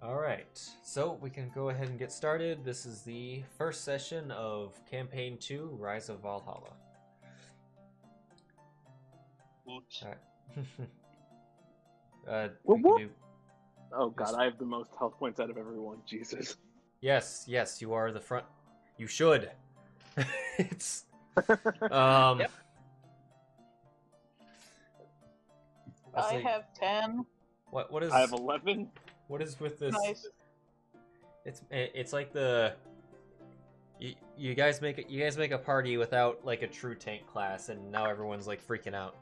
Alright, so we can go ahead and get started. This is the first session of Campaign 2, Rise of Valhalla. Oops. Alright. Oh god, I have the most health points out of everyone. Jesus. Yes, you are the front. You should. It's... Yep. I have 10. What is... I have 11. What is with this? Nice. It's like the... You guys make a party without like a true tank class, and now everyone's like freaking out.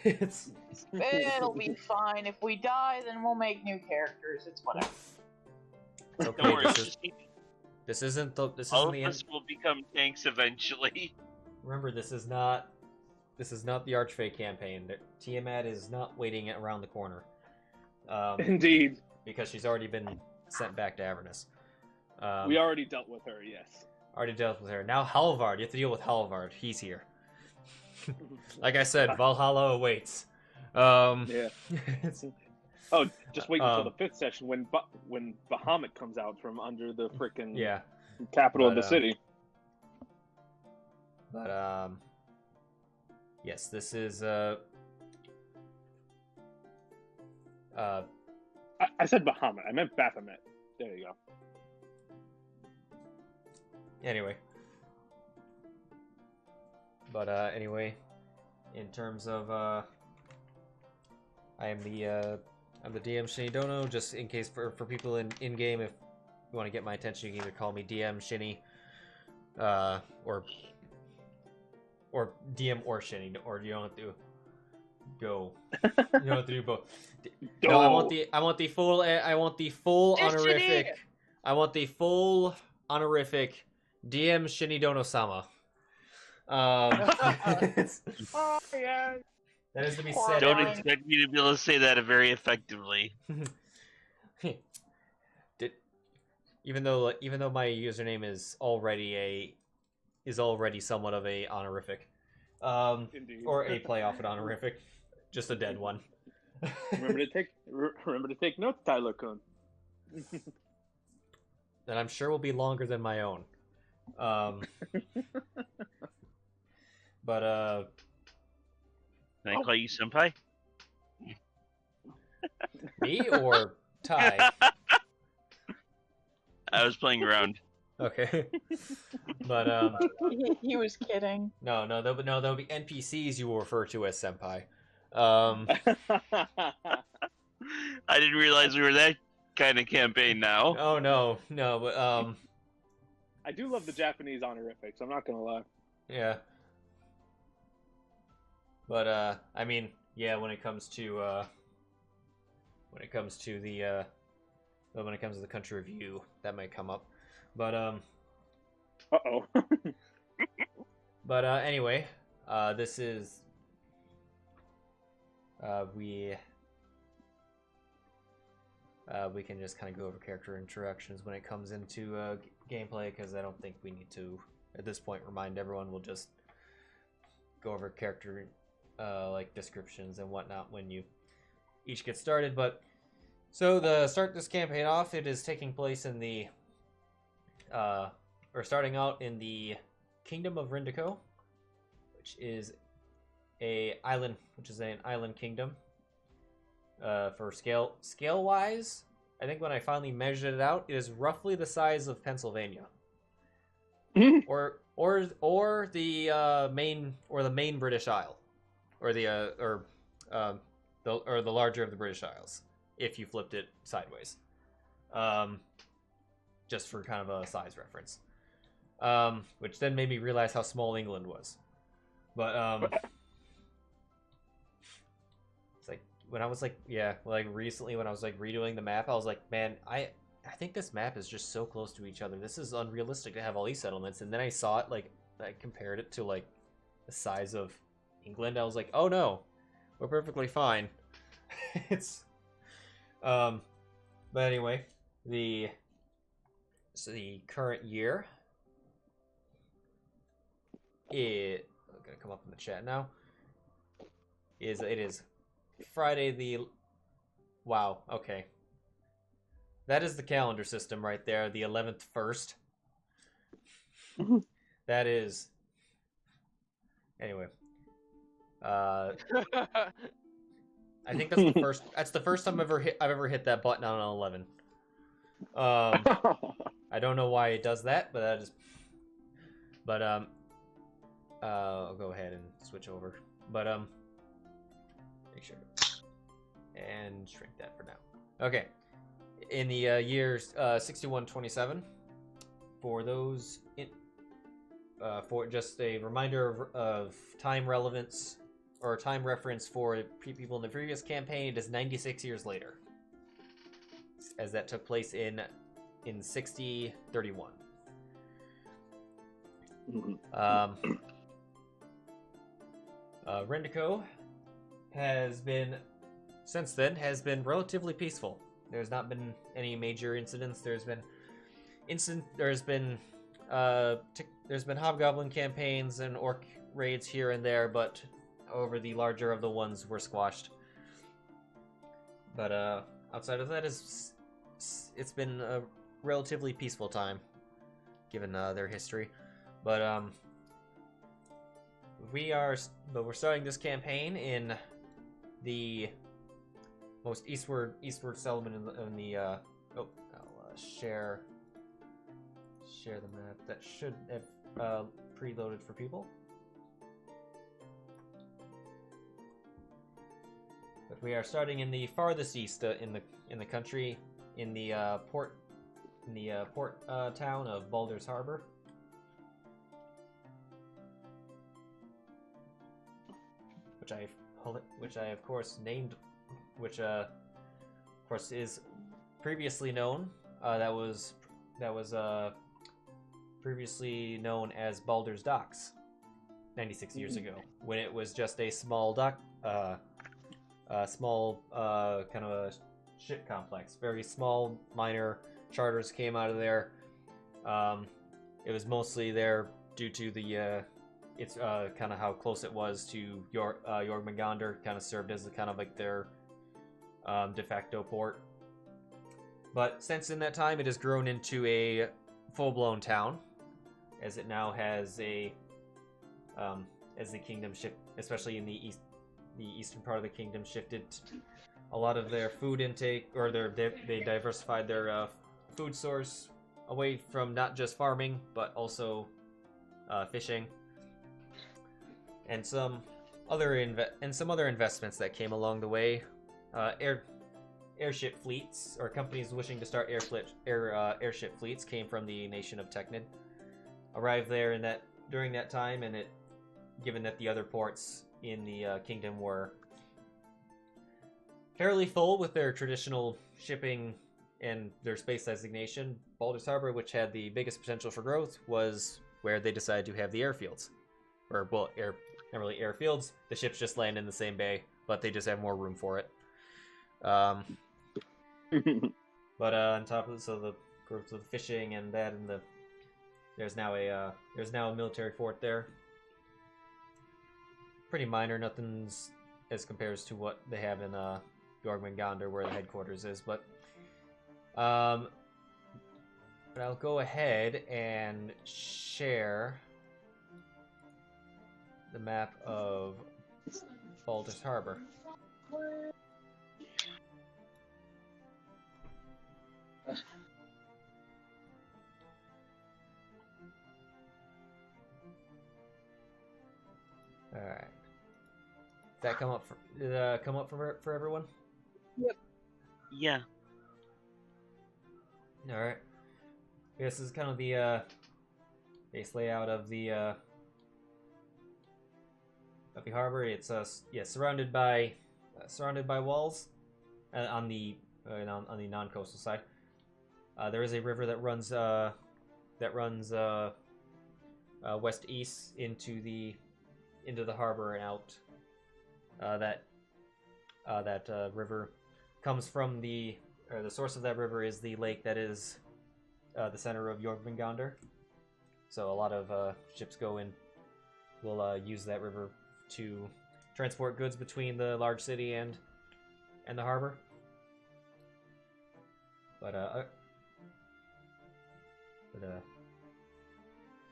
It's... It'll be fine. If we die, then we'll make new characters. It's whatever. Okay, Don't worry, this isn't the all of end. us will become tanks eventually. Remember, this is not the Archfey campaign. Tiamat is not waiting around the corner. Indeed. Because she's already been sent back to Avernus. We already dealt with her, yes. Already dealt with her. Now Halvard, you have to deal with Halvard. He's here. Like I said, Valhalla awaits. Yeah. Oh, just wait until the 5th session when Bahamut comes out from under the frickin' capital of the city. But yes, this is I said Bahamut. I meant Baphomet. There you go. Anyway. But anyway, in terms of I'm the DM Shinidono, just in case for people in game, if you want to get my attention, you can either call me DM Shini, or DM or Shini, or you don't have to go. You don't have to do both. No, I want the full honorific. I want the full honorific DM Shinidono-sama. Oh, yeah. That is to be said. Don't expect me to be able to say that very effectively. Even though my username is already somewhat of a honorific, or a playoff at honorific, just a dead one. remember to take notes, Tyler-kun. That I'm sure will be longer than my own. But Can I call you senpai? me or Ty? I was playing around. Okay. But He was kidding. no, there'll be NPCs you will refer to as senpai. I didn't realize we were that kind of campaign now. Oh no, but I do love the Japanese honorifics, I'm not gonna lie. yeah. But I mean, yeah, when it comes to the country review, that might come up. But Uh-oh. but anyway, this is we can just kind of go over character introductions when it comes into gameplay, because I don't think we need to at this point remind everyone. We'll just go over character like descriptions and whatnot when you each get started. But so the start this campaign off, it is taking place in the or starting out in the Kingdom of Rindico, which is an island kingdom. For scale wise, I think when I finally measured it out, it is roughly the size of Pennsylvania, or the main British Isle, or the larger of the British Isles, if you flipped it sideways. Just for kind of a size reference. Which then made me realize how small England was. But it's like when I was recently when I was redoing the map, I was like, man, I think this map is just so close to each other. This is unrealistic to have all these settlements. And then I saw it, I compared it to the size of England. I was like, oh no, we're perfectly fine. It's but anyway, the current year, I'm gonna come up in the chat now, it is Friday the... Wow, okay. that is the calendar system right there. The 11th first. That is. Anyway. I think that's the first. That's the first time I've ever hit that button on an 11. I don't know why it does that, but that is. But I'll go ahead and switch over. But make sure and shrink that for now. Okay, in the years 6127, for those for just a reminder of time relevance or time reference for people in the previous campaign, it is 96 years later, as that took place in 6031. Rendico has been, since then, relatively peaceful. There's not been any major incidents. There's been hobgoblin campaigns and orc raids here and there, but however, the larger of the ones were squashed. But outside of that, it's been a relatively peaceful time, given their history. But we're starting this campaign in the most eastward settlement in the I'll share the map. That should have preloaded for people. But we are starting in the farthest east in the country, in the port town of Baldur's Harbor. Which I of course named, which of course is previously known. That was previously known as Baldur's Docks, 96 years ago, when it was just a small dock, kind of a ship complex. Very small, minor charters came out of there. It was mostly there due to the it's kind of how close it was to Jormungandr. Kind of served as kind of like their de facto port. But since in that time, it has grown into a full-blown town, as it now has as the kingdom shift, especially in the eastern part of the kingdom, shifted a lot of their food intake, or they diversified their food source away from not just farming but also fishing, and some other investments that came along the way. Airship fleets, or companies wishing to start airship fleets, came from the nation of Technid, arrived there during that time, and given that the other ports in the kingdom were fairly full with their traditional shipping and their space designation, Baldur's Harbor, which had the biggest potential for growth, was where they decided to have the airfields. Or, well, not really airfields. The ships just land in the same bay, but they just have more room for it. But on top of the growth of the fishing and that, and there's now a military fort there. Pretty minor, nothing's as compares to what they have in Jormungandr, where the headquarters is, but I'll go ahead and share the map of Baldur's Harbor. All right. Did that come up for everyone? Yep. Yeah. All right. This is kind of the base layout of the harbor. It's surrounded by walls on the non-coastal side. There is a river that runs west east into the harbor and out. That river comes from the source of that river is the lake that is the center of Jormungandr. So a lot of ships will use that river to transport goods between the large city and the harbor. But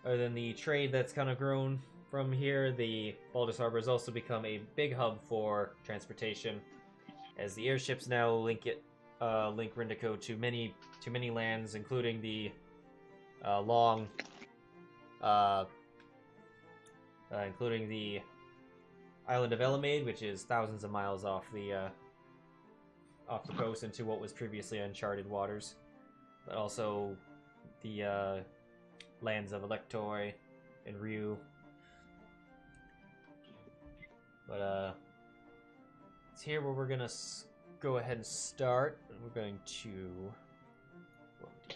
other than the trade that's kind of grown from here, the Baldur's Harbor has also become a big hub for transportation, as the airships now link Rindico to many lands, including the including the island of Elamade, which is thousands of miles off the coast into what was previously uncharted waters, but also the lands of Electoi and Ryu. But it's here where we're gonna go ahead and start. And we're going to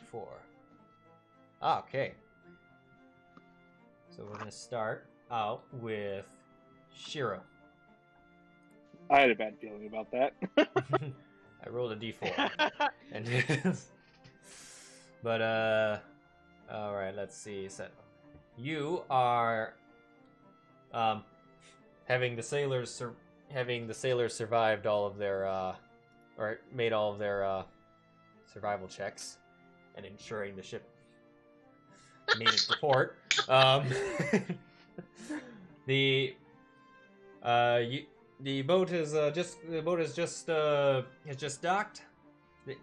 1d4. Okay. So we're gonna start out with Sheero. I had a bad feeling about that. I rolled a d4. But all right, let's see. So you are having the sailors survived all of their or made all of their survival checks and ensuring the ship made it to port. The boat has just docked.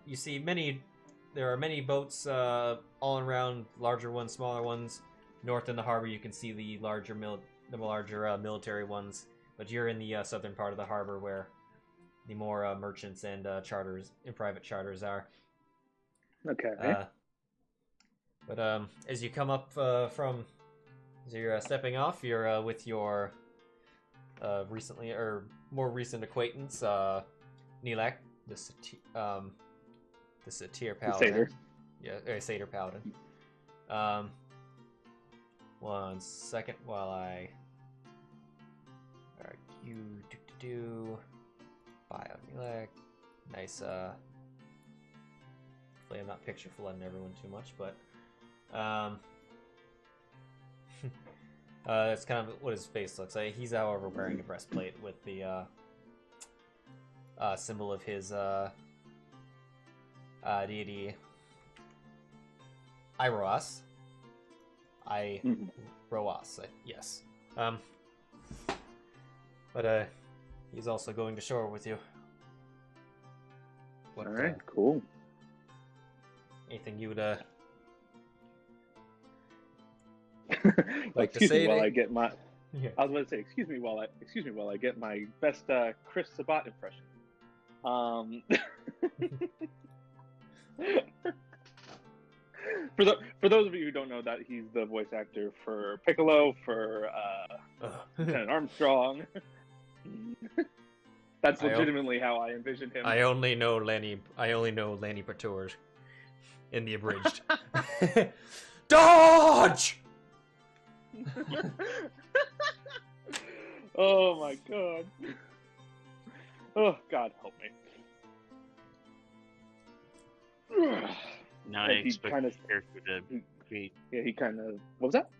You see there are many boats all around, larger ones, smaller ones. North in the harbor, you can see the larger military ones, but you're in the southern part of the harbor where the more merchants and private charters are. Okay. But as you come up as you're stepping off, you're with your more recent acquaintance, Nilak, the Satyr Paladin. Satyr. Yeah, Satyr Paladin. One second while I... Alright, you do Bio Nilak. Nice, hopefully I'm not picture flooding everyone too much, but that's kind of what his face looks like. He's, however, wearing a breastplate with the symbol of his deity, Iroas. Iroas, yes. But he's also going to shore with you. All right, cool. Anything you would like to say? While I get my, yeah. I was going to say, excuse me while I get my best Chris Sabat impression. For those of you who don't know, that he's the voice actor for Piccolo, for Lieutenant Armstrong. That's legitimately how I envision him. I only know Lanny Pator in the abridged. Dodge! Oh my god. Oh, God help me. Now I expect your character to create... Yeah, he kind of... What was that?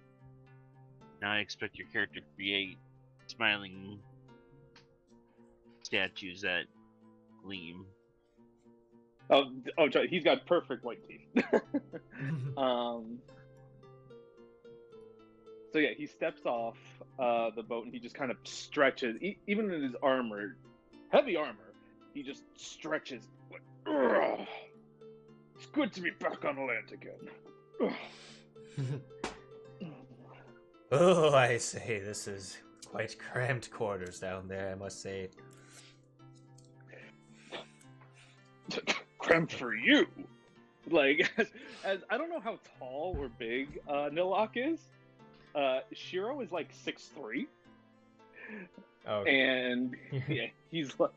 Now I expect your character to create smiling statues that gleam. Oh, he's got perfect white teeth. So yeah, he steps off the boat and he just kind of stretches. Even in his armor, heavy armor, he just stretches. Like, ugh. It's good to be back on the land again. Oh, I say, this is quite cramped quarters down there, I must say. Cramped for you? Like, as I don't know how tall or big Nilak is. Sheero is like 6'3". Oh. And yeah, he's like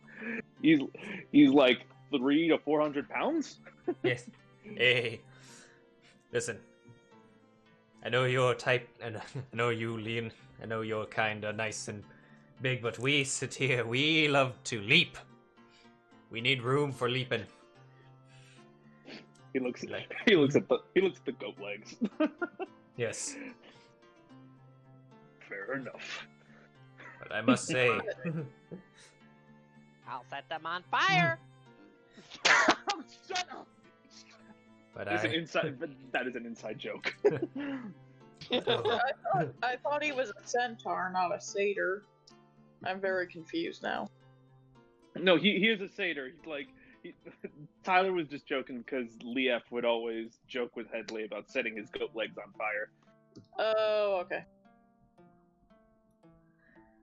300 to 400 pounds. Yes. Hey, listen. I know you're type, and I know you lean. I know you're kind of nice and big, but we sit here. We love to leap. We need room for leaping. He looks at the goat legs. Yes. Fair enough. But I must say, I'll set them on fire. Shut up! But It's an inside, but that is an inside joke. I thought he was a centaur, not a satyr. I'm very confused now. No, he is a satyr. He's like, Tyler was just joking because Leaf would always joke with Headley about setting his goat legs on fire. Oh, okay.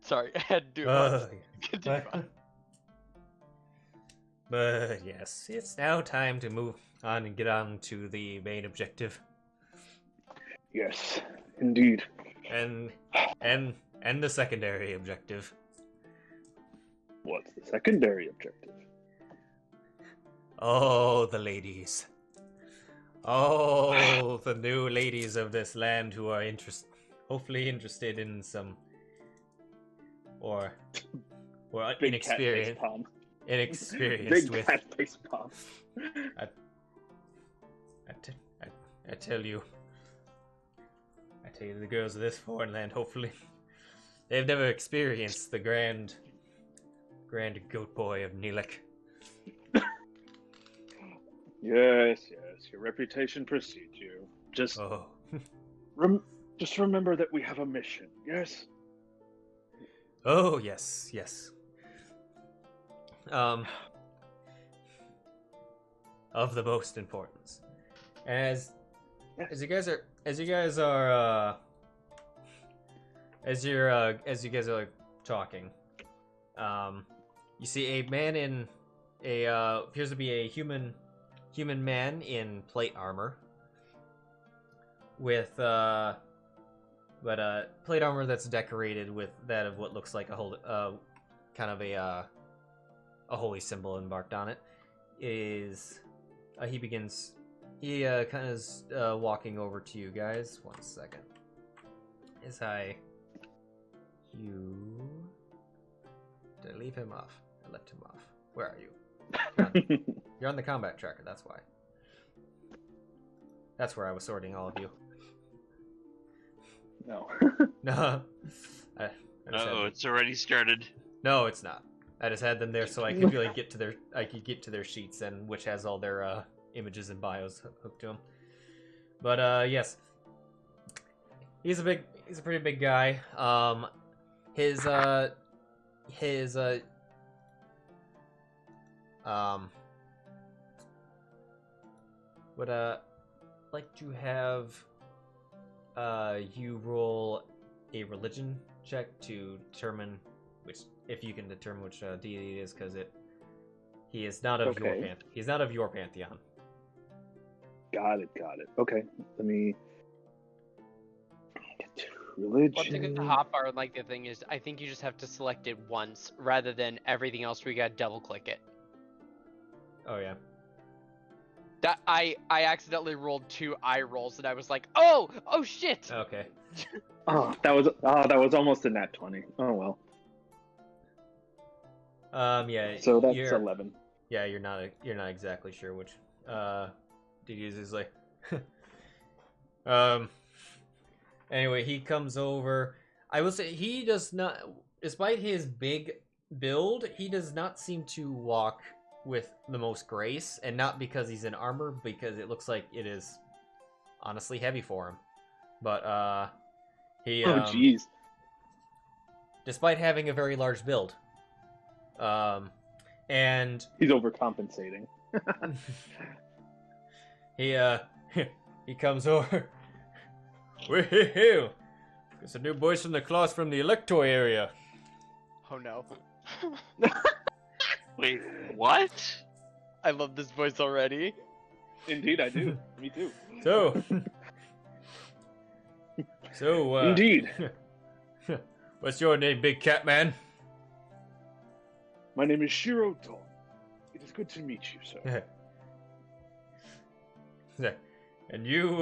Sorry, I had to do it. But yes, it's now time to move on and get on to the main objective. Yes, indeed. And the secondary objective. What's the secondary objective? Oh, the ladies. Oh, the new ladies of this land who are hopefully interested in some, or Big inexperienced, cat face palm. inexperienced Big with. cat face palm. I tell you, the girls of this foreign land, hopefully, they've never experienced the grand goat boy of Nelik. Yes, your reputation precedes you. Just remember that we have a mission, yes? Oh, yes. Of the most importance. As you guys are talking, you see a man in appears to be a human man in plate armor with plate armor that's decorated with that of what looks like a whole kind of a holy symbol embarked on it. Is he kind of is walking over to you guys. 1 second. Did I leave him off? I left him off. Where are you? You're on the combat tracker, that's why. That's where I was sorting all of you. No. No. It's already started. No, it's not. I just had them there so I could really get to their sheets, and which has all their images and bios hooked to them. But yes, he's a pretty big guy. Would like to have you roll a religion check to determine if you can determine which deity it is, because he is not of your pantheon. Got it. Okay, let me get to religion. One thing with the hotbar, like the thing is, I think you just have to select it once rather than everything else where you gotta double click it. Oh yeah. That I accidentally rolled 2 eye rolls and I was like, oh shit. Okay. That was almost a nat 20. Oh well. Yeah. So that's 11. Yeah, you're not exactly sure which deity is like. Anyway, he comes over. I will say he does not, despite his big build, he does not seem to walk with the most grace, and not because he's in armor, because it looks like it is honestly heavy for him. But he jeez. Despite having a very large build, and he's overcompensating. he comes over. Woohoo! Got some new boys from the class from the Elector area. Oh no. Wait, what? I love this voice already. Indeed, I do. Me too. So, indeed. What's your name, Big Cat Man? My name is Sheero Dawn. It is good to meet you, sir. And you,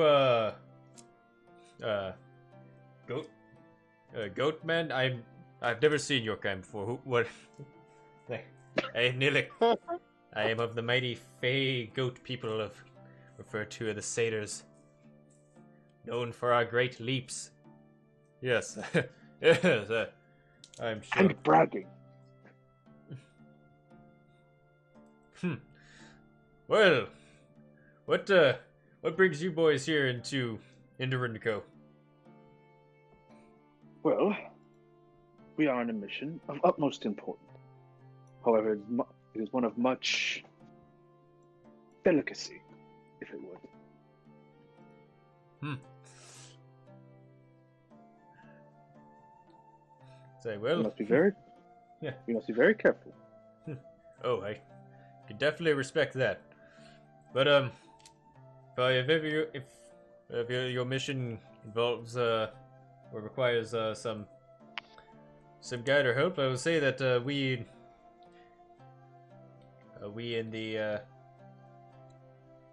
goat man? I've never seen your kind before. What? Hey, Nilik. I am of the mighty Fey goat people referred to as the satyrs, known for our great leaps. Yes, yes, I'm sure. And bragging. Well, what What brings you boys here into Rindico? Well, we are on a mission of utmost importance. However, it is one of much delicacy, if it would. Say, well, You must be very, Yeah. You must be very careful. Oh, I can definitely respect that. But if your mission involves or requires some guide or help, I would say that we in the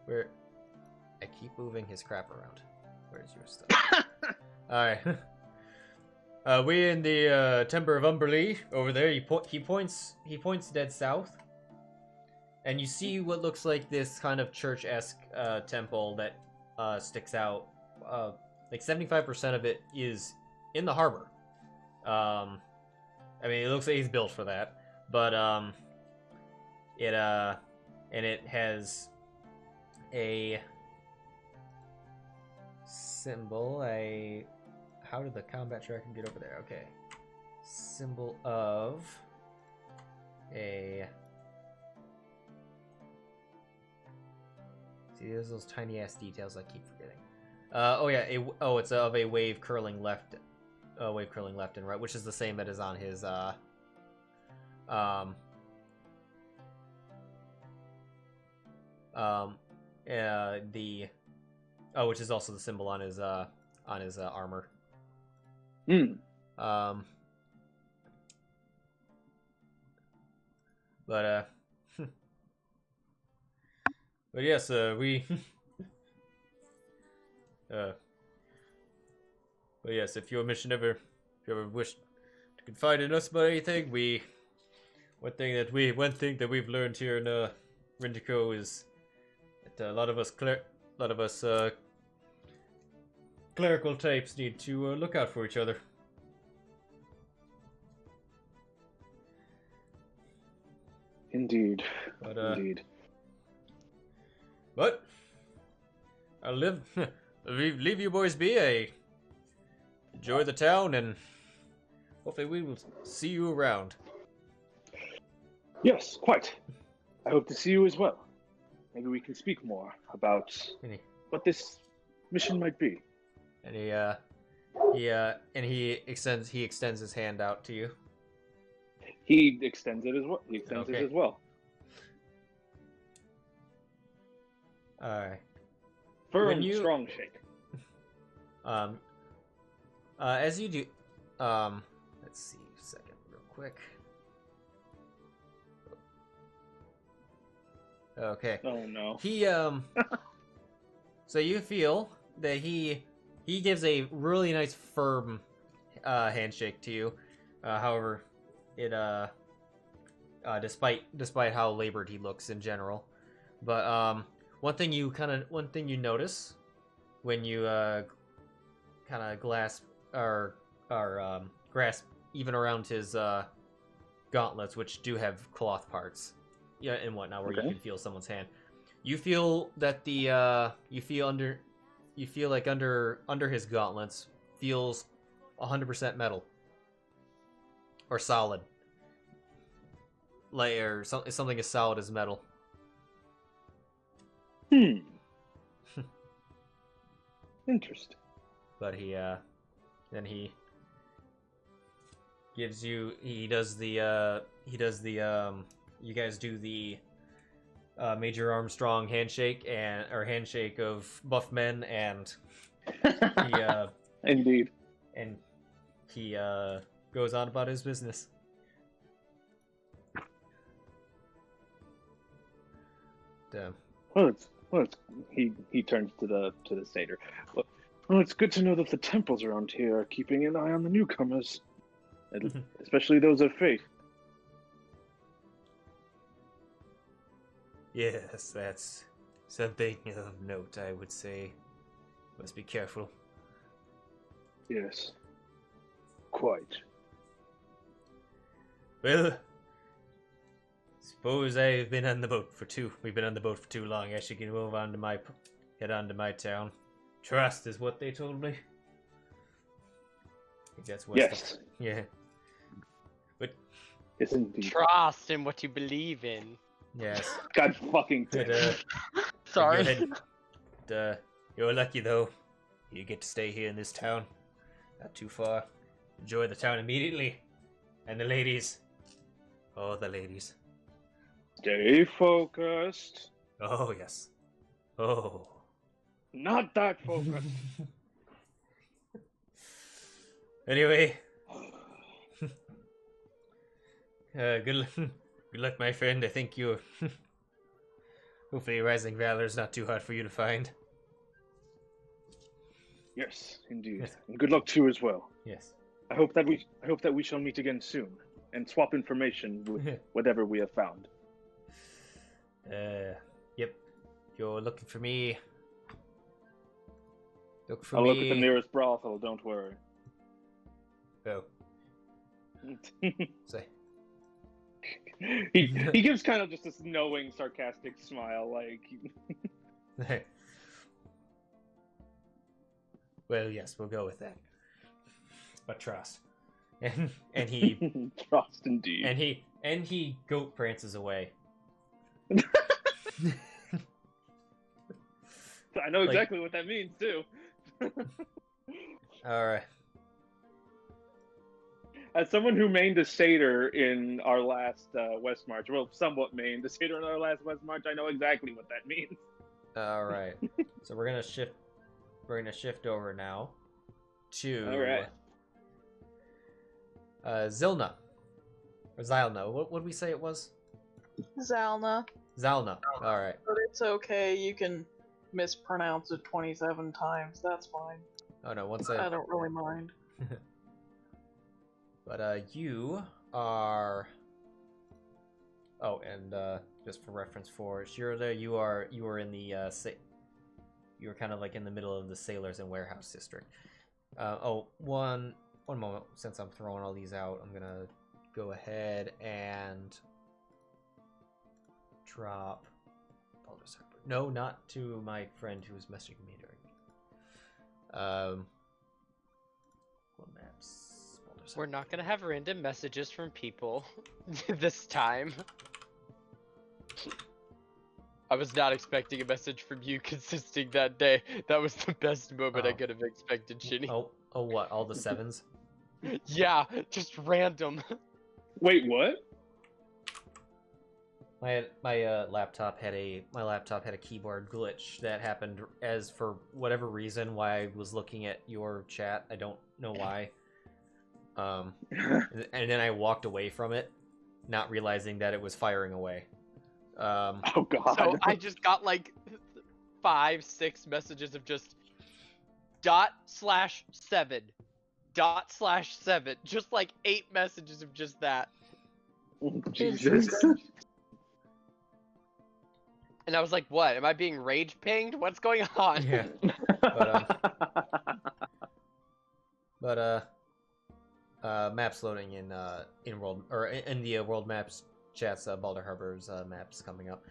where I keep moving his crap around. Where's your stuff? All right. We in the Temple of Umberlee over there. He points dead south, and you see what looks like this kind of church-esque temple that sticks out. Like 75% of it is in the harbor. I mean, it looks like he's built for that, but it has a symbol. How did the combat tracker get over there? Okay. Symbol of a... See, there's those tiny ass details I keep forgetting. It's of a wave curling left and right, which is the same that is on his which is also the symbol on his armor. But yes, we but yes, if your mission if you ever wish to confide in us about anything, one thing that we've learned here in Rindico is that a lot of us clerical types need to look out for each other. Indeed. Indeed. But I'll leave you boys be. Enjoy the town, and hopefully we will see you around. Yes, quite. I hope to see you as well. Maybe we can speak more about what this mission might be. And he extends his hand out to you. He extends it as well. All right. Firm, strong shake. As you do, let's see a second, real quick. Okay. Oh no. He so you feel that he gives a really nice firm handshake to you. However, it despite how labored he looks in general, but one thing you notice when you kind of grasp even around his gauntlets, which do have cloth parts, and whatnot, where you can feel someone's hand. You feel that under his gauntlets feels 100% metal or solid, or something as solid as metal. Interesting. But then he gives you. He does the. You guys do the Major Armstrong handshake handshake of buff men, and he Indeed. And he goes on about his business. Damn. He turns to the satyr. Well, it's good to know that the temples around here are keeping an eye on the newcomers, especially those of faith. Yes, that's something of note, I would say. Must be careful. Yes. Quite. Well, suppose we've been on the boat for too long. I should move on to head on to my town. Trust is what they told me. I think that's what. Yes. Yeah. But Yes, indeed. Trust in what you believe in. yes. God fucking But, damn. Sorry. go ahead. You're lucky though. You get to stay here in this town. Not too far. Enjoy the town immediately. And the ladies. Oh, the ladies. Stay focused. Oh, yes. Oh. Not that focused. Anyway. Good luck, my friend. I think you. Hopefully, Rising Valor is not too hard for you to find. Yes, indeed. Yes. And good luck to you as well. Yes. I hope that we shall meet again soon and swap information with whatever we have found. Yep. You're looking for me. Look for I'll me. look at the nearest brothel, don't worry. Oh. Say. he gives kind of just this knowing, sarcastic smile, like... Well, yes, we'll go with that. But trust. And he Trust indeed. and he goat prances away. I know exactly what that means, too. Alright. As someone who mained a satyr in our last West March, well, somewhat mained a satyr in our last West March, I know exactly what that means. Alright. So we're gonna shift over now to Alright. Zylna. Or Zylna. What did we say it was? Zylna. Zylna. Alright. But it's okay, you can mispronounce it 27 times, that's fine. Oh no, once I don't really mind. But you are. Oh, and just for reference for Sheero, you are in the you were kind of like in the middle of the sailors and warehouse district. One moment. Since I'm throwing all these out, I'm gonna go ahead and drop. No, not to my friend who was messaging me during. What maps? We're not gonna have random messages from people this time. I was not expecting a message from you consisting that day. That was the best moment I could have expected, Shinny. Oh, what? All the sevens? Yeah, just random. Wait, what? My laptop had a keyboard glitch that happened as for whatever reason why I was looking at your chat. I don't know why. And then I walked away from it, not realizing that it was firing away. Oh god. So I just got like 5-6 messages of just ./7 ./7, just like 8 messages of just that. Jesus. And I was like, what? Am I being rage pinged? What's going on? Yeah. But maps loading in world or in the world maps chats. Balder Harbor's maps coming up.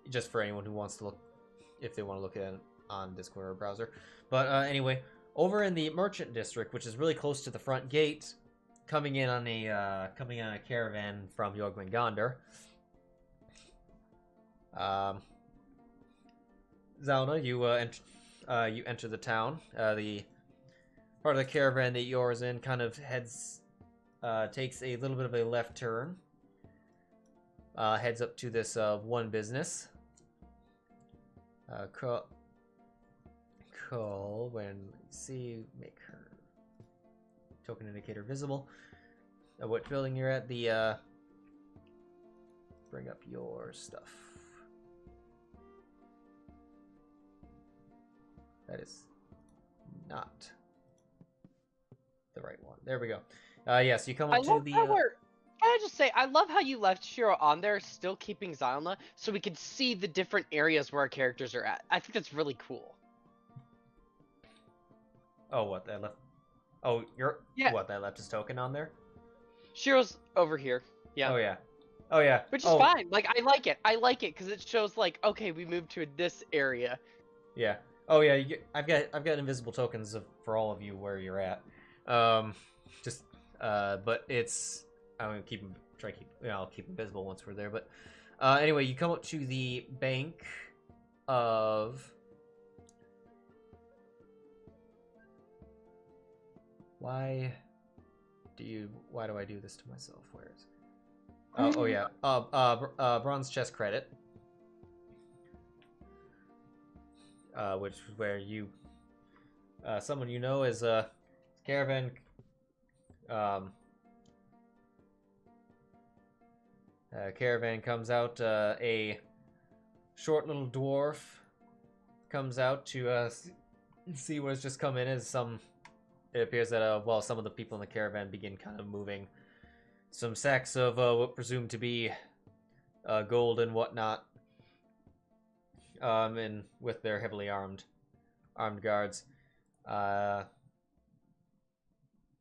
Just for anyone who wants to look, if they want to look at it on Discord or browser. But anyway, over in the merchant district, which is really close to the front gate, coming in on a caravan from Jormungandr. Zylna, you enter the town. The part of the caravan that yours in kind of takes a little bit of a left turn. Heads up to this one business. Call when make her token indicator visible. What building you're at? The bring up your stuff. That is not the right one. There we go. Yes, you come up to the. Can I just say, I love how you left Sheero on there, still keeping Zylna, so we can see the different areas where our characters are at. I think that's really cool. Oh, what that left? Oh, what that left his token on there? Sheero's over here. Yeah. Oh yeah. Oh yeah. Which is fine. Like I like it. I like it because it shows like, okay, we moved to this area. Yeah. Oh yeah. I've got invisible tokens for all of you where you're at. Just but it's I'm gonna I'll keep them visible once we're there. But anyway, you come up to the bank of. Why do I do this to myself? Where is it? Oh yeah. Bronze chest credit. Which is where you someone you know is caravan caravan comes out, a short little dwarf comes out to see what has just come in. It appears that some of the people in the caravan begin kind of moving some sacks of what presumed to be gold and whatnot, and with their heavily armed guards. The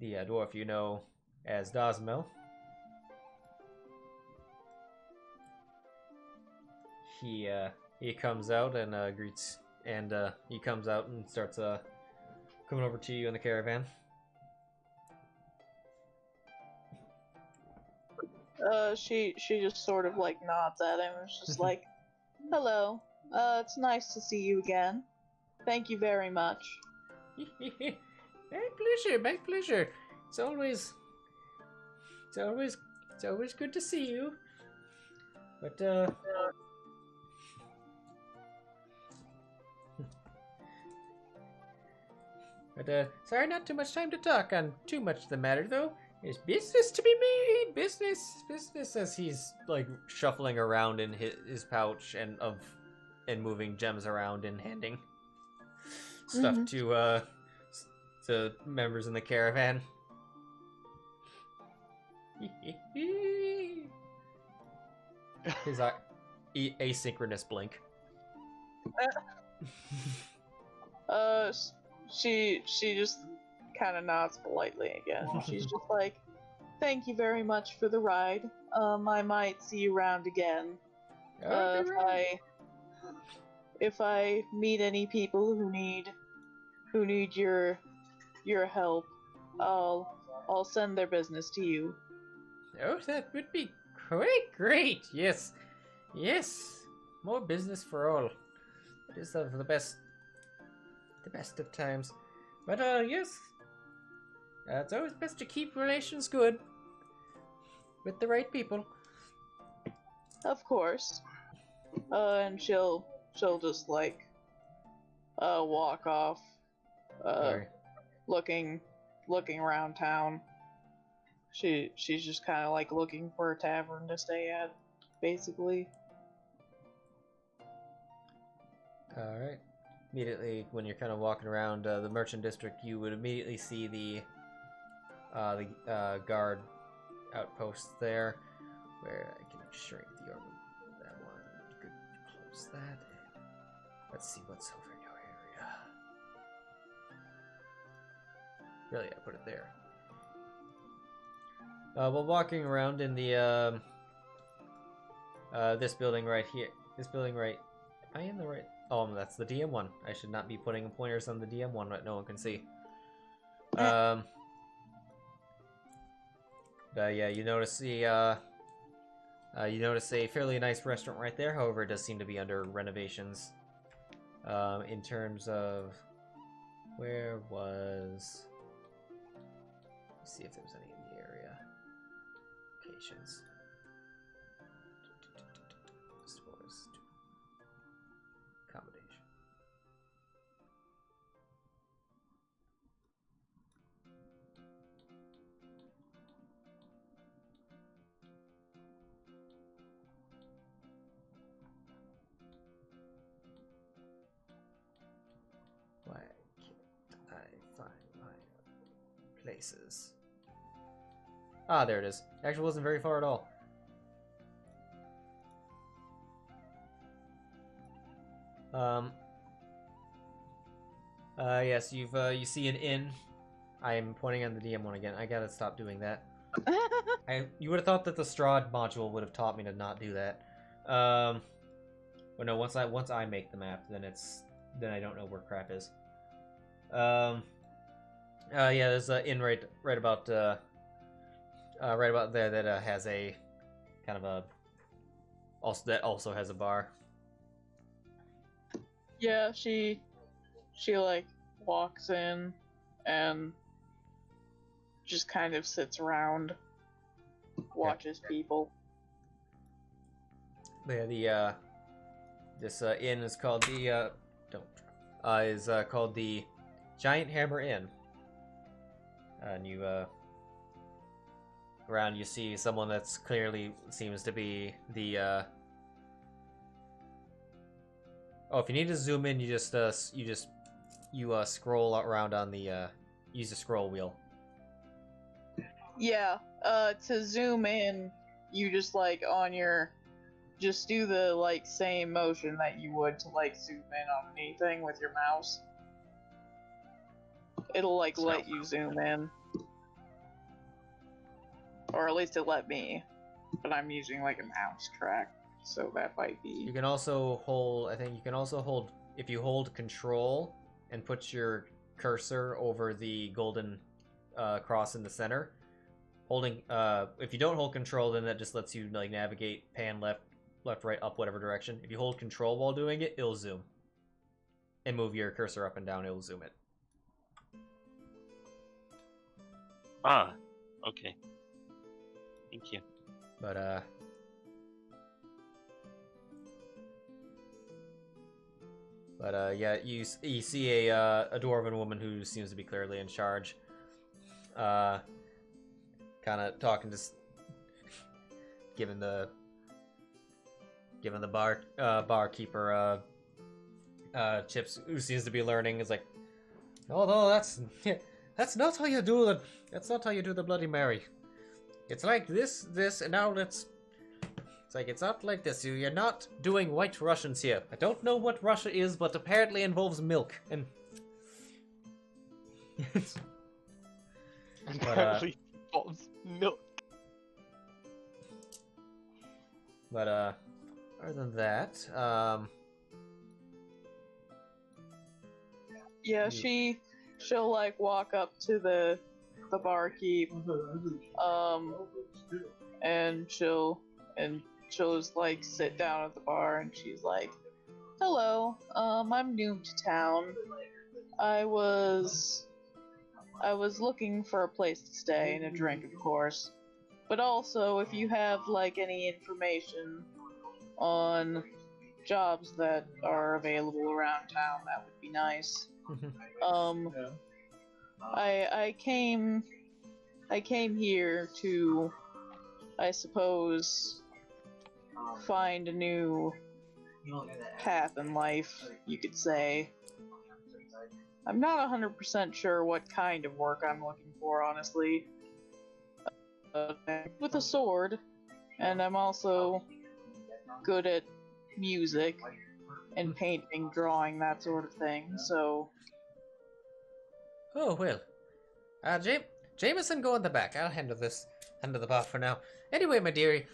dwarf you know as Dosmel. He comes out and greets, and he comes out and starts coming over to you in the caravan. She just sort of like nods at him. It's just like, hello. It's nice to see you again. Thank you very much. My pleasure. It's always good to see you. But sorry, not too much time to talk on too much the matter, though. There's business to be made. Business, as he's like shuffling around in his pouch and moving gems around and handing stuff to members in the caravan. His asynchronous blink. She just kind of nods politely again. She's just like, thank you very much for the ride. I might see you around again. If I meet any people who need your help, I'll send their business to you. Oh, that would be great. Yes. More business for all. It is the best of times. But yes, it's always best to keep relations good with the right people. Of course. And she'll just like walk off, looking around town. She's just kind of like looking for a tavern to stay at, basically. All right. Immediately, when you're kind of walking around the merchant district, you would immediately see the guard outpost there, where I can shrink the orb of that one. Good, close that. Let's see what's over in your area. Really, I put it there. While walking around in the this building right here, am I in the right? Oh, that's the DM one. I should not be putting pointers on the DM one that no one can see. But yeah, you notice a fairly nice restaurant right there. However, it does seem to be under renovations. In terms of let's see if there was any in the area. Locations. Accommodation. Why can't I find my places? Ah, there it is. Actually, wasn't very far at all. Yes, you see an inn. I am pointing on the DM one again. I gotta stop doing that. You would have thought that the Strahd module would have taught me to not do that. But no, once I make the map, then it's then I don't know where crap is. Yeah, there's an inn right about there that has a kind of a also has a bar. Yeah, she like walks in and just kind of sits around, watches people. Yeah, this inn is called the called the Giant Hammer Inn. And you around you see someone that's clearly seems to be the Oh, if you need to zoom in, you scroll around on the use the scroll wheel. Yeah, to zoom in, you just like just do the like same motion that you would to like zoom in on anything with your mouse. It'll like let you zoom in. Or at least it let me. But I'm using like a mouse track, so that might be. You can also hold, I think you can also hold, if you hold control and put your cursor over the golden cross in the center. Holding, if you don't hold control, then that just lets you like navigate, pan left, right, up, whatever direction. If you hold control while doing it, it'll zoom. And move your cursor up and down, it'll zoom it. Ah, okay. Thank you. But yeah, you see a dwarven woman who seems to be clearly in charge. Kind of talking to, giving the barkeeper chips, who seems to be learning, is like, although that's not how you do it. That's not how you do the Bloody Mary. It's like this, and now let's. It's like, it's not like this. You're not doing White Russians here. I don't know what Russia is, but apparently involves milk. And Apparently involves milk. But other than that, yeah, she'll like walk up to the barkeep, and she'll just like sit down at the bar, and she's like, "Hello, I'm new to town. I was looking for a place to stay and a drink, of course. But also, if you have like any information on jobs that are available around town, that would be nice. I came here to, I suppose, find a new path in life, you could say. I'm not 100% sure what kind of work I'm looking for, honestly. With a sword, and I'm also good at music and painting, drawing, that sort of thing, so... Oh, well. Jameson, go in the back. I'll handle the bar for now. Anyway, my dearie,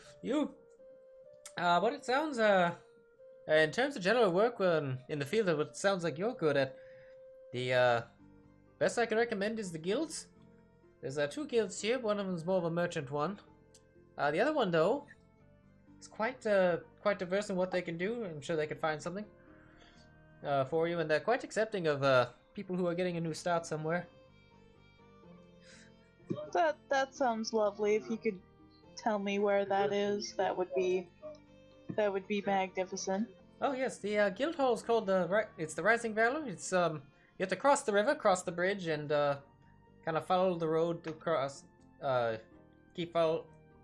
what it sounds, in terms of general work in the field of what it sounds like you're good at, the, best I can recommend is the guilds. There's, 2 guilds here. One of them's more of a merchant one. The other one, though, is quite diverse in what they can do. I'm sure they could find something, for you, and they're quite accepting of, people who are getting a new start somewhere. That sounds lovely. If you could tell me where that is, that would be magnificent. Oh yes, the guild hall is called it's the Rising Valor. It's you have to cross the river, cross the bridge, and kind of follow the road to cross. You'll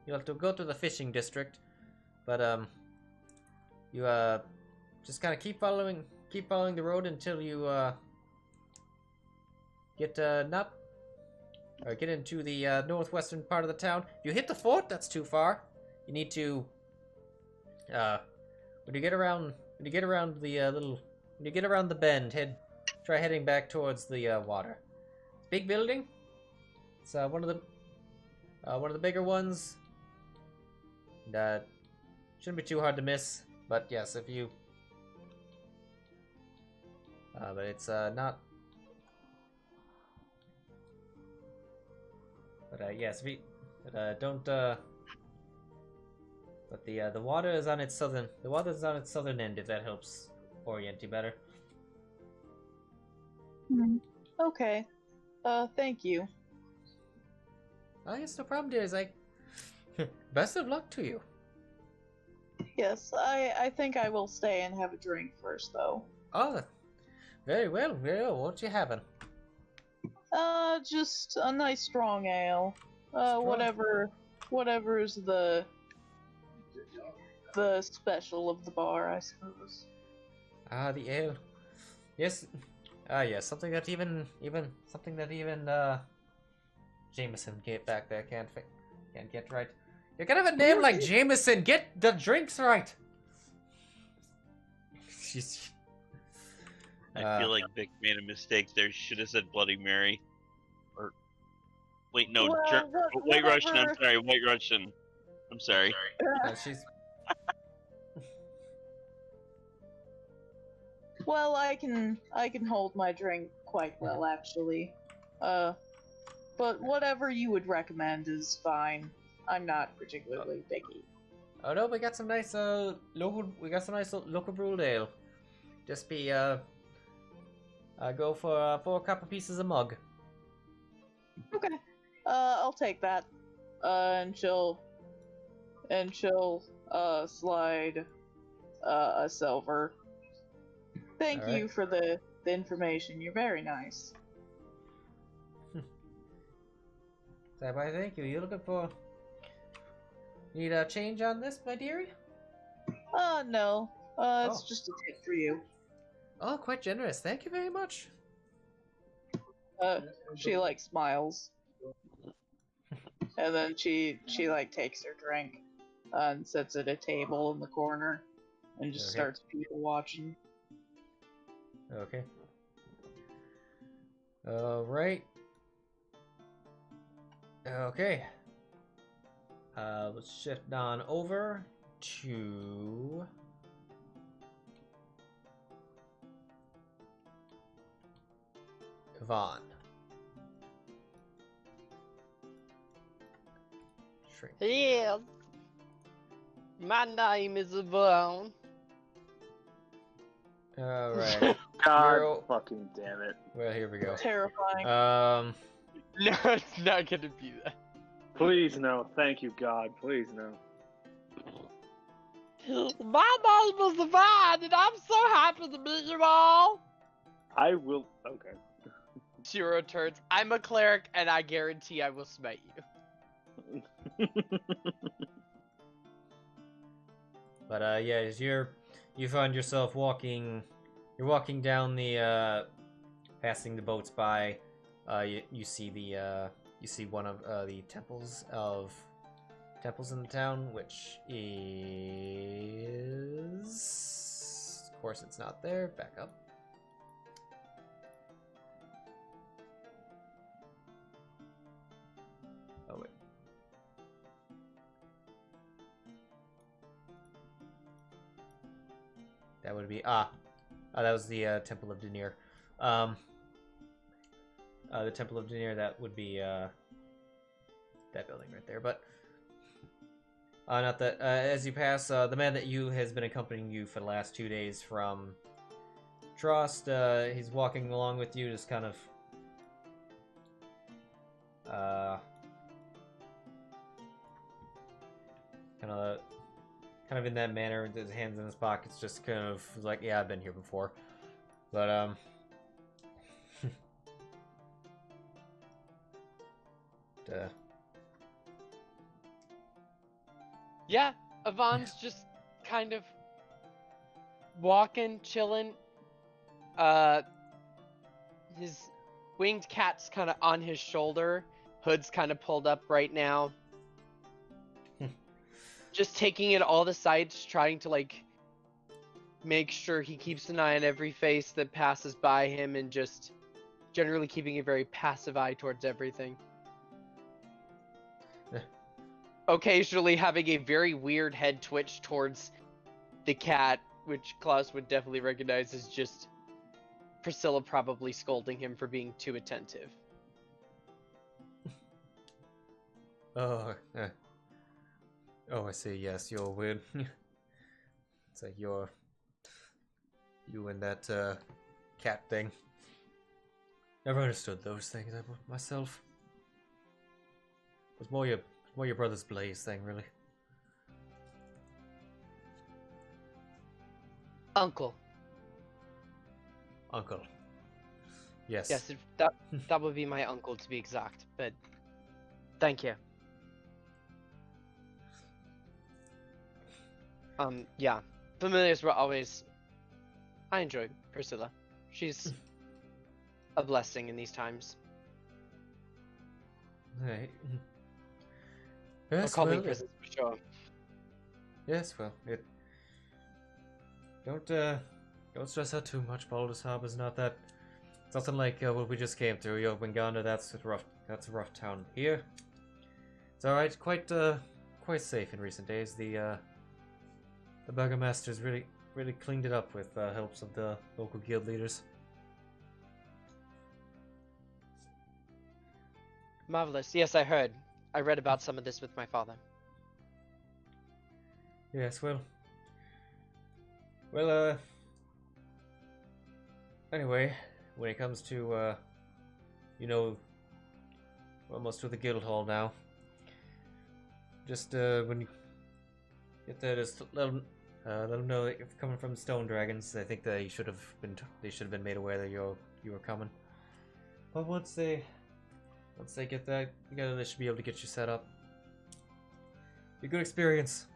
have to go to the fishing district, but you just kind of keep following the road until you get into the northwestern part of the town. If you hit the fort, that's too far. You need to when you get around the bend, try heading back towards the water. Big building. It's one of the bigger ones. And, shouldn't be too hard to miss. But yes, if you But it's not. But yes, we don't. But the water is on its southern. The water is on its southern end. If that helps orient you better. Okay. Thank you. Oh, yes, no problem, dear. It's like, best of luck to you. Yes, I think I will stay and have a drink first, though. Oh, very well, very well. What you having? Just a nice strong ale. Strong. Whatever is the special of the bar, I suppose. Ah, the ale. Yes. Yes, something that even Jameson get back there can't get right. You can have a name like Jameson. Get the drinks right. She's. I feel like Vic made a mistake there. Should have said Bloody Mary. Or wait, no, Well, White Russian. I'm whatever. sorry, White Russian. I'm sorry. She's. Well, I can hold my drink quite well, actually. But whatever you would recommend is fine. I'm not particularly picky. Oh no, we got some nice local. We got some nice local brewed ale. Just be go for 4 copper pieces a mug. Okay. I'll take that. And she'll slide a silver. Thank Alright. you for the information. You're very nice. Why, thank you. You looking for? Need a change on this, my dearie? No. It's Oh. just a tip for you. Oh, quite generous. Thank you very much. She like smiles. And then she like takes her drink and sits at a table in the corner and just Okay. starts people watching. Okay. Alright. Okay. Let's shift on over to Yvonne. Shrink. Yes. My name is Yvonne. Alright. God Zero. fucking damn it. Well, here we go. Terrifying. No, it's not gonna be that. Please no. Thank you, God. Please no. My name is Yvonne, and I'm so happy to meet you all. I will. Okay. Sheero turns. I'm a cleric, and I guarantee I will smite you. But yeah, as you find yourself you're walking down the passing the boats by, you see one of the temples in the town, which is, of course, it's not there. Back up. Oh wait. That would be that was the Temple of Denir. The Temple of Denir, that would be that building right there. But not that. As you pass, the man that has been accompanying you for the last 2 days from Trust, he's walking along with you, just kind of kind of in that manner, with his hands in his pockets, just kind of like, yeah, I've been here before. But Yeah, Yvonne's just kind of walking, chilling. His winged cat's kind of on his shoulder. Hood's kind of pulled up right now. Just taking in all the sights, trying to like make sure he keeps an eye on every face that passes by him, and just generally keeping a very passive eye towards everything. Occasionally having a very weird head twitch towards the cat, which Klaus would definitely recognize as just Priscilla probably scolding him for being too attentive. Oh, oh, I see. Yes, you're weird. It's like you and that cat thing. Never understood those things myself. It was more your brother's Blaze thing, really. Uncle. Uncle. Yes. Yes, that would be my uncle to be exact. But thank you. Yeah. Familiars were always. I enjoy Priscilla. She's a blessing in these times. Right. Or Yes, call me well, Priscilla for sure. yes, well, don't stress out too much. Baldur's Harbor's not that. It's nothing like what we just came through. Yo, Winganda, that's a rough town. Here, it's all right. Quite safe in recent days. The burgomaster's really cleaned it up with helps of the local guild leaders. Marvelous. Yes, I heard. I read about some of this with my father. Yes, well, anyway, when it comes to, you know, almost to the guild hall now, just, when you get there, just let them know that you're coming from Stone Dragons. I think they should have been made aware that you were coming. But once they get that, they should be able to get you set up. Be a good experience.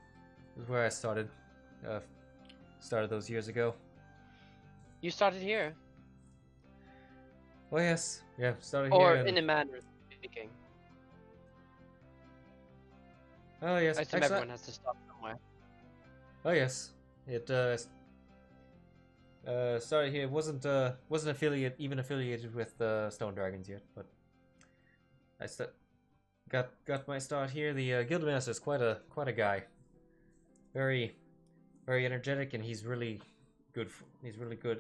This is where I started. Started those years ago. You started here, Oh yes, yeah, started or here. in a manner of speaking. Oh yes, I assume actually, everyone has to stop somewhere. oh yes, it started here. It wasn't affiliated with Stone Dragons yet, but I got my start here. The guildmaster is quite a guy. Very energetic, and he's really good. He's really good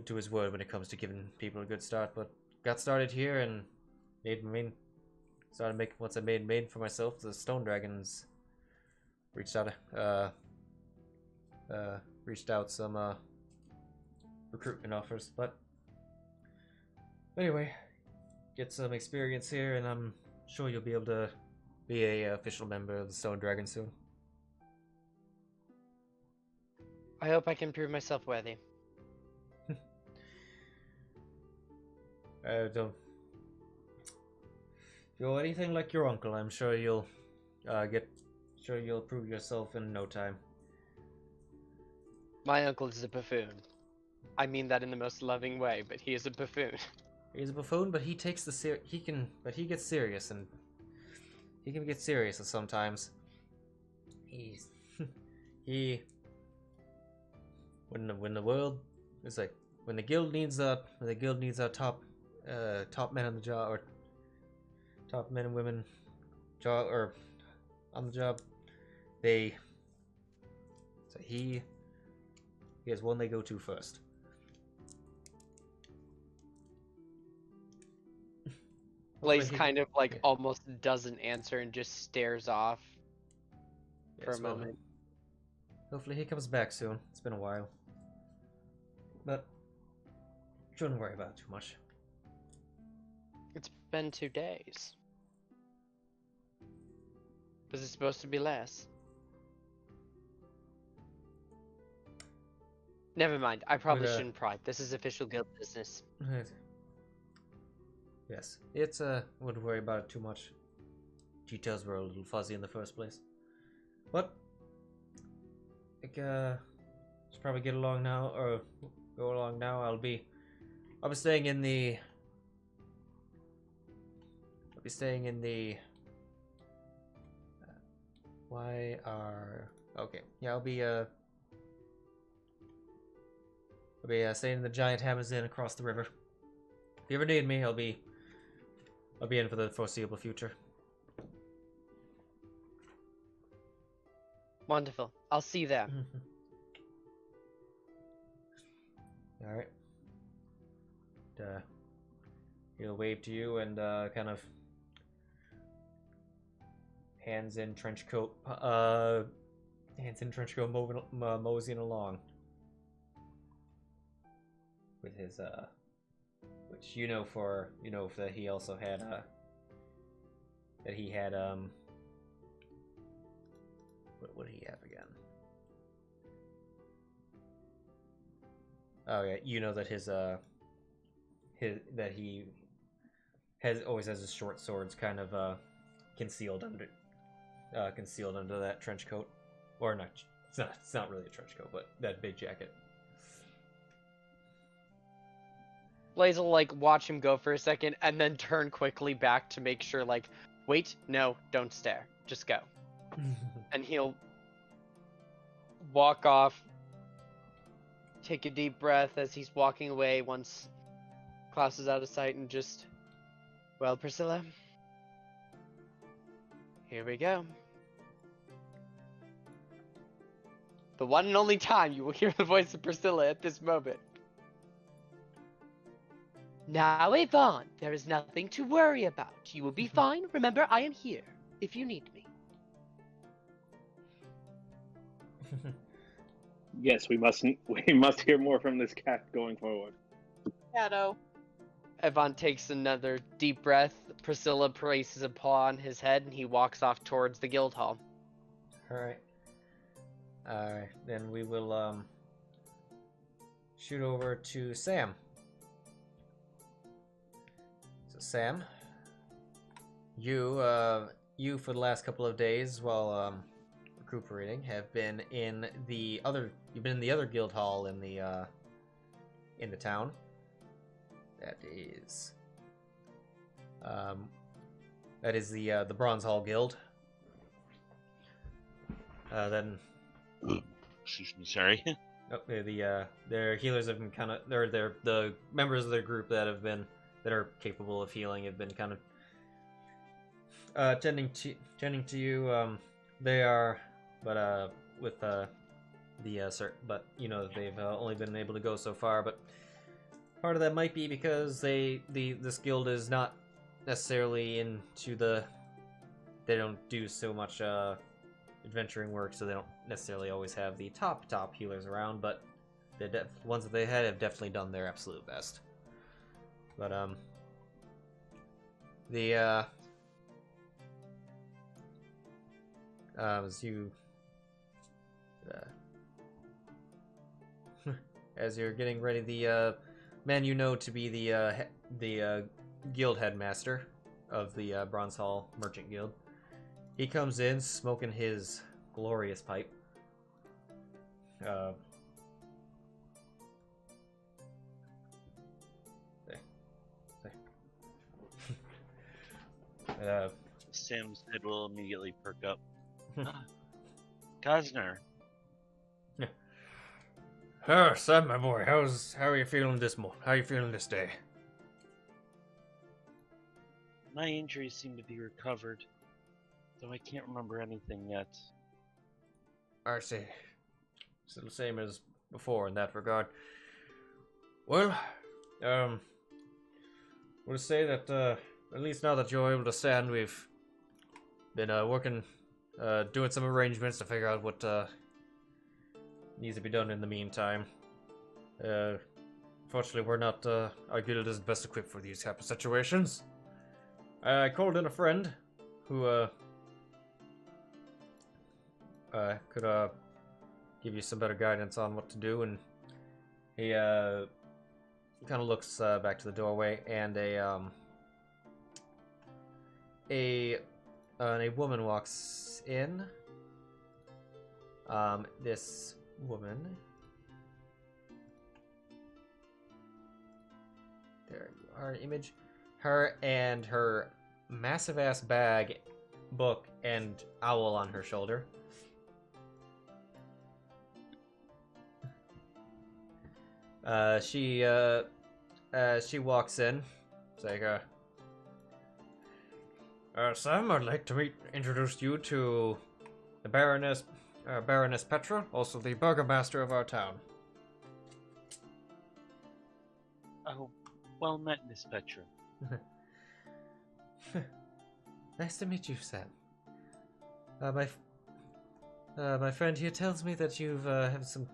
to his word when it comes to giving people a good start. But got started here and started making once I made main for myself. The Stone Dragons reached out some recruitment offers, but anyway, get some experience here, and I'm sure you'll be able to be a official member of the Stone Dragon soon. I hope I can prove myself worthy. Don't. If you're anything like your uncle, I'm sure you'll prove yourself in no time. My uncle is a buffoon. I mean that in the most loving way, but he is a buffoon. He's a buffoon, but he takes he gets serious, and he can get serious sometimes. When the world is like when the guild needs our top men on the job, or top men and women on the job, he has one they go to first. Blaze kind of like almost doesn't answer and just stares off for a moment. Hopefully he comes back soon. It's been a while. But shouldn't worry about it too much. It's been 2 days. Was it supposed to be less? Never mind. I probably shouldn't pry. This is official guild business. Yes, it's wouldn't worry about it too much. Details were a little fuzzy in the first place, but should probably get along now, or go along now. I'll be staying in the. Okay, yeah, I'll be staying in the Giant Hammers Inn across the river. If you ever need me, I'll be in for the foreseeable future. Wonderful. I'll see you there. All right. He'll wave to you and kind of hands in trench coat, moseying along with his which that he also had what did he have again? Oh yeah, you know that that he always has his short swords kind of concealed under that trench coat, or not. It's not really a trench coat, but that big jacket. Blaze will like watch him go for a second and then turn quickly back to make sure, like, wait, no, don't stare, just go. And he'll walk off, take a deep breath as he's walking away once Klaus is out of sight, and just, well, Priscilla, here we go. The one and only time you will hear the voice of Priscilla at this moment. Now, Yvonne, there is nothing to worry about. You will be fine. Remember, I am here if you need me. Yes, we must hear more from this cat going forward. Shadow. Yvonne takes another deep breath. Priscilla places a paw on his head, and he walks off towards the guild hall. Alright. Then we will shoot over to Sam. So Sam, you for the last couple of days while recuperating have been in the other guild hall in the town. That is the Bronze Hall Guild. Then Excuse me, sorry. their healers have been kind of the members of their group that are capable of healing have been kind of tending to you. They are, but with but they've only been able to go so far. But part of that might be because this guild is not necessarily into they don't do so much adventuring work, so they don't necessarily always have the top healers around, but the ones that they had have definitely done their absolute best. But as you're getting ready, the man you know to be the guild headmaster of the Bronze Hall Merchant Guild, he comes in smoking his glorious pipe. Sam's head will immediately perk up. Gosner. Oh, Sam, my boy, how are you feeling how are you feeling this day? My injuries seem to be recovered, though I can't remember anything yet. I see. It's the same as before in that regard. Well, we'll say that at least now that you're able to stand, we've been working, doing some arrangements to figure out what needs to be done in the meantime. Fortunately, we're not, our guild isn't best equipped for these type of situations. I called in a friend who could give you some better guidance on what to do, and he kind of looks back to the doorway, and a woman walks in. This woman, there you are, image. Her and her massive ass bag, book, and owl on her shoulder. She walks in. It's like, Sam, I'd like to introduce you to the Baroness Petra, also the burgomaster of our town. Oh, well met, Miss Petra. Nice to meet you, Sam. My friend here tells me that you've have some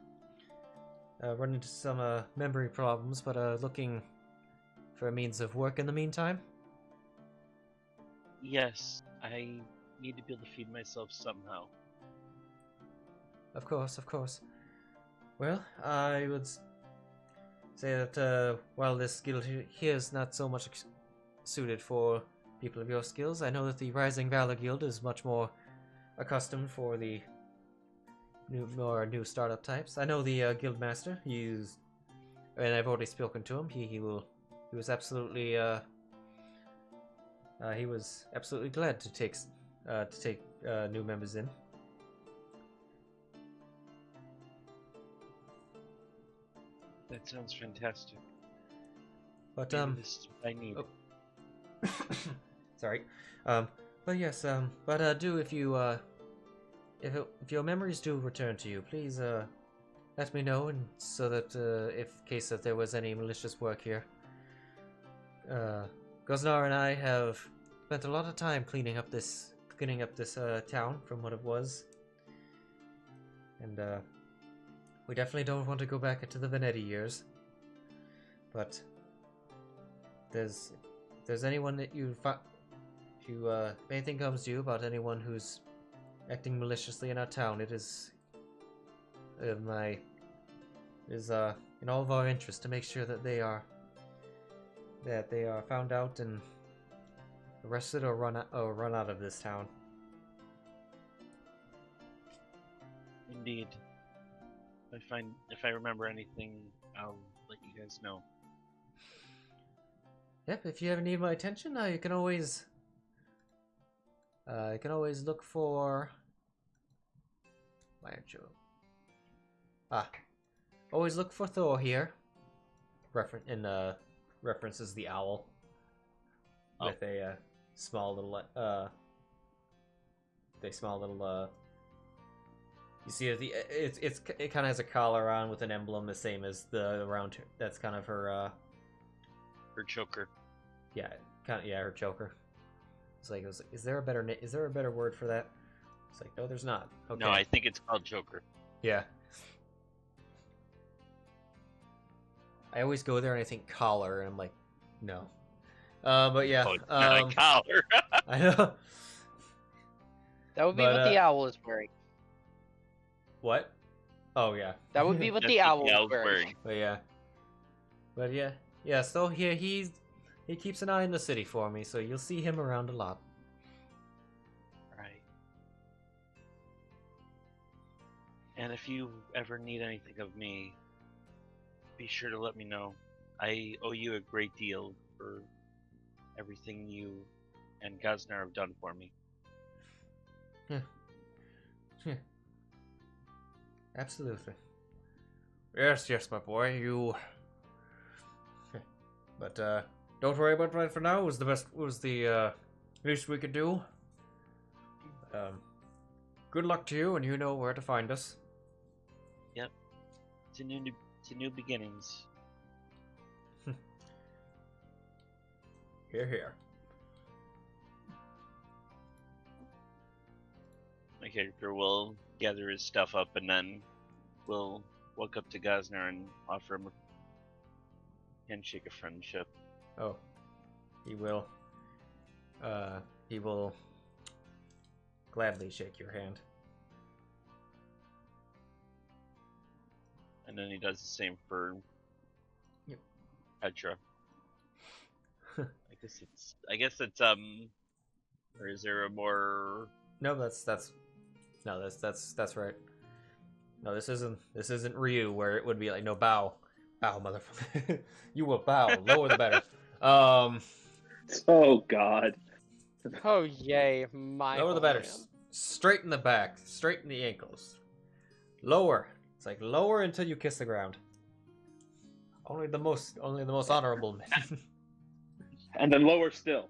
run into some memory problems, but looking for a means of work in the meantime. Yes, I need to be able to feed myself somehow. Of course, of course. Well, I would say that while this guild here is not so much suited for people of your skills, I know that the Rising Valor Guild is much more accustomed for the new startup types. I know the guild master. And I've already spoken to him. He was absolutely glad to take new members in. That sounds fantastic. But Maybe this is what I need. Oh. Sorry. But yes. But do if your memories do return to you, please let me know, and so that if case that there was any malicious work here. Gosnar and I have spent a lot of time cleaning up this town from what it was, and we definitely don't want to go back into the Venetti years. But if there's anyone that if anything comes to you about anyone who's acting maliciously in our town, it is in all of our interest to make sure that they are found out and arrested or run out of this town. Indeed. If I remember anything, I'll let you guys know. Yep. If you ever need my attention, you can always look for. Why aren't you? Always look for Thor here. References the owl with a small little you see it kind of has a collar on with an emblem the same as the around her. That's kind of her choker. Her choker. It's like, is there a better word for that? It's like, no, there's not. Okay. No, I think it's called choker. Yeah. I always go there and I think collar, and I'm like, no. But yeah. Oh, not a collar. I know. That would be what the owl is wearing. What? Oh yeah. That would be what the owl is wearing. But yeah. So here he keeps an eye on the city for me, so you'll see him around a lot. Right. And if you ever need anything of me, be sure to let me know. I owe you a great deal for everything you and Gosnar have done for me. Absolutely. Yes, my boy. You. But don't worry about it for now. It was the least we could do. Good luck to you, and you know where to find us. Yep. To new beginnings. Here. My character will gather his stuff up, and then we'll walk up to Gosnar and offer him a handshake of friendship. Oh, he will. He will gladly shake your hand. And then he does the same for Petra. I guess it's or is there a more? No, that's right. No, this isn't Ryu where it would be like, no, bow, motherfucker. You will bow. Lower the better. Oh God. Oh yay, my. Lower the better. Straighten the back. Straighten the ankles. Lower. It's like lower until you kiss the ground. Only the most honorable men. And then lower still.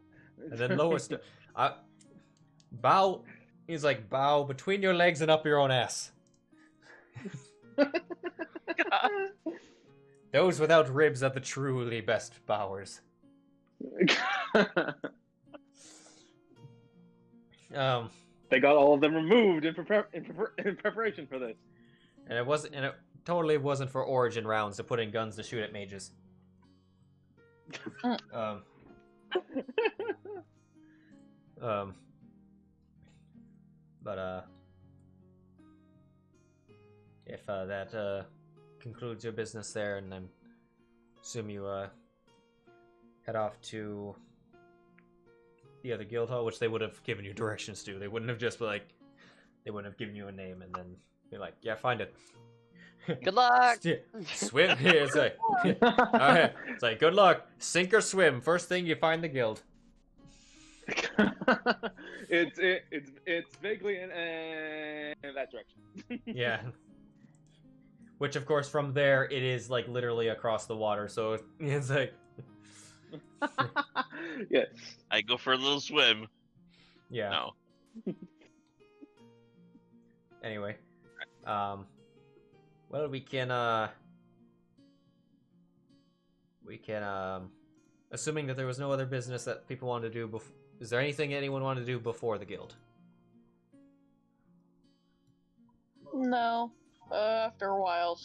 And then lower still. Bow. He's like, bow between your legs and up your own ass. Those without ribs are the truly best bowers. They got all of them removed in preparation for this. And it totally wasn't for origin rounds to put in guns to shoot at mages. But if that concludes your business there, and I assume you head off to the other guild hall, which they would have given you directions to. They wouldn't have just they wouldn't have given you a name and then be like, yeah, find it. Good luck. Swim. It's like, alright. It's like, good luck. Sink or swim. First thing you find the guild. It's vaguely in that direction. Yeah. Which, of course, from there it is like literally across the water. So it's like, yes. I go for a little swim. yeah. No. Anyway, well, we can assuming that there was no other business that people wanted to do is there anything anyone wanted to do before the guild? No. After a while,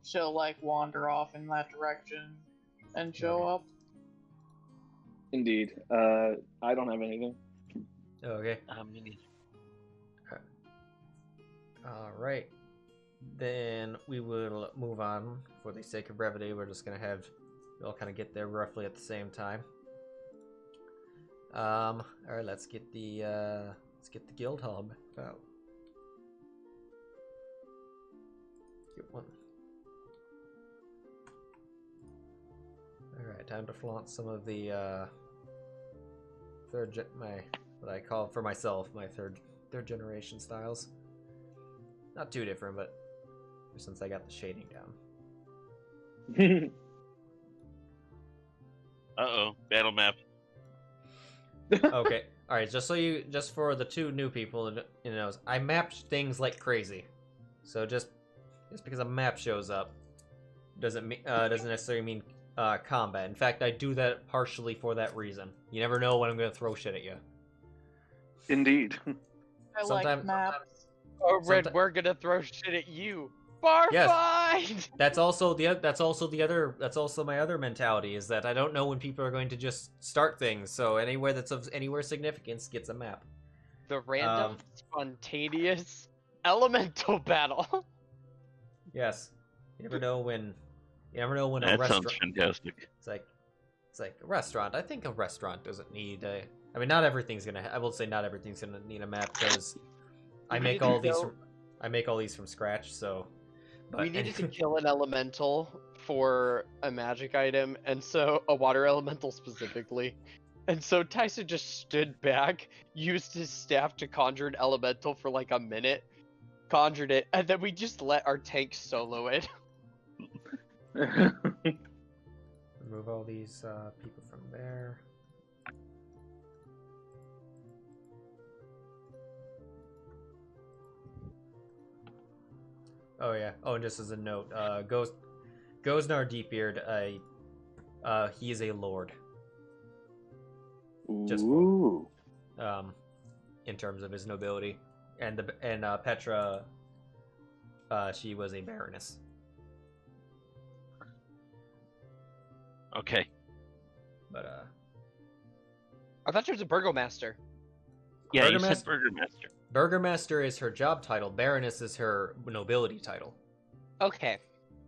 she'll like wander off in that direction and show up. Indeed. I don't have anything. Okay. Me neither. Alright. Then we will move on. For the sake of brevity, we're just gonna have we all kind of get there roughly at the same time. Alright, let's get the guild hub out. Get one. Alright, time to flaunt some of the what I call for myself my third generation styles. Not too different, but since I got the shading down. Uh-oh, battle map. Okay, all right. Just for the two new people, I mapped things like crazy. So just because a map shows up doesn't necessarily mean combat. In fact, I do that partially for that reason. You never know when I'm going to throw shit at you. Indeed. I like maps. Oh, Red, we're gonna throw shit at you. Bar Yes. fight! That's also my other mentality is that I don't know when people are going to just start things. So anywhere that's of anywhere significance gets a map. The random, spontaneous, elemental battle. Yes. You never know when a That restaurant. sounds fantastic. It's like a restaurant. I think a restaurant doesn't need a. I mean, not everything's gonna. I will say not everything's gonna need a map because I make all these from scratch. So. But We needed to kill an elemental for a magic item, and so a water elemental specifically. And so Tyson just stood back, used his staff to conjure an elemental for like a minute, conjured it, and then we just let our tank solo it. Remove all these people from there. Oh yeah. Oh, and just as a note, Goznar Deepbeard, he is a lord. Just Ooh. in terms of his nobility, and Petra, she was a baroness. Okay. But I thought she was a burgomaster. Yeah, you Burgomaster- said Burgermaster. Burgermaster is her job title. Baroness is her nobility title. Okay.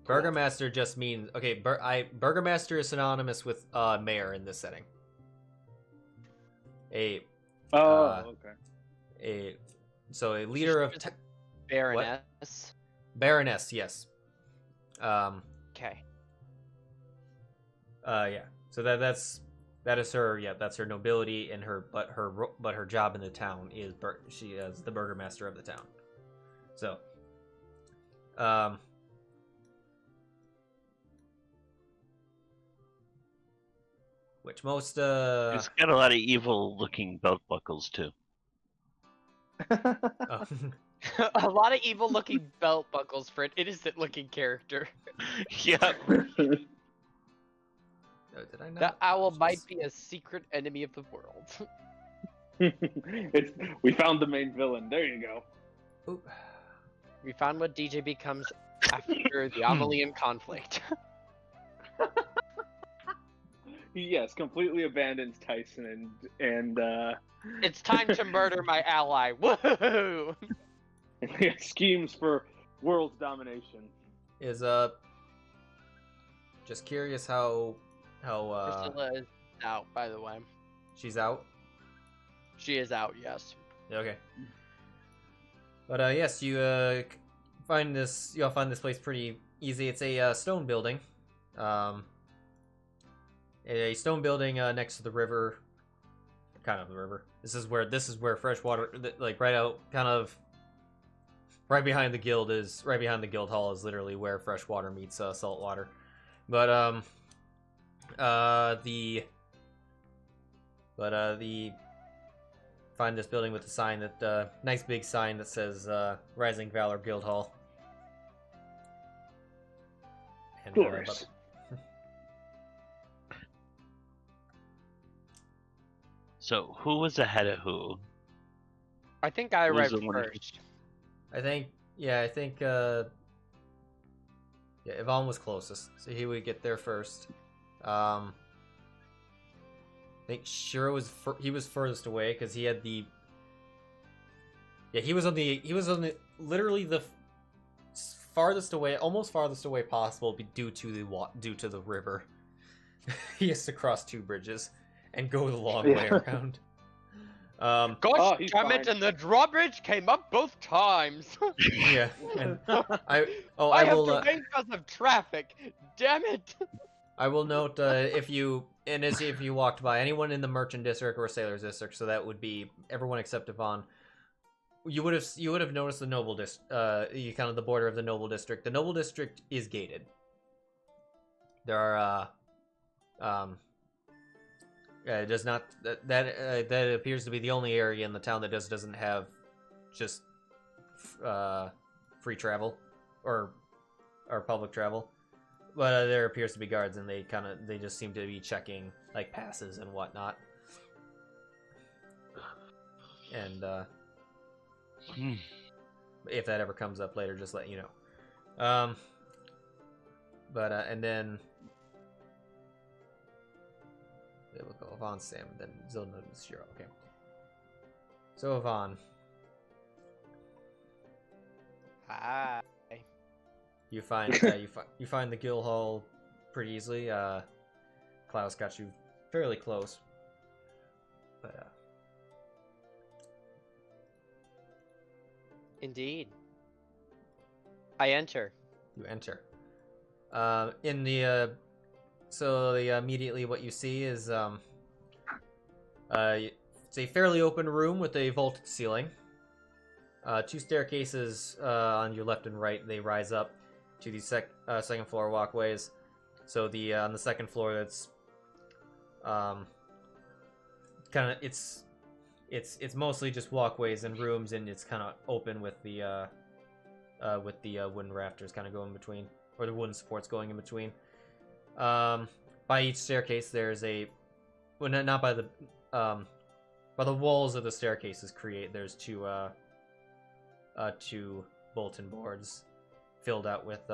Cool. Burgermaster just means Burgermaster is synonymous with mayor in this setting. A leader of Baroness. Baroness, yes. Okay. Yeah. So that is her. Yeah, that's her nobility, and her job in the town is she is the burgomaster of the town. So, which most He's got a lot of evil-looking belt buckles too. A lot of evil-looking belt buckles for an innocent-looking character. Yep. Oh, did I not? That owl Jeez. might be a secret enemy of the world. We found the main villain. There you go. Oop. We found what DJ becomes after the Amalian conflict. Yes, completely abandons Tyson and It's time to murder my ally. Woohoo! schemes for world domination. Is just curious how Priscilla is out, by the way. she's out. She is out, yes. Okay. But yes, you'll find this place pretty easy. It's a stone building. A stone building next to the river. Kind of the river. This is where fresh water, like right out, kind of right behind the guild hall is literally where fresh water meets salt water. But find this building with a sign that nice big sign that says Rising Valor Guild Hall. And, Glorious. So, who was ahead of who? I think I Who was arrived the one- first. I think Yvonne was closest, so he would get there first. I think Sheero was furthest away because he had the. Yeah, he was on the literally the farthest away, almost farthest away possible, due to the river. He has to cross 2 bridges and go the long way around. Gosh he's damn it, fine. and the drawbridge came up both times. Yeah, and I I have will. to wait because of traffic. Damn it. I will note if you walked by anyone in the merchant district or sailors district, so that would be everyone except Yvonne. You would have noticed the noble the border of the noble district. The noble district is gated. There are it does not that appears to be the only area in the town that doesn't have just free travel or public travel. But there appears to be guards, and they just seem to be checking like passes and whatnot. And if that ever comes up later, just let you know. And then we'll go Yvonne, Sam, and then Zylna and Sheero. Okay. So Yvonne, Hi. you find you find the guild hall pretty easily. Klaus got you fairly close, but Indeed. I enter. you enter. Immediately what you see is it's a fairly open room with a vaulted ceiling. 2 staircases on your left and right. They rise up to the second floor walkways. So on the second floor, that's it's mostly just walkways and rooms, and it's kind of open with the wooden rafters kind of going between, or the wooden supports going in between. By each staircase, there's not by the walls of the staircases there's two bulletin boards filled out with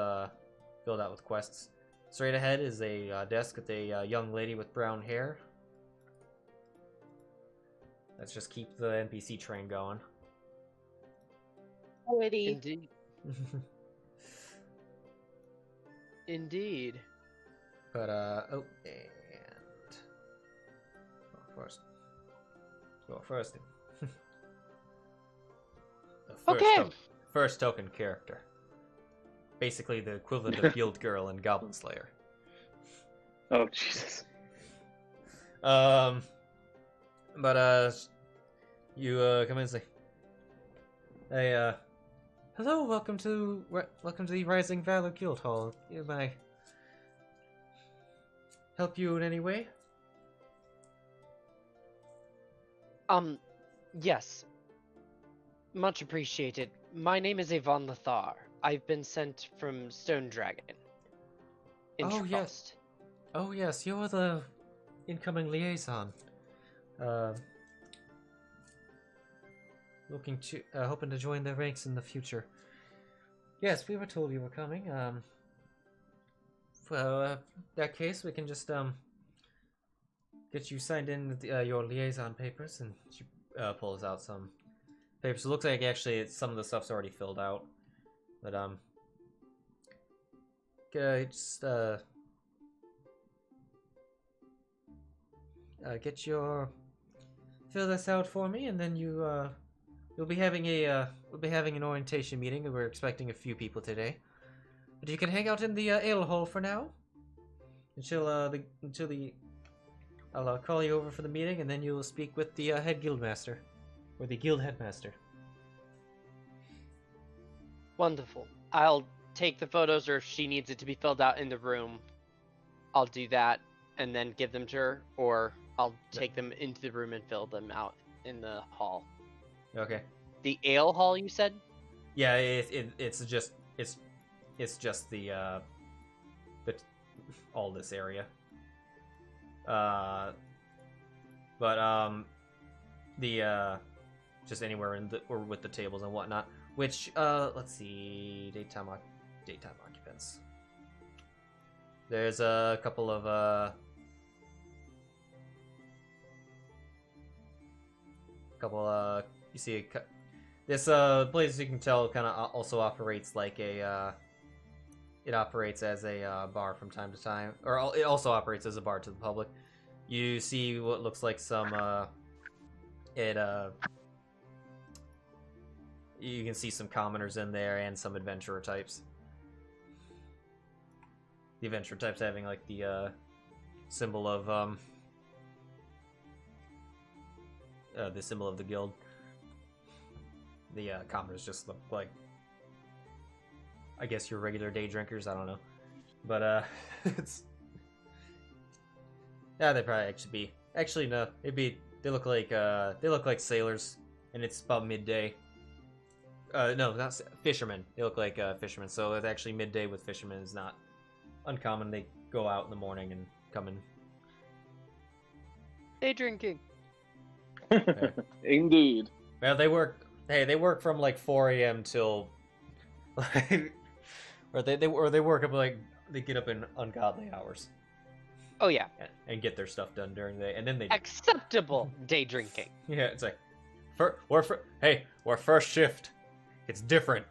quests. Straight ahead is a desk with a young lady with brown hair. Let's just keep the NPC train going. Witty. Indeed. Indeed. But and first, go first. Okay. First token character. Basically the equivalent of Guild Girl and Goblin Slayer. Oh Jesus! You come in and say, "Hey, hello, welcome to the Rising Valor Guild Hall. Can I help you in any way?" Yes. Much appreciated. My name is Yvonne Lothar. I've been sent from Stone Dragon. In Oh, trust. yes. Oh yes, you're the incoming liaison. Hoping to join their ranks in the future. Yes, we were told you were coming. That case, we can just get you signed in with your liaison papers, and she pulls out some papers. It looks like actually some of the stuff's already filled out, but just fill this out for me, and then you'll be having an orientation meeting. We're expecting a few people today, but you can hang out in the ale hall for now until I'll call you over for the meeting, and then you'll speak with the head guildmaster or the guild headmaster. Wonderful. I'll take the photos, or if she needs it to be filled out in the room, I'll do that and then give them to her, or I'll take them into the room and fill them out in the hall. Okay. The ale hall, you said? Yeah, it's just the all this area. Just anywhere in the or with the tables and whatnot. Which let's see, daytime occupants. There's a couple of you see this place, you can tell, kind of also operates like a it operates as a bar from time to time, or it also operates as a bar to the public. You see what looks like some you can see some commoners in there and some adventurer types. The adventurer types having like the symbol of the guild. The commoners just look like, I guess, your regular day drinkers. I don't know, but it's they probably no, they look like sailors, and it's about midday. No, not fishermen. They look like fishermen. So it's actually midday with fishermen is not uncommon. They go out in the morning and come in. Day drinking. Indeed. Well, they work. Hey, they work from like 4 a.m. till, like, or they work up like they get up in ungodly hours. Oh yeah. And get their stuff done during the day, and then they acceptable day drinking. Yeah, it's like, we're first shift. It's different.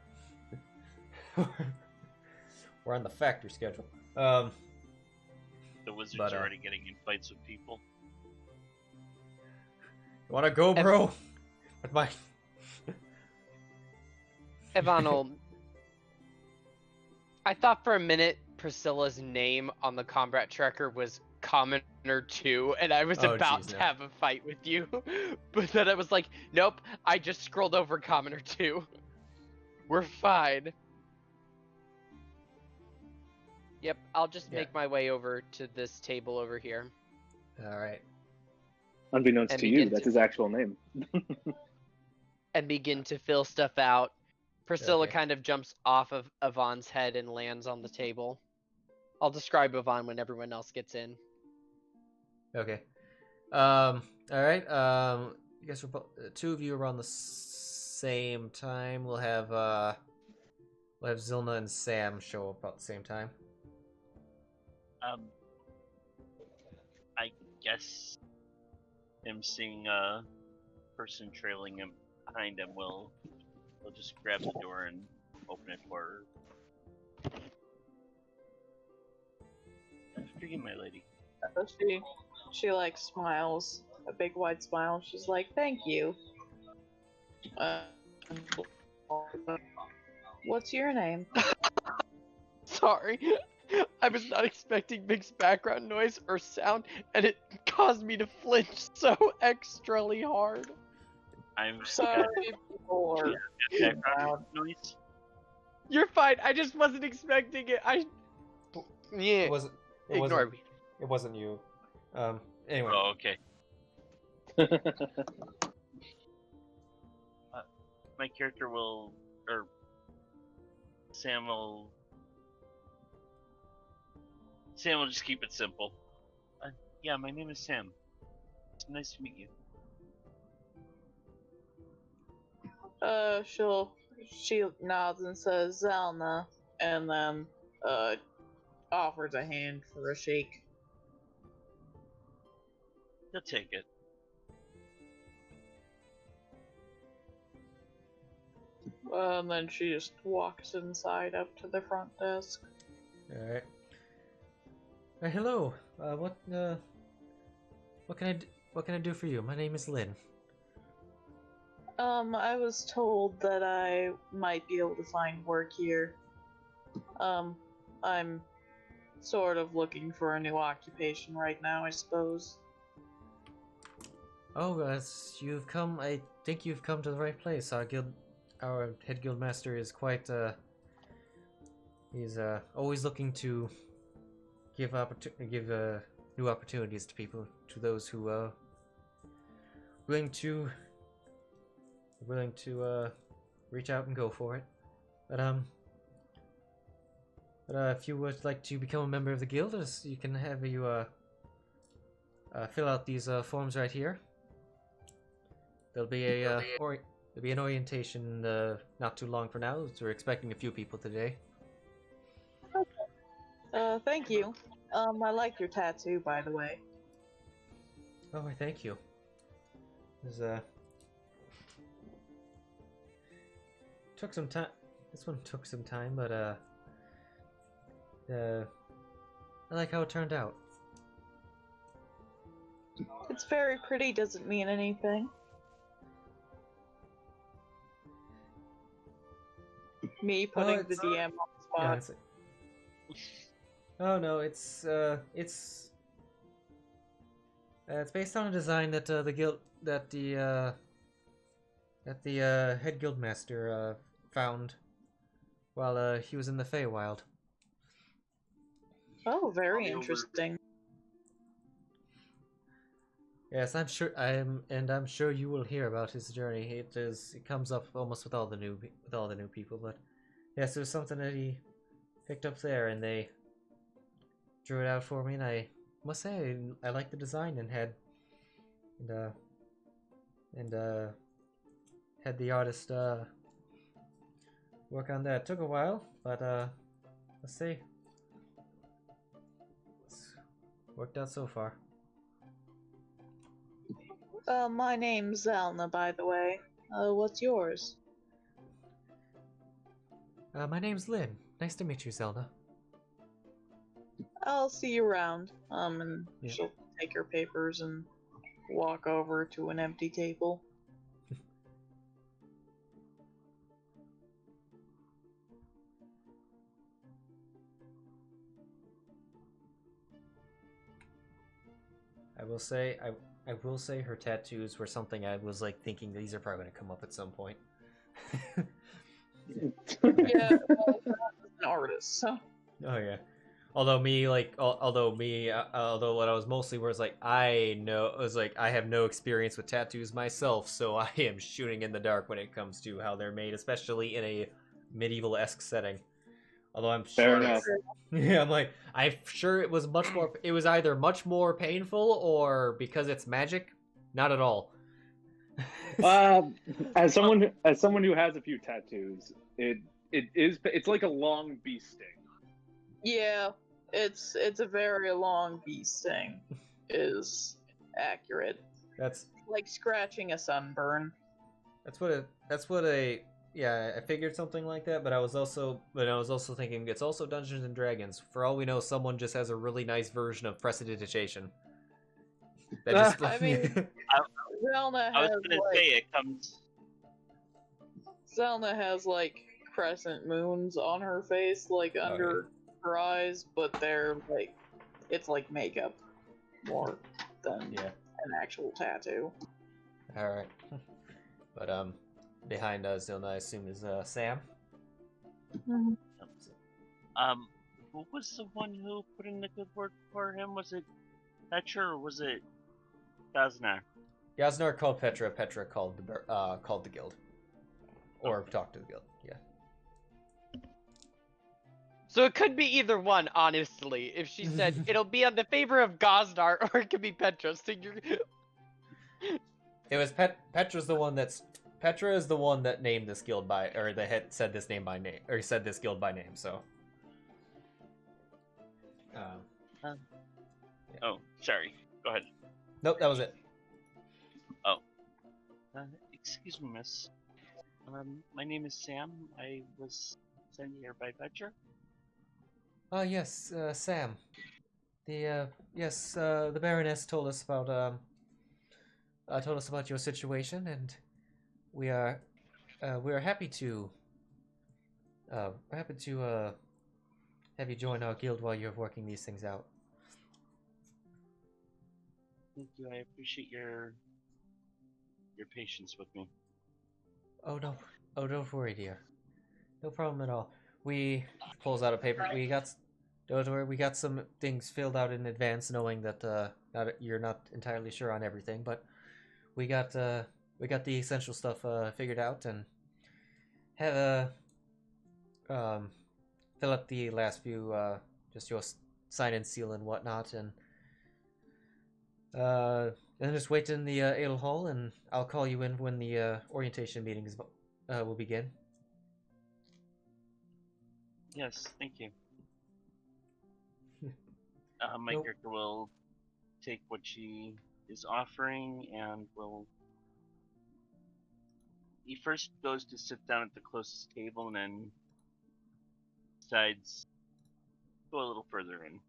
We're on the factory schedule. The wizard's already getting in fights with people. You wanna go, bro? With my Evanel, I thought for a minute Priscilla's name on the combat tracker was Commoner 2, and I was about to have a fight with you. But then I was like, nope, I just scrolled over Commoner 2. We're fine. Yep, I'll just make my way over to this table over here. Alright. Unbeknownst to you, that's his actual name. And begin to fill stuff out. Priscilla kind of jumps off of Yvonne's head and lands on the table. I'll describe Yvonne when everyone else gets in. Okay. Alright. I guess we're two of you are on the same time. We'll have Zylna and Sam show up about the same time. I guess him seeing a person trailing him behind him will just grab the door and open it for her. After you, my lady. She like smiles, a big wide smile. She's like, "Thank you." What's your name? Sorry, I was not expecting Vic's background noise or sound, and it caused me to flinch so extrally hard. I'm sorry. Background noise. You're fine. I just wasn't expecting it. It Ignore me. It wasn't you. Anyway. Oh, okay. My character will or Sam will just keep it simple. Yeah, my name is Sam. It's nice to meet you. She nods and says Zylna, and then offers a hand for a shake. You'll take it. And then she just walks inside up to the front desk. All right. Hello. What can I do for you? My name is Lynn. I was told that I might be able to find work here. I'm sort of looking for a new occupation right now, I suppose. Oh, you've come. I think you've come to the right place. Our head guild master is quite. He's always looking to give new opportunities to people, to those who willing to reach out and go for it. But if you would like to become a member of the guild, you can have you fill out these forms right here. There'll be an orientation not too long from now. So we're expecting a few people today. Thank you. I like your tattoo, by the way. Oh, thank you. Took some time. This one took some time, but I like how it turned out. It's very pretty, doesn't mean anything. Me putting the DM on the spot. Oh no, it's based on a design that the head guild master found while he was in the Feywild. Oh, very interesting. Yes, I'm sure you will hear about his journey. It comes up almost with all the new people, but yes, it was something that he picked up there, and they drew it out for me, and I must say I liked the design and had the artist work on that. It took a while, but let's see. It's worked out so far. My name's Zylna, by the way. What's yours? My name's Lynn. Nice to meet you, Zylna. I'll see you around. And Yeah. she'll take her papers and walk over to an empty table. I will say her tattoos were something I was like thinking these are probably going to come up at some point. Yeah, well, I'm an artist, so. Oh yeah. Although what I was mostly was like I have no experience with tattoos myself, so I am shooting in the dark when it comes to how they're made, especially in a medieval-esque setting. Although I'm Fair sure enough. yeah, I'm sure it was it was either much more painful or because it's magic, not at all. As someone who has a few tattoos, it's like a long bee sting. Yeah, it's a very long bee sting. Is accurate. That's Like scratching a sunburn. yeah, I figured something like that, but I was also thinking it's also Dungeons and Dragons. For all we know, someone just has a really nice version of prestidigitation. That just, I mean, Zylna I was has gonna say it comes. Zylna has like crescent moons on her face, like under her eyes, but they're like it's like makeup more than an actual tattoo. All right, but behind Zylna, I assume is Sam. Mm-hmm. Who was the one who put in the good word for him? Was it Petra or was it Gaznar? Gaznar called Petra. Petra called the guild, or talked to the guild. Yeah. So it could be either one, honestly. If she said it'll be on the favor of Gosnar, or it could be Petra. So you're... It was Petra's the one that's Petra is the one that named this guild by, or that had said this name by name, or said this guild by name. So. Oh, sorry. Go ahead. Nope, that was it. Excuse me, miss. My name is Sam. I was sent here by Petra. Yes, Sam. The Baroness told us about your situation, and we are happy to have you join our guild while you're working these things out. Thank you. I appreciate your patience with me. Oh no, don't worry, dear. No problem at all. We pulls out a paper. Don't worry. We got some things filled out in advance, knowing that you're not entirely sure on everything, but we got the essential stuff figured out, and have fill up the last few just your sign and seal and whatnot, and just wait in the ale hall, and I'll call you in when the orientation meetings will begin. Yes, thank you. My character will take what she is offering, and he first goes to sit down at the closest table, and then decides to go a little further in.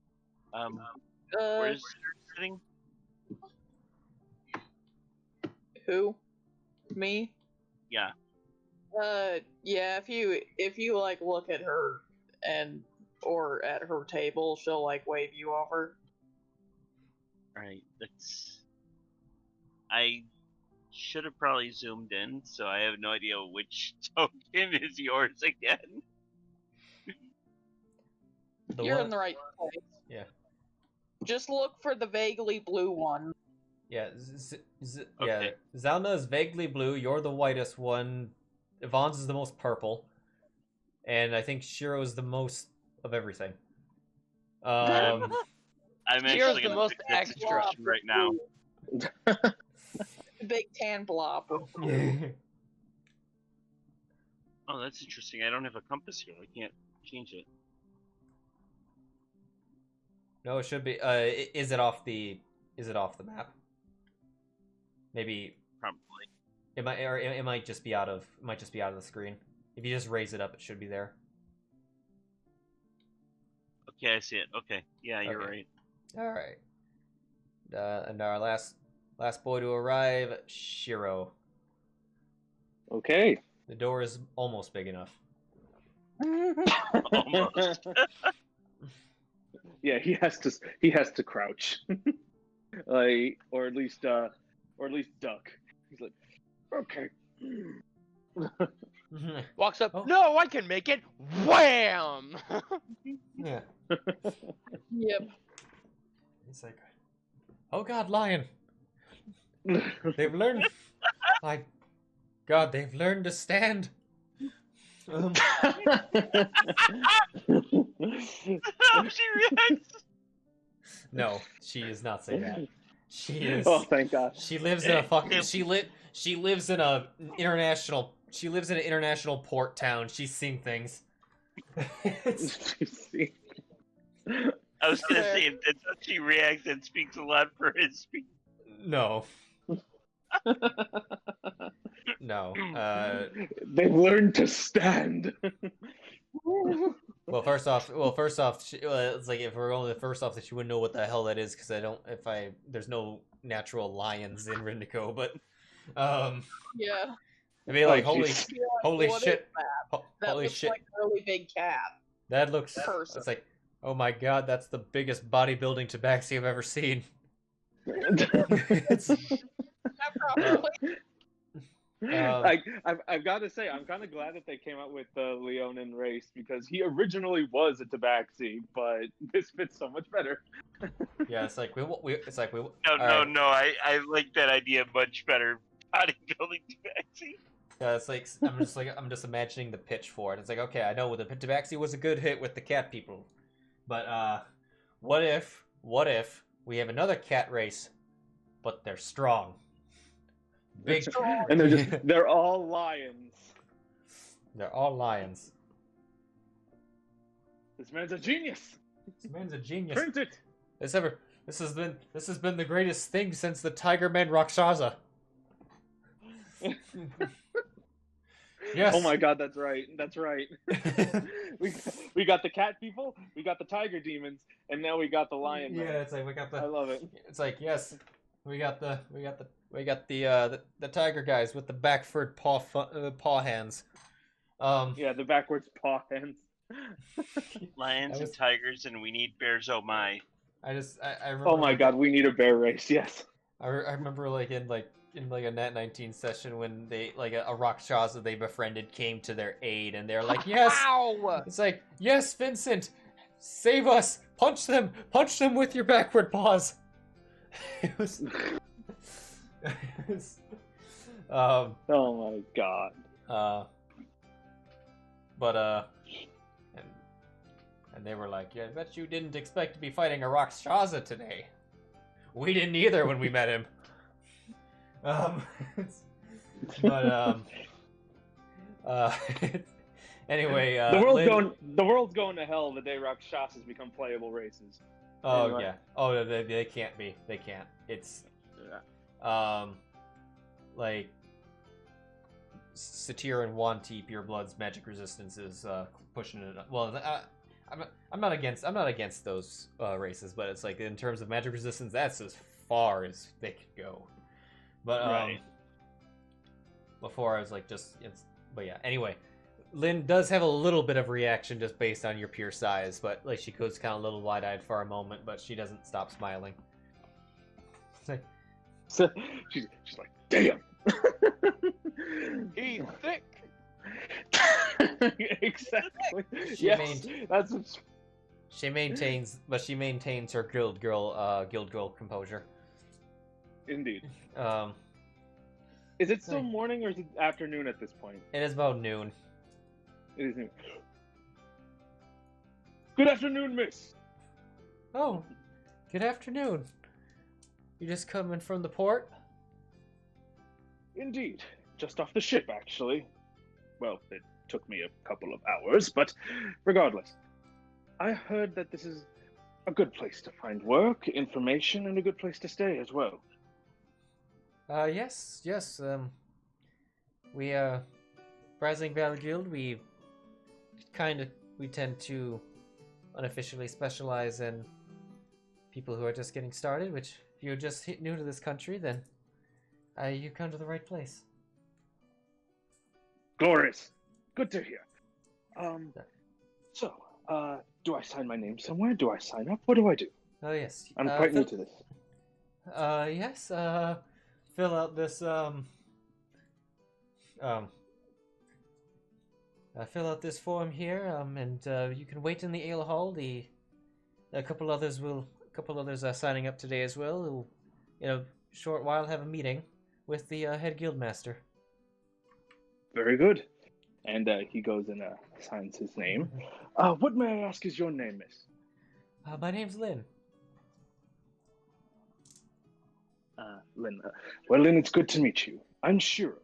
Where's she sitting? Who? Me? Yeah. Yeah. If you like look at her or at her table, she'll like wave you over. Alright, I should have probably zoomed in, so I have no idea which token is yours again. You're in the right place. Yeah. Just look for the vaguely blue one. Yeah. Okay. Yeah. Zylna is vaguely blue. You're the whitest one. Yvonne's is the most purple, and I think Sheero is the most of everything. I'm actually the gonna most fix that extra. situation right now. Big tan blob. Oh, that's interesting. I don't have a compass here. I can't change it. No, it should be. Is it off the map? Maybe Probably. it might just be out of the screen. If you just raise it up, it should be there. Okay, I see it. Okay. Yeah, you're Okay. right. All right. And our last boy to arrive, Sheero. Okay. The door is almost big enough. Almost. Yeah, he has to crouch, like, or at least duck. He's like, okay. Walks up. Oh. No, I can make it. Wham! Yeah. Yep. It's like, oh God, lion. They've learned. My God, they've learned to stand. How she reacts. No, she is not saying that. She is. Oh, thank God. She lives in a fucking. She lives in a international. She lives in an international port town. She's seen things. I was gonna say, if that's how she reacts, that speaks a lot for his speech. No. No. They've learned to stand. Well, first off, it's like if we're going first off, that she wouldn't know what the hell that is, because there's no natural lions in Rindico, but Yeah. I mean, like, Oh, holy jeez. holy What shit, is that? That holy looks shit, like a really big cat. that looks. Person. It's like, oh my God, that's the biggest bodybuilding tabaxi I've ever seen. It's, I've got to say, I'm kind of glad that they came out with the Leonin race, because he originally was a tabaxi, but this fits so much better. yeah, it's like we. No, I like that idea much better. Bodybuilding taxi. It's like I'm just imagining the pitch for it. It's like, okay, I know the Tabaxi was a good hit with the cat people, but what if we have another cat race, but they're strong, big, And they're all lions. they're all lions. This man's a genius. This man's a genius. Print it. This has been the greatest thing since the Tiger Man Rakshasa. Yes. Oh my god, that's right. That's right. we got the cat people, we got the tiger demons, and now we got the lion. Yeah, Man. it's like we got the. I love it. It's like, yes, we got the tiger guys with the backward paw hands. Yeah, the backwards paw hands. Lions and tigers, and we need bears. Oh my! I remember. Oh my god, we need a bear race. Yes. I remember in a Nat 19 session when they a Rakshasa they befriended came to their aid and they're like, yes. Ow! It's like, yes, Vincent, save us! Punch them with your backward paws. It was. Oh my god. And they were like, yeah, I bet you didn't expect to be fighting a Rakshasa today. We didn't either when we met him. Anyway, the world's going to hell the day Rakshasas become playable races. Oh Anyway. yeah. Oh, they can't be. They can't. It's like Satyr and Wanti, Pure Blood's magic resistance is pushing it up. Well, I'm not against those races, but it's like in terms of magic resistance, that's as far as they can go. But Right. before I was like but yeah. Anyway, Lynn does have a little bit of reaction just based on your pure size, but like she goes kind of a little wide-eyed for a moment, but she doesn't stop smiling. It's like, So she's like, damn. He's thick. Exactly. She Yes, that's what she maintains her guild girl composure. indeed. Um, Is it still morning or is it afternoon at this point? it is about noon. It is noon. Good afternoon, miss. Oh, good afternoon. You just coming from the port? Indeed. Just off the ship, actually. Well, it took me a couple of hours, but regardless. I heard that this is a good place to find work, information, and a good place to stay as well. Yes. We Rising Valley Guild, we tend to unofficially specialize in people who are just getting started, which if you're just new to this country, then you come to the right place. Glorious. Good to hear. So, do I sign my name somewhere? Do I sign up? What do I do? Oh yes. I'm quite new to this. Yes, fill out this, fill out this form here, and you can wait in the ale hall. A couple others are signing up today as well. Who, in a short while, have a meeting with the head guild master. Very good. And he goes and signs his name. What may I ask is your name, miss? My name's Lynn. Lynn. Well, Lynn, it's good to meet you. I'm Sheero.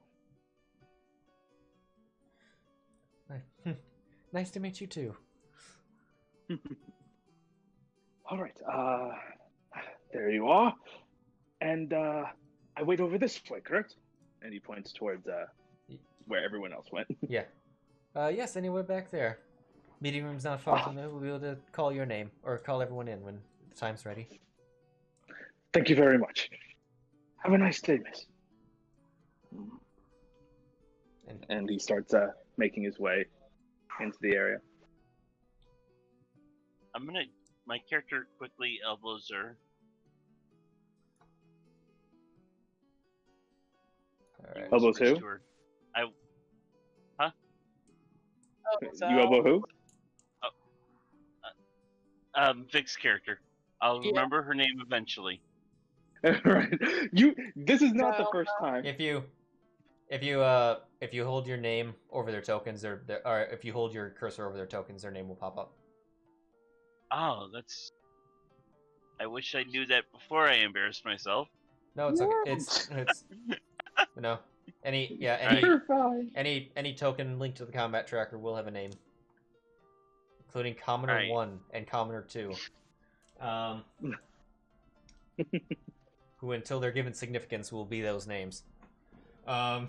Nice to meet you too. All right. There you are. And I wait over this way, correct? And he points towards where everyone else went. Yeah. Yes, anywhere back there. Meeting room's not far from there. We'll be able to call your name, or call everyone in when the time's ready. Thank you very much. Have a nice day, miss. And he starts making his way into the area. My character quickly elbows her. Alright. Elbows who? To her. You elbow who? Vic's character. I'll remember her name eventually. Right. This is not the first time. If you If you hold your name over their tokens, or if you hold your cursor over their tokens, their name will pop up. Oh, that's. I wish I knew that before I embarrassed myself. No, it's okay. It's you know, You're fine. any token linked to the combat tracker will have a name, including Commoner Alright. 1 and Commoner 2. Who, until they're given significance, will be those names. My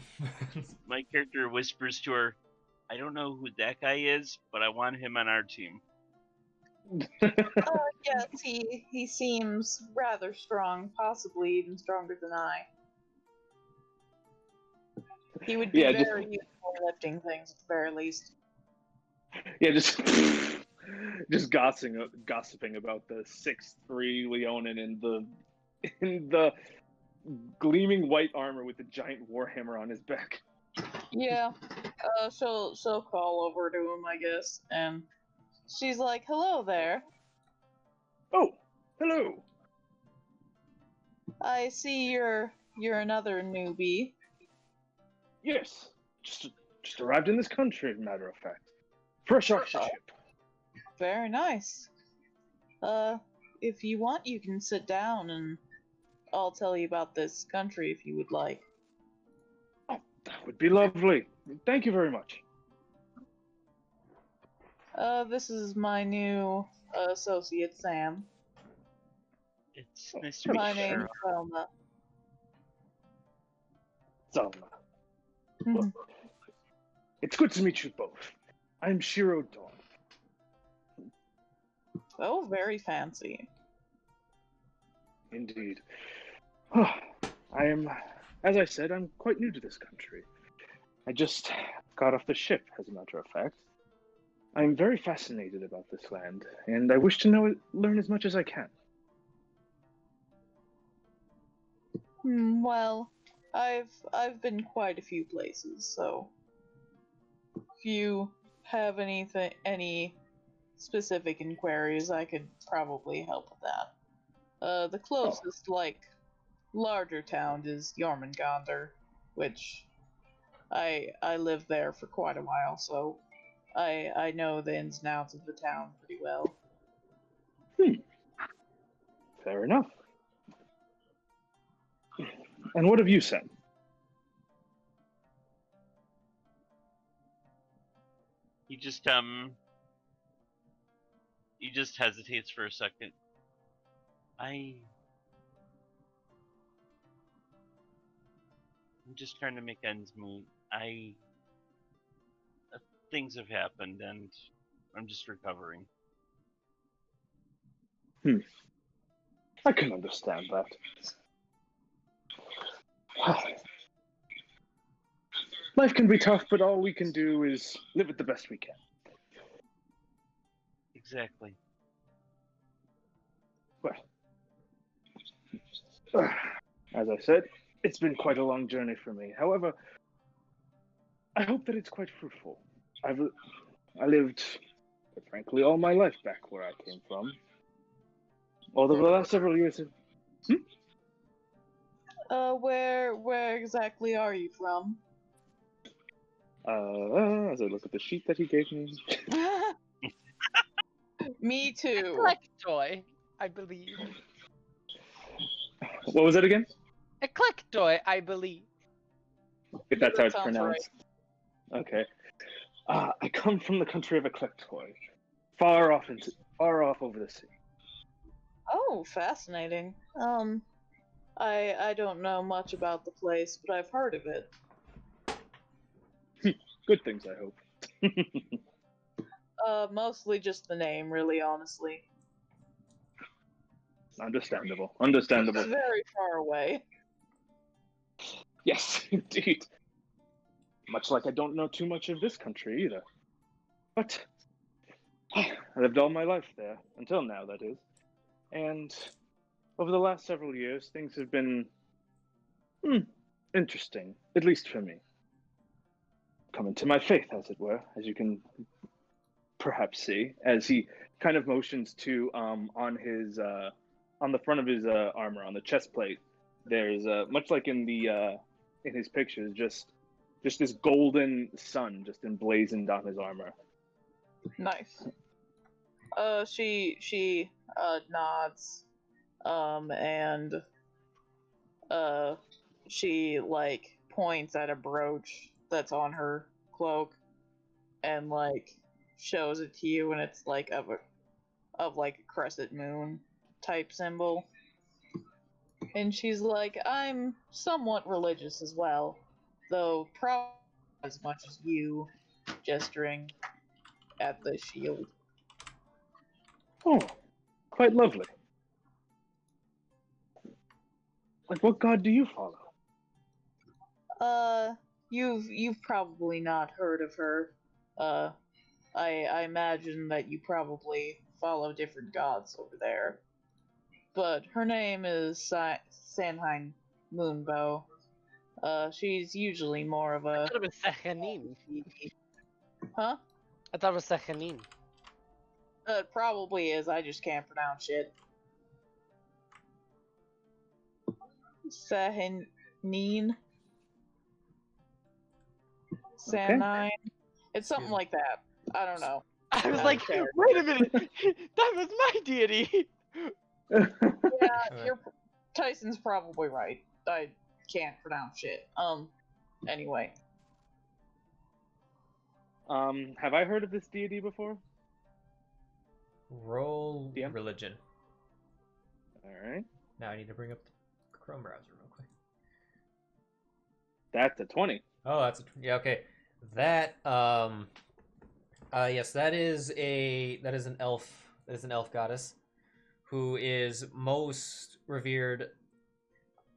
character whispers to her, I don't know who that guy is, but I want him on our team. Yes, he seems rather strong, possibly even stronger than I. He would be Yeah, very useful lifting things at the very least. Yeah, just gossiping about the 6'3" Leonin in the gleaming white armor with the giant warhammer on his back. Yeah, she'll call over to him, I guess, and she's like, "Hello there. Oh, hello. I see you're another newbie. Yes, just arrived in this country, as a matter of fact. Fresh off the ship. Very nice. If you want, you can sit down and I'll tell you about this country if you would like." Oh, that would be lovely. Thank you very much. This is my new associate, Sam. It's nice to meet My you, name's Sheero. Zylna. Zylna. Mhm. It's good to meet you both. I'm Sheero Dawn. Oh, very fancy. Indeed. As I said, I'm quite new to this country. I just got off the ship, as a matter of fact. I'm very fascinated about this land, and I wish to learn as much as I can. Well, I've been quite a few places, so if you have any specific inquiries, I could probably help with that. The closest, larger town is Jormungandr, which I lived there for quite a while, so I know the ins and outs of the town pretty well. Fair enough. And what have you said? He just hesitates for a second. I'm just trying to make ends meet. Things have happened, and I'm just recovering. I can understand that. Life can be tough, but all we can do is live it the best we can. Exactly. Well, as I said, it's been quite a long journey for me. However, I hope that it's quite fruitful. I lived, frankly, all my life back where I came from. Although the last several years have... Where exactly are you from? As I look at the sheet that he gave me... Me too. Eclectoy, I believe. What was it again? Eclectoy, I believe. If that's how it's Sounds pronounced. Okay. I come from the country of Eclectoy, far off over the sea. Oh, fascinating. I don't know much about the place, but I've heard of it. Good things, I hope. Mostly just the name, really, honestly. Understandable. It's very far away. Yes, indeed. Much like I don't know too much of this country either. But I lived all my life there, until now, that is. And over the last several years, things have been interesting, at least for me. Coming to my faith, as it were, as you can perhaps see, as he kind of motions to on the front of his armor, on the chest plate. There's much like in his pictures, just just this golden sun just emblazoned on his armor. Nice. She nods, and she like points at a brooch that's on her cloak, and like shows it to you, and it's like of like a crescent moon type symbol. And she's like, I'm somewhat religious as well, though probably as much as you, gesturing at the shield. Oh, quite lovely. Like, what god do you follow? You've probably not heard of her. I imagine that you probably follow different gods over there. But her name is Sanheim Moonbow. She's usually more of a... I thought it was Sehanin. Huh? I thought it was Sehanin. It probably is, I just can't pronounce shit. Sahanin? Sanine? It's something like that. I don't know. I was Not like, fair. wait a minute, that was my deity. Yeah, Tyson's probably right. I can't pronounce shit. Anyway. Have I heard of this deity before? Roll DM? religion. Alright. Now I need to bring up the Chrome browser real quick. That's a 20. Oh, that's yeah, okay. That yes, that is an elf. That is an elf goddess who is most revered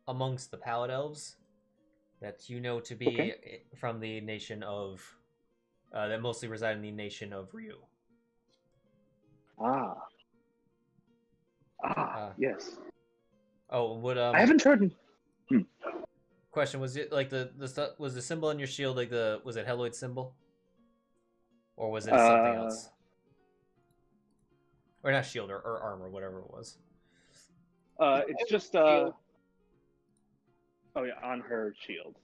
amongst the Pallid Elves that you know to be from the nation of that mostly reside in the nation of Ryu. Yes. Oh, would I haven't tried. question, was it like the stuff, was the symbol in your shield like was it Heloid symbol? Or was it something else? Or not shield or armor, whatever it was. It's just oh yeah, on her shield.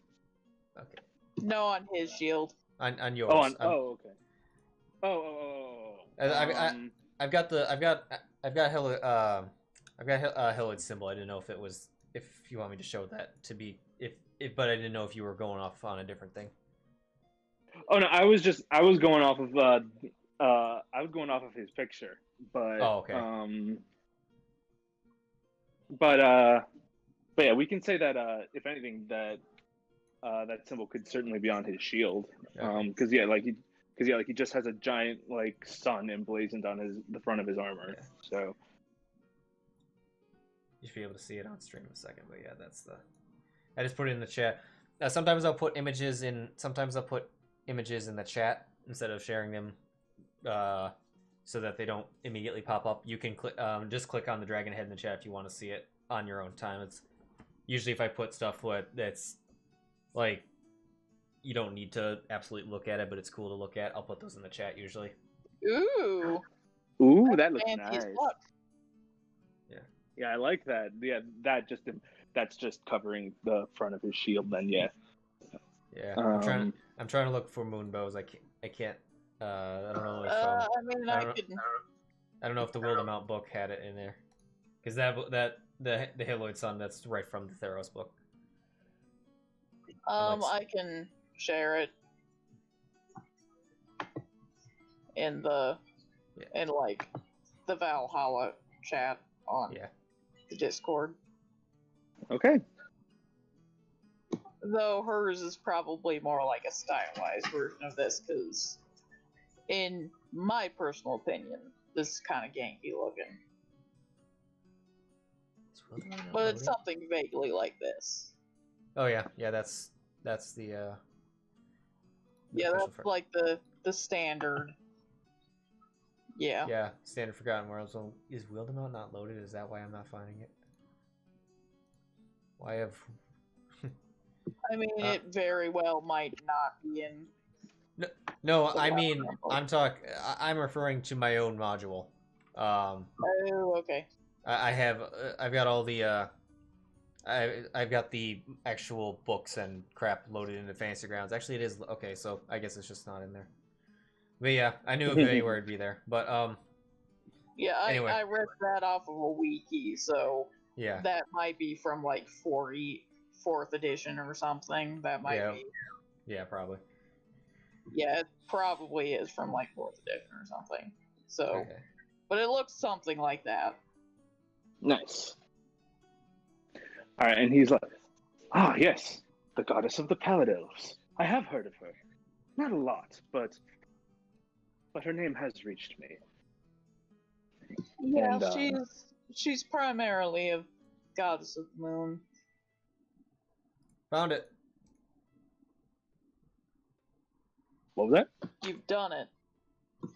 Okay. No, on his shield. On yours. Okay. I've got Heloid symbol. I didn't know if you want me to show that to be but I didn't know if you were going off on a different thing. Oh no, I was going off of his picture, but but yeah, we can say that if anything that that symbol could certainly be on his shield, because he just has a giant like sun emblazoned on the front of his armor. Yeah. So you should be able to see it on stream in a second, but yeah, I just put it in the chat. Sometimes I'll put images in the chat instead of sharing them, so that they don't immediately pop up. You can just click on the dragon head in the chat if you want to see it on your own time. It's usually if I put stuff that's like you don't need to absolutely look at it, but it's cool to look at, I'll put those in the chat usually. Ooh, that looks nice. Yeah, I like that. Yeah, that's just covering the front of his shield. Then yeah. Yeah, I'm trying to look for moonbows. I can't. I don't know if I don't know if the Wildemount book had it in there, because the Heloid Sun, that's right from the Theros book. I can share it in the Valhalla chat on the Discord. Okay. Though hers is probably more like a stylized version of this, because in my personal opinion, this is kind of ganky looking. But it's something vaguely like this. Oh yeah, that's the yeah, that's like the standard. Yeah. Yeah, standard Forgotten Worlds. So is Wildemount not loaded? Is that why I'm not finding it? Why have? I mean, it very well might not be in. No, I mean, I'm referring to my own module. Oh, okay. I've got all the I've got the actual books and crap loaded into Fantasy Grounds. Actually, it is okay. So I guess it's just not in there. But yeah, I knew if anywhere it'd be there. But Yeah, Anyway. I read that off of a wiki, so yeah, that might be from like 4th edition or something. That might Yeah. be. yeah, probably. Yeah, it probably is from like 4th edition or something. So, Okay. but it looks something like that. Nice. All right, and he's like, "Ah, yes, the goddess of the Pallid Elves. I have heard of her. Not a lot, but her name has reached me." Yeah, And, she's primarily a goddess of the moon. Found it. What was that? You've done it.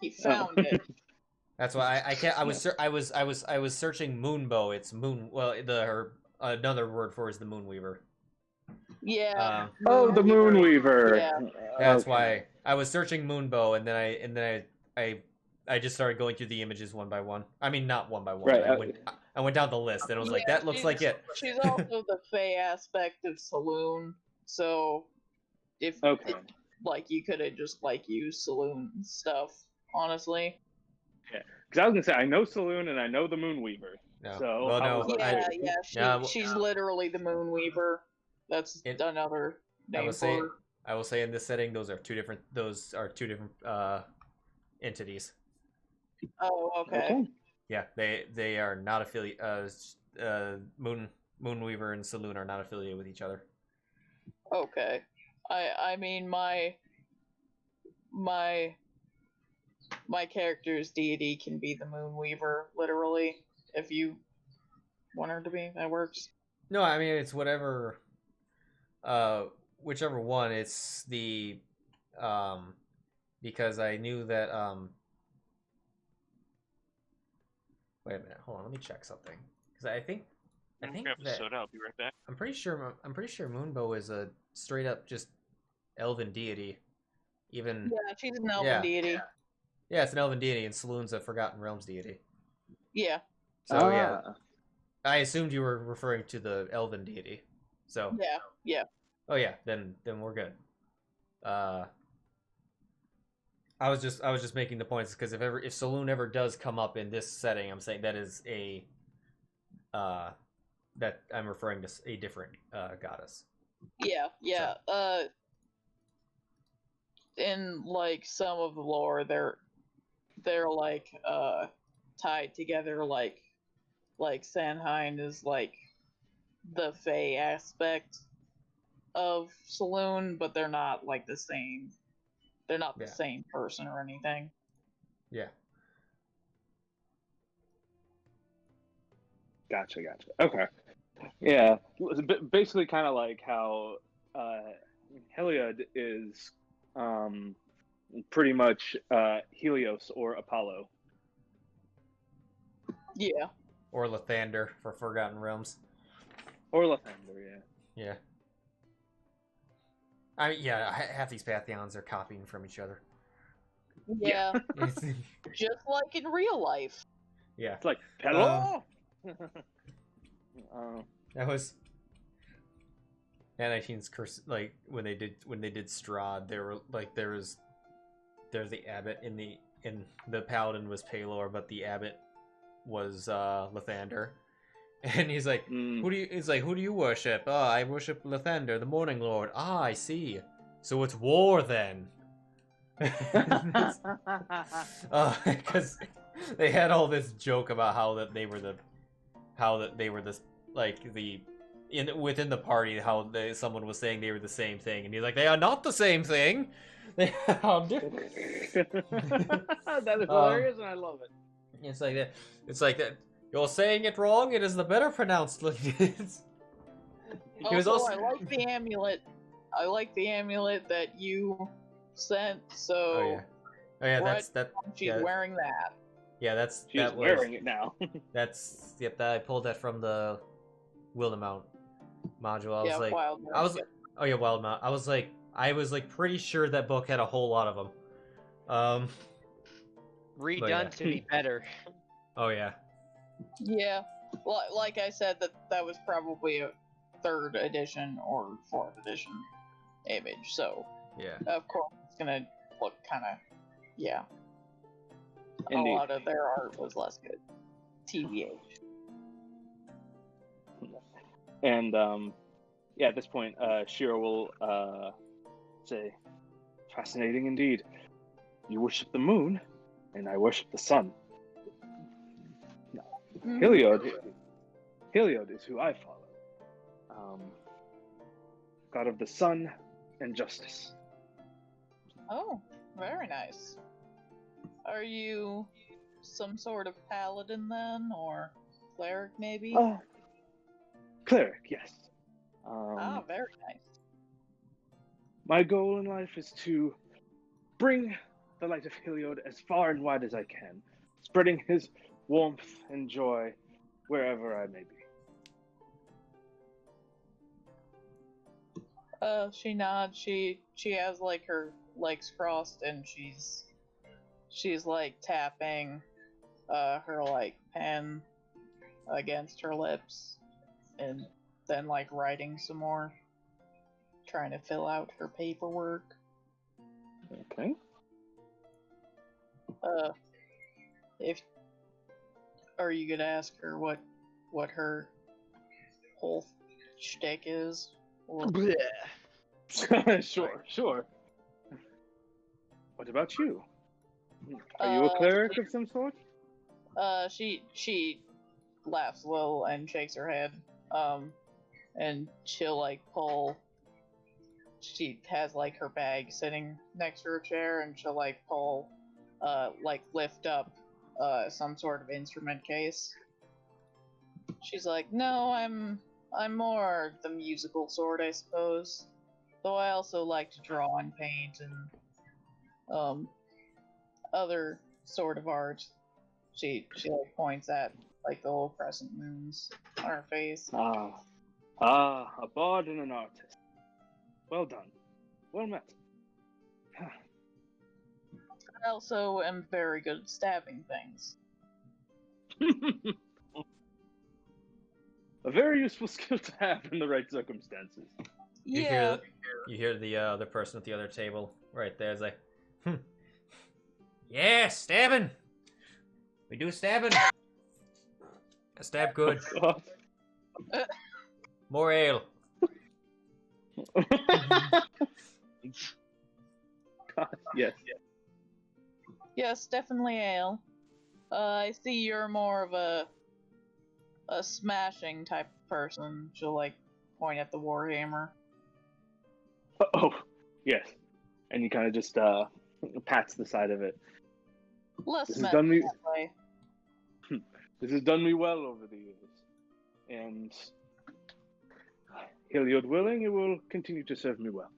He found it. That's why I can't. I was searching Moonbow. It's moon. Well, another word for it is the Moonweaver. Yeah. Oh, the Moonweaver. Yeah. That's Okay. why I was searching Moonbow, and then I just started going through the images one by one. I mean, not one by one. Right, I went down the list, and I was like, Yeah, that looks like it. She's also the Fey aspect of Saloon, so if Okay. like you could have just like used Saloon stuff, honestly. Because I was gonna say I know Saloon and I know the Moonweaver. No. So Well, I no, was like, Yeah, wait. yeah, she's literally the Moonweaver. That's another I name will for say, her. I will say in this setting, those are two different entities. Oh, okay. Yeah, they are not affiliate. Moonweaver and Saloon are not affiliated with each other. Okay. I mean my character's deity can be the Moonweaver, literally, if you want her to be. That works. No, I mean it's whatever. Whichever one. It's the because I knew that Wait a minute, hold on. Let me check something because I think Grab a that soda. I'll be right back. I'm pretty sure Moonbow is a straight up just elven deity. Even Yeah, she's an elven Yeah. deity. yeah, it's an elven deity, and Saloon's a Forgotten Realms deity. Yeah. So yeah, I assumed you were referring to the elven deity. So Yeah. Yeah. oh yeah, then we're good. I was just making the points because if Saloon ever does come up in this setting, I'm saying that is a that I'm referring to a different goddess. Yeah. Yeah. In like some of the lore, they're like tied together, like Sanheim is like the Fey aspect of Saloon, but they're not like the same. They're not the Yeah. same person or anything. Yeah. Gotcha. Okay. Yeah. Basically, kind of like how Heliod is pretty much Helios or Apollo. Yeah. Or Lathander for Forgotten Realms. Or Lathander, yeah. Yeah. I mean, yeah, half these Pantheons are copying from each other. Yeah. It's- Just like in real life. yeah. It's like, hello! That was 19's curse. Like when they did Strahd, there were like there's the abbot in the paladin was Palor, but the abbot was Lathander, and he's like, who do you worship? Oh, I worship Lathander, the Morning Lord. Ah, I see. So it's war then. Because they had all this joke about within the party how someone was saying they were the same thing, and he's like, they are not the same thing. They are different. That is hilarious, and I love it. It's like that. It's like that. You're saying it wrong. It is the better pronounced. He was also. I like the amulet. I like the amulet that you sent. So Oh yeah, Right. that. she's yeah, wearing that. Yeah, that's She's that was. wearing it now. That's yep. I pulled that from the Wildemount module. I was Yeah, like, wild. I was. Oh yeah, Wildemount. I was like pretty sure that book had a whole lot of them. Redone yeah. to be better. Oh yeah. Yeah, like I said, that was probably 3rd edition or 4th edition image, so Yeah. of course it's gonna look kind of, yeah. Indeed. A lot of their art was less good. TBH. And yeah, at this point, Sheero will say, "Fascinating indeed. You worship the moon, and I worship the sun. Heliod is who I follow. God of the sun and justice." Oh, very nice. Are you some sort of paladin then, or cleric maybe? Cleric, yes. Very nice. My goal in life is to bring the light of Heliod as far and wide as I can, spreading his warmth and joy wherever I may be. She nods. She has like her legs crossed, and she's like tapping her like pen against her lips, and then like writing some more, trying to fill out her paperwork. Okay. If are you gonna ask her what her whole shtick is? Or... Sure. What about you? Are you a cleric of some sort? She laughs a little and shakes her head. And she'll like pull. She has like her bag sitting next to her chair, and she'll like pull, like lift up, some sort of instrument case. She's like, "No, I'm more the musical sort, I suppose. Though I also like to draw and paint and other sort of art." She like points at like the little crescent moons on her face. A bard and an artist. Well done. Well met. I also am very good at stabbing things. A very useful skill to have in the right circumstances. You Yeah. hear the other person at the other table right there. It's like, yeah, stabbing. We do stabbing. I stab good. God, More ale. yes. Yes, definitely ale. I see you're more of a smashing type of person. She'll like point at the warhammer. Oh, yes. And he kind of just pats the side of it. Less This has smashing done me. that way. This has done me well over the years, and Heliod willing, it will continue to serve me well.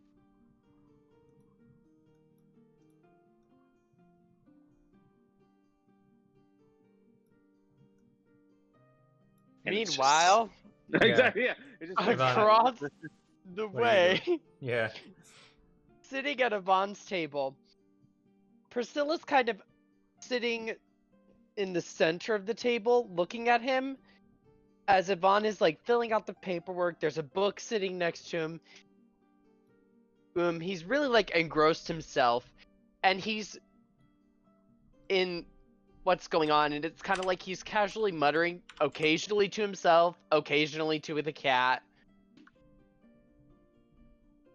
And it's just- Meanwhile, exactly, yeah. It's just across the What are you way, Yeah. sitting at Yvonne's table, Priscilla's kind of sitting in the center of the table, looking at him, as Yvonne is like filling out the paperwork. There's a book sitting next to him. He's really like engrossed himself, and he's in what's going on, and it's kind of like he's casually muttering occasionally to himself, occasionally to the cat,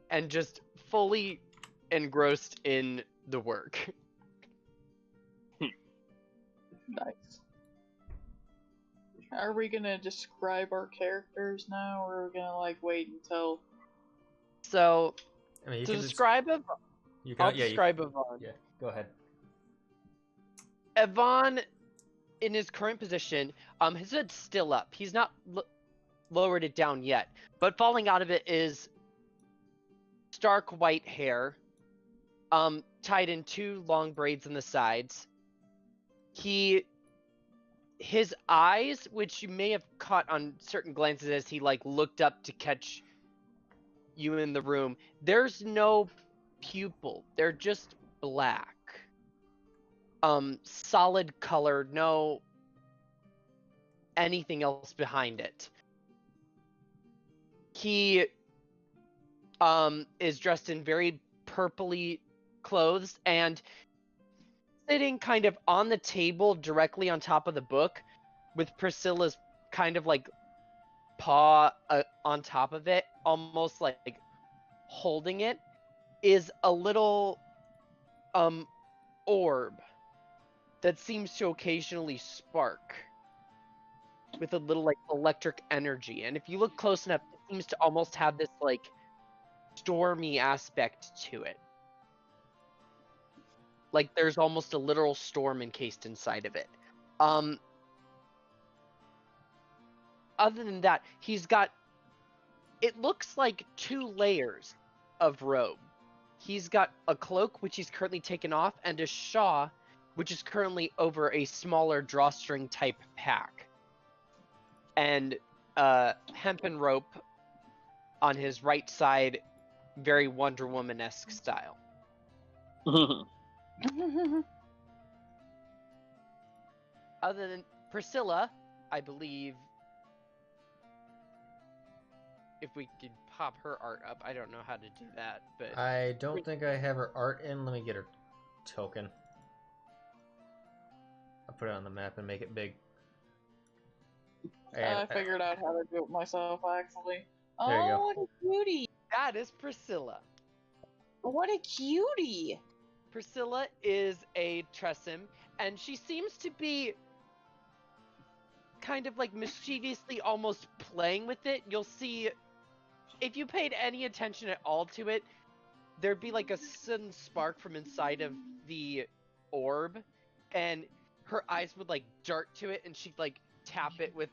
and just fully engrossed in the work. Nice. Are we gonna describe our characters now, or are we gonna like wait until? So, I mean, you to can describe Yvonne, You can, I'll yeah, describe Yvonne. Yeah, go ahead. Yvonne, in his current position, his head's still up. He's not lowered it down yet, but falling out of it is stark white hair, tied in 2 long braids on the sides. His eyes, which you may have caught on certain glances as he like looked up to catch you in the room, there's no pupil. They're just black. Solid color, no anything else behind it. He is dressed in very purpley clothes, and sitting kind of on the table directly on top of the book, with Priscilla's kind of like paw on top of it, almost like holding it, is a little orb that seems to occasionally spark with a little like electric energy. And if you look close enough, it seems to almost have this like stormy aspect to it. Like there's almost a literal storm encased inside of it. Other than that, he's got, it looks like 2 layers of robe. He's got a cloak, which he's currently taken off, and a shawl, which is currently over a smaller drawstring type pack. And hempen rope on his right side, very Wonder Woman-esque style. Other than Priscilla, I believe, if we could pop her art up, I don't know how to do that, but I don't think I have her art in. Let me get her token. I'll put it on the map and make it big. I figured out how to do it myself, actually. There you go. Oh, what a cutie! that is Priscilla. What a cutie! Priscilla is a Tressim, and she seems to be kind of like mischievously almost playing with it. You'll see, if you paid any attention at all to it, there'd be like a sudden spark from inside of the orb, and her eyes would like dart to it, and she'd like tap it with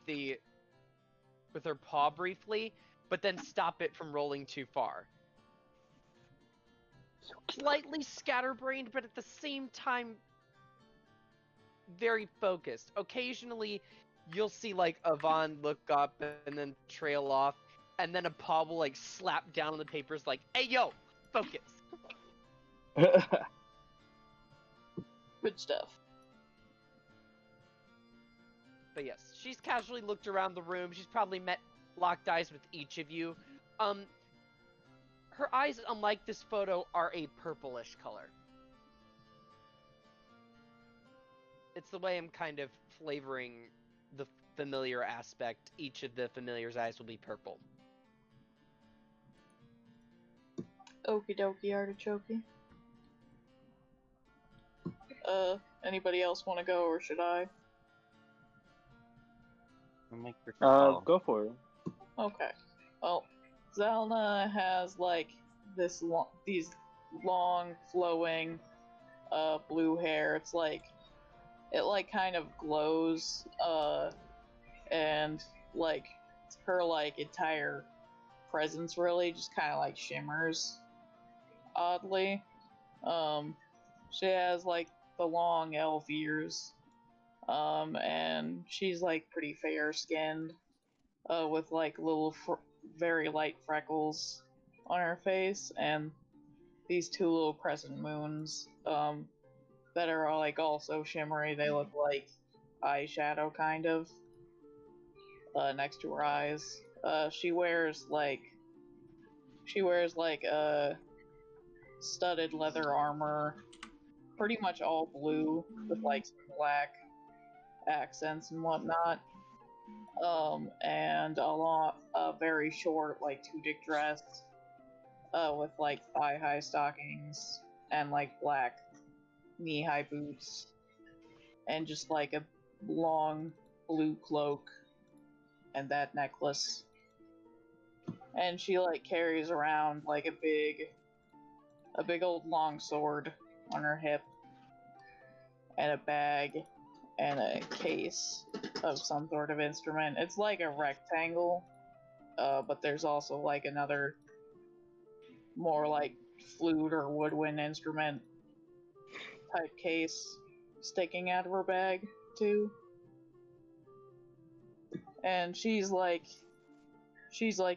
her paw briefly, but then stop it from rolling too far. Slightly scatterbrained, but at the same time very focused. Occasionally you'll see like Yvonne look up and then trail off, and then a paw will like slap down on the papers like, "Hey yo, focus." Good stuff. But yes, she's casually looked around the room. She's probably locked eyes with each of you. Her eyes, unlike this photo, are a purplish color. It's the way I'm kind of flavoring the familiar aspect. Each of the familiar's eyes will be purple. Okie dokie, artichoke. Anybody else want to go, or should I? Make your call. Go for it. Okay. Well, Zylna has like these long flowing blue hair. It's like it like kind of glows and like her like entire presence really just kind of like shimmers oddly. She has like the long elf ears, and she's like pretty fair skinned, with like little very light freckles on her face, and these 2 little crescent moons that are all, like also shimmery. They look like eyeshadow kind of next to her eyes. She wears like studded leather armor, pretty much all blue with like some black accents and whatnot. And a very short, like tunic dress, with like thigh-high stockings and like black knee-high boots, and just like a long blue cloak and that necklace. And she like carries around like a big old long sword on her hip, and a bag, and a case of some sort of instrument. It's like a rectangle, but there's also like another more like flute or woodwind instrument type case sticking out of her bag too. And she's like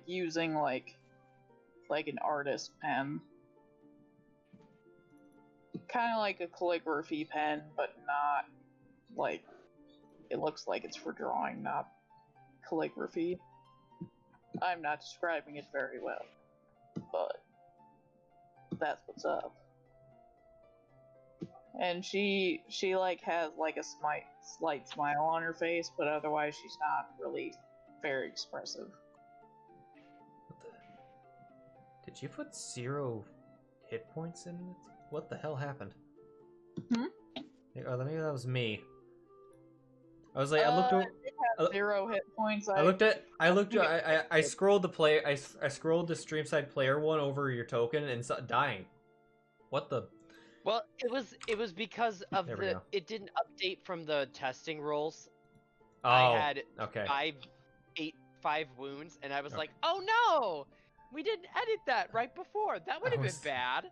using like an artist pen, kind of like a calligraphy pen, but not like, it looks like it's for drawing, not calligraphy. I'm not describing it very well, but that's what's up. And she like has like a slight smile on her face, but otherwise she's not really very expressive. Did you put 0 hit points in it? What the hell happened? Maybe that was me. I was like, I looked over. It has 0 hit points. I scrolled the play. I scrolled the stream side player one over your token and saw dying. What the? Well, it was because of There we go. it didn't update from the testing rolls. Oh, I had okay. 5 wounds, and I was Okay. like, oh no, we didn't edit that right before. That would have been was- bad.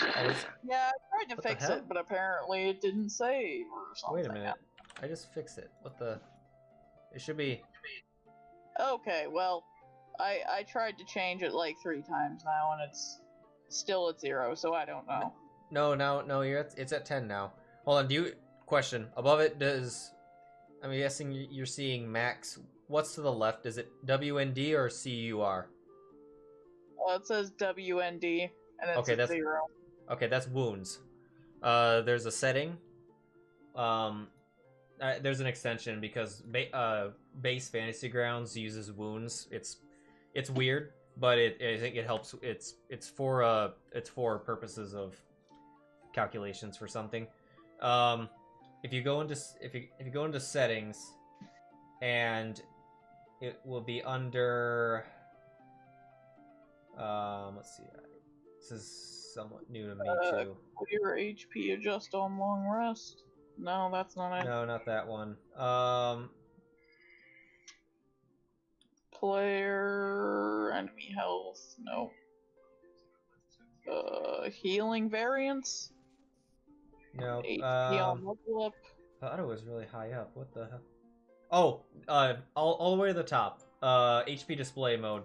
Yeah, I tried to What the fix heck? it, but apparently it didn't save or something. Wait a minute. I just fixed it. What the? It should be. Okay, well, I tried to change it like 3 times now, and it's still at 0, so I don't know. No. It's at 10 now. Hold on. Question above it? I'm guessing you're seeing max. What's to the left? Is it WND or CUR? Well, it says WND, and it's Okay, at 0. Okay, that's wounds. There's a setting. There's an extension because base Fantasy Grounds uses wounds. It's weird, but I think it helps. It's for purposes of calculations for something. If you go into settings, and it will be under. Let's see. This is somewhat new to me too. Clear HP adjust on long rest. No, that's not it. No, not that one. Player enemy health. No. Healing variants. No. HP on level up. I thought it was really high up. What the hell? Oh, all the way to the top. HP display mode.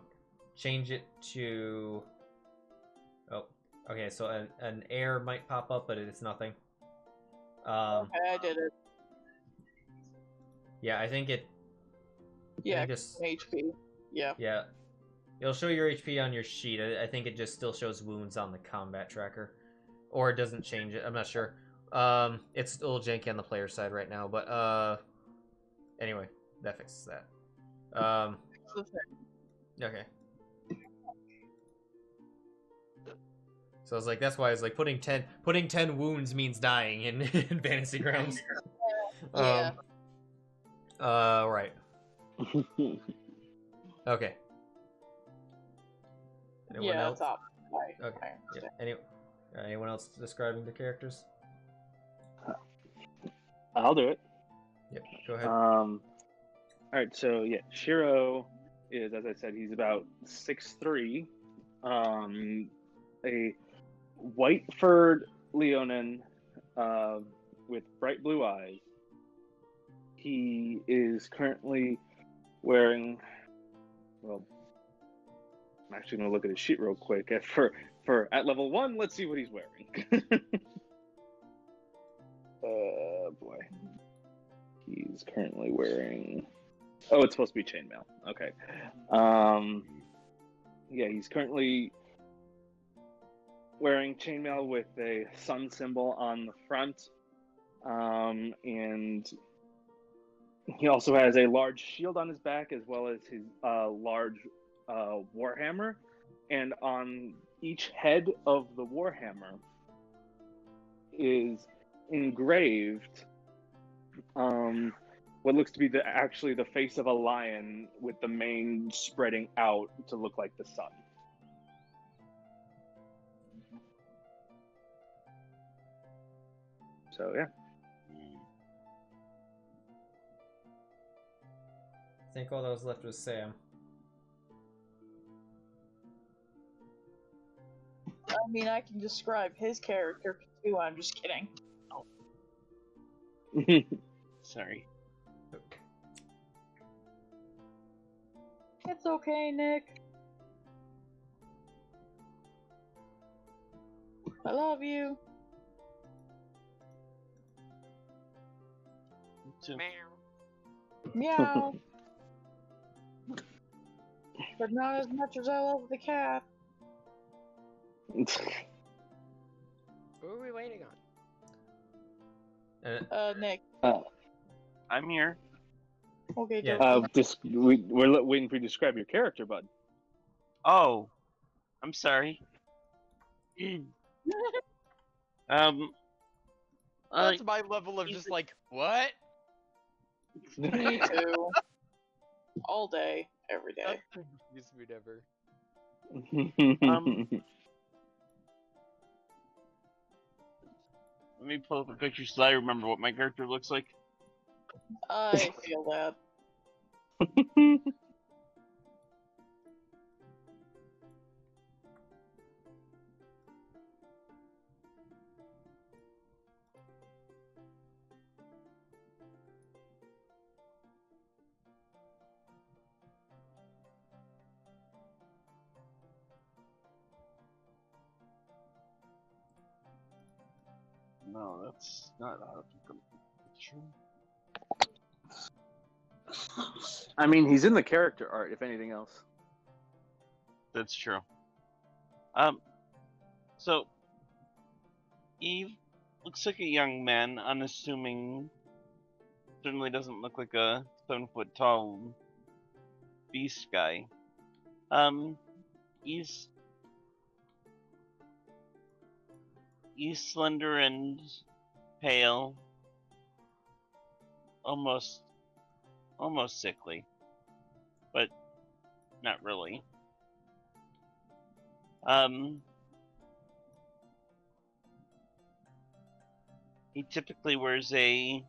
Change it to. Oh, okay. So an air might pop up, but it's nothing. Okay, I did it. Yeah, I think it. Yeah, just HP. Yeah. yeah. It'll show your HP on your sheet. I think it just still shows wounds on the combat tracker, or it doesn't change it. I'm not sure. It's a little janky on the player side right now, but anyway, that fixes that. Okay. So I was like, that's why I was like putting 10 wounds means dying in, in Fantasy Grounds. Yeah. Right. Okay. Anyone Yeah, else? top. Okay. Yeah. Anyone else describing the characters? I'll do it. Yep. Go ahead. All right, so yeah, Sheero is, as I said, he's about 6'3", a white furred Leonin with bright blue eyes. He is currently wearing. Well, I'm actually going to look at his sheet real quick. At level 1, let's see what he's wearing. Boy. He's currently wearing. Oh, it's supposed to be chainmail. Okay. Yeah, he's currently wearing chainmail with a sun symbol on the front. And he also has a large shield on his back as well as his large warhammer. And on each head of the warhammer is engraved what looks to be actually the face of a lion with the mane spreading out to look like the sun. So yeah. I think all that was left was Sam. I mean, I can describe his character too. I'm just kidding. Sorry. It's okay, Nick. I love you. Too. Meow. But not as much as I love the cat. Who are we waiting on? Nick. I'm here. Okay, Yeah. We're waiting for you to describe your character, bud. Oh, I'm sorry. That's my level of just like, what? Me too. All day, every day. That confused me never. Let me pull up a picture so I remember what my character looks like. I feel that. No, that's not how to picture. I mean, he's in the character art, if anything else. That's true. So Eve looks like a young man, unassuming. Certainly doesn't look like a 7-foot tall beast guy. He's slender and pale, almost sickly, but not really. He typically wears a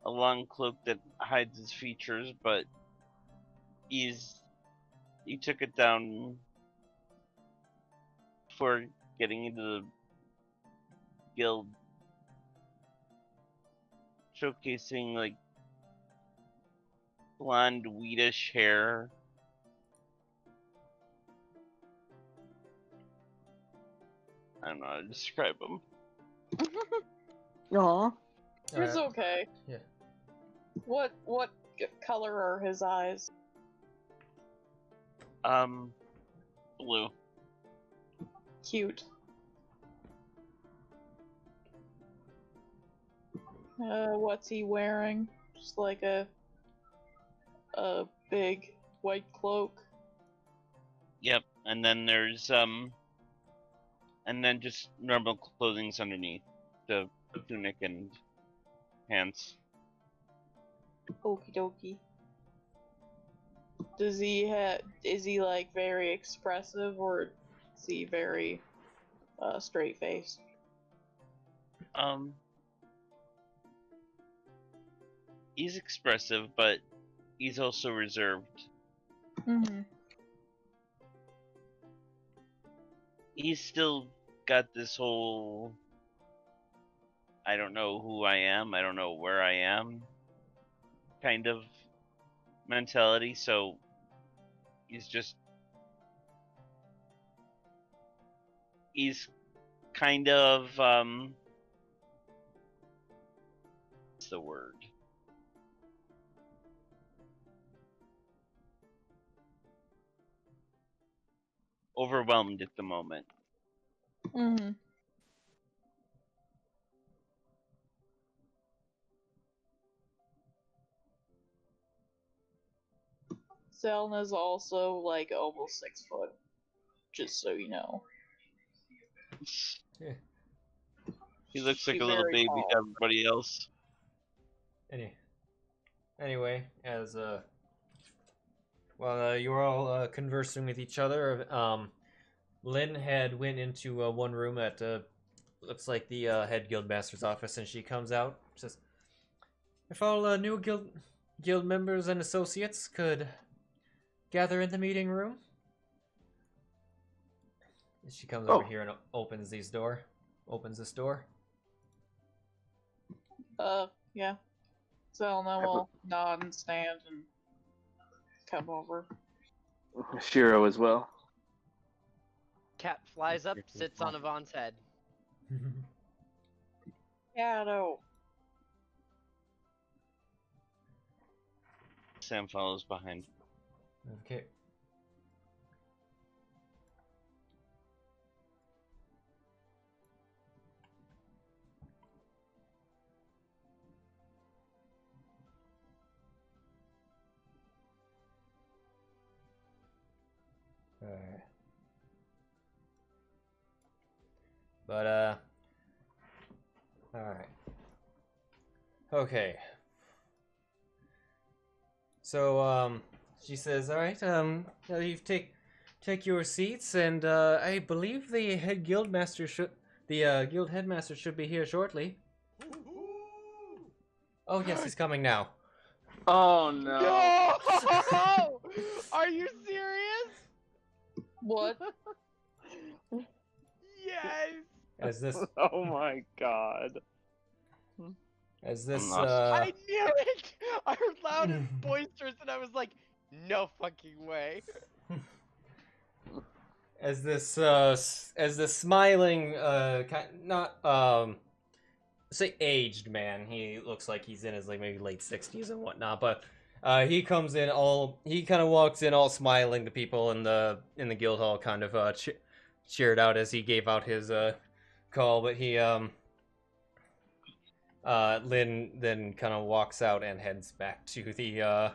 long cloak that hides his features, but he took it down for getting into the guild, showcasing like blonde wheatish hair. I don't know how to describe him. Aww. It's okay. Yeah. What color are his eyes? Blue. Cute. What's he wearing? Just like a big white cloak. Yep, and then there's and then just normal clothing's underneath the tunic and pants. Okie dokie. Is he like very expressive, or is he very straight faced? He's expressive, but he's also reserved. Mm-hmm. He's still got this whole I don't know who I am, I don't know where I am kind of mentality, so he's kind of what's the word? Overwhelmed at the moment. Mm-hmm. Zylna's also like almost 6 foot, just so you know. Yeah. He looks like She's a little very baby tall. to everybody else. Anyway, as while you were all conversing with each other, Lynn had went into one room at looks like the head guildmaster's office, and she comes out, says, "If all new guild members and associates could gather in the meeting room." She comes over here and opens this door. Yeah. Zylna will nod and stand and come over. Sheero as well. Cat flies up, sits on Yvonne's head. Shadow. Sam follows behind. Okay. But all right. Okay. So she says, "All right, you take your seats, and I believe the head guildmaster guild headmaster should be here shortly." Oh yes, he's coming now. Oh no. No! Are you serious? What? Yes. As this, Oh my god. I knew it. I heard loud and boisterous, and I was like, "No fucking way." as this smiling, say aged man. He looks like he's in his like maybe late 60s and whatnot, but he comes in he kind of walks in all smiling to people in the guild hall, kind of cheered out as he gave out his call. But he Lynn then kind of walks out and heads back to the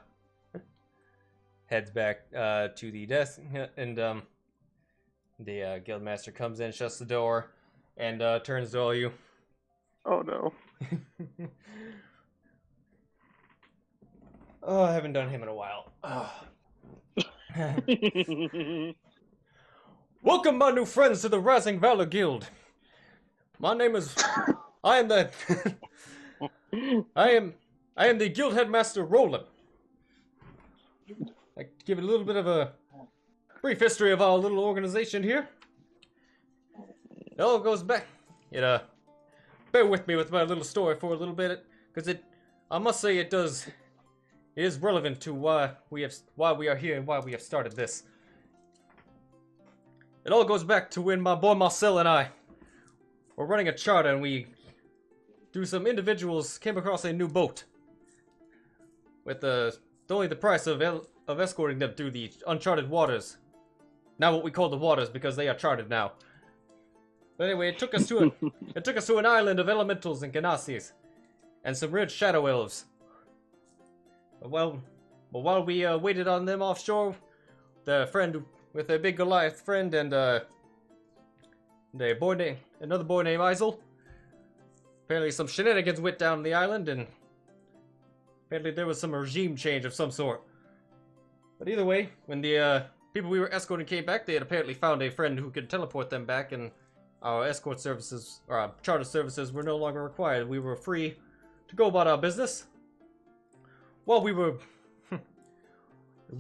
desk, and the guildmaster comes in, shuts the door, and turns to all you. Oh no. Oh, I haven't done him in a while. Welcome, my new friends, to the Rising Valor Guild. My name is. I am the. I am the guild headmaster Roland. I give it a little bit of a brief history of our little organization here. It all goes back. Bear with me with my little story for a little bit, because I must say it is relevant to why we are here and why we have started this. It all goes back to when my boy Marcel and I were running a charter, and we, through some individuals, came across a new boat with only the price of escorting them through the uncharted waters. Now what we call the waters, because they are charted now. But anyway, it took us to an island of elementals and ganassies, and some red shadow elves. But while we waited on them offshore, the friend with their big Goliath friend and another boy named Isel. Apparently some shenanigans went down the island, and apparently there was some regime change of some sort. But either way, when the people we were escorting came back, they had apparently found a friend who could teleport them back, and our escort services, or our charter services, were no longer required. We were free to go about our business. While we were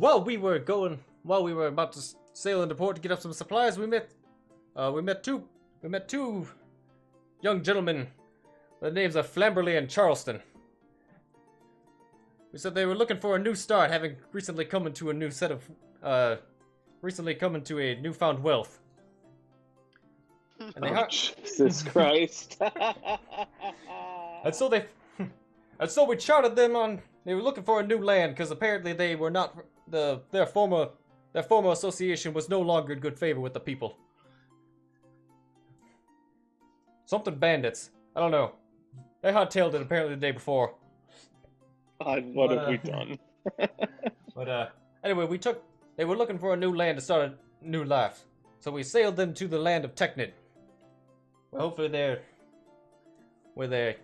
about to sail into port to get up some supplies, we met two young gentlemen. The names are Flamberley and Charleston. We said they were looking for a new start, having recently come into a newfound wealth. And Jesus Christ. and so we chartered them on. They were looking for a new land because apparently they were not their former association was no longer in good favor with the people. Something bandits. I don't know. They hot-tailed it apparently the day before. What have we done? But anyway, they were looking for a new land to start a new life. So we sailed them to the land of Technid. Well, hopefully with their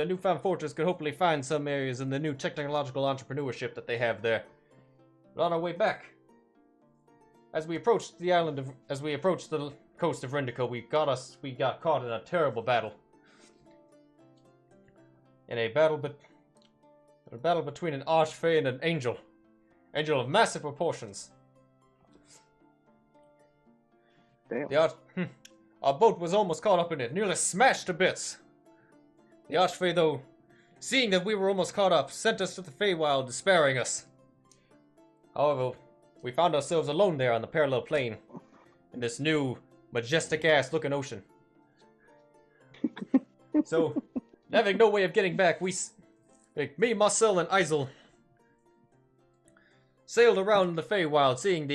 newfound fortress could hopefully find some areas in the new technological entrepreneurship that they have there. But on our way back, as we approached the coast of Rendico, we got caught in a terrible battle. In a battle between an archfey and an angel of massive proportions. Damn. Our boat was almost caught up in it, nearly smashed to bits. The archfey, though, seeing that we were almost caught up, sent us to the Feywild, despairing us. However, we found ourselves alone there on the parallel plane, in this new, majestic-ass looking ocean. So, having no way of getting back, me, Marcel, and Isel sailed around the Feywild, seeing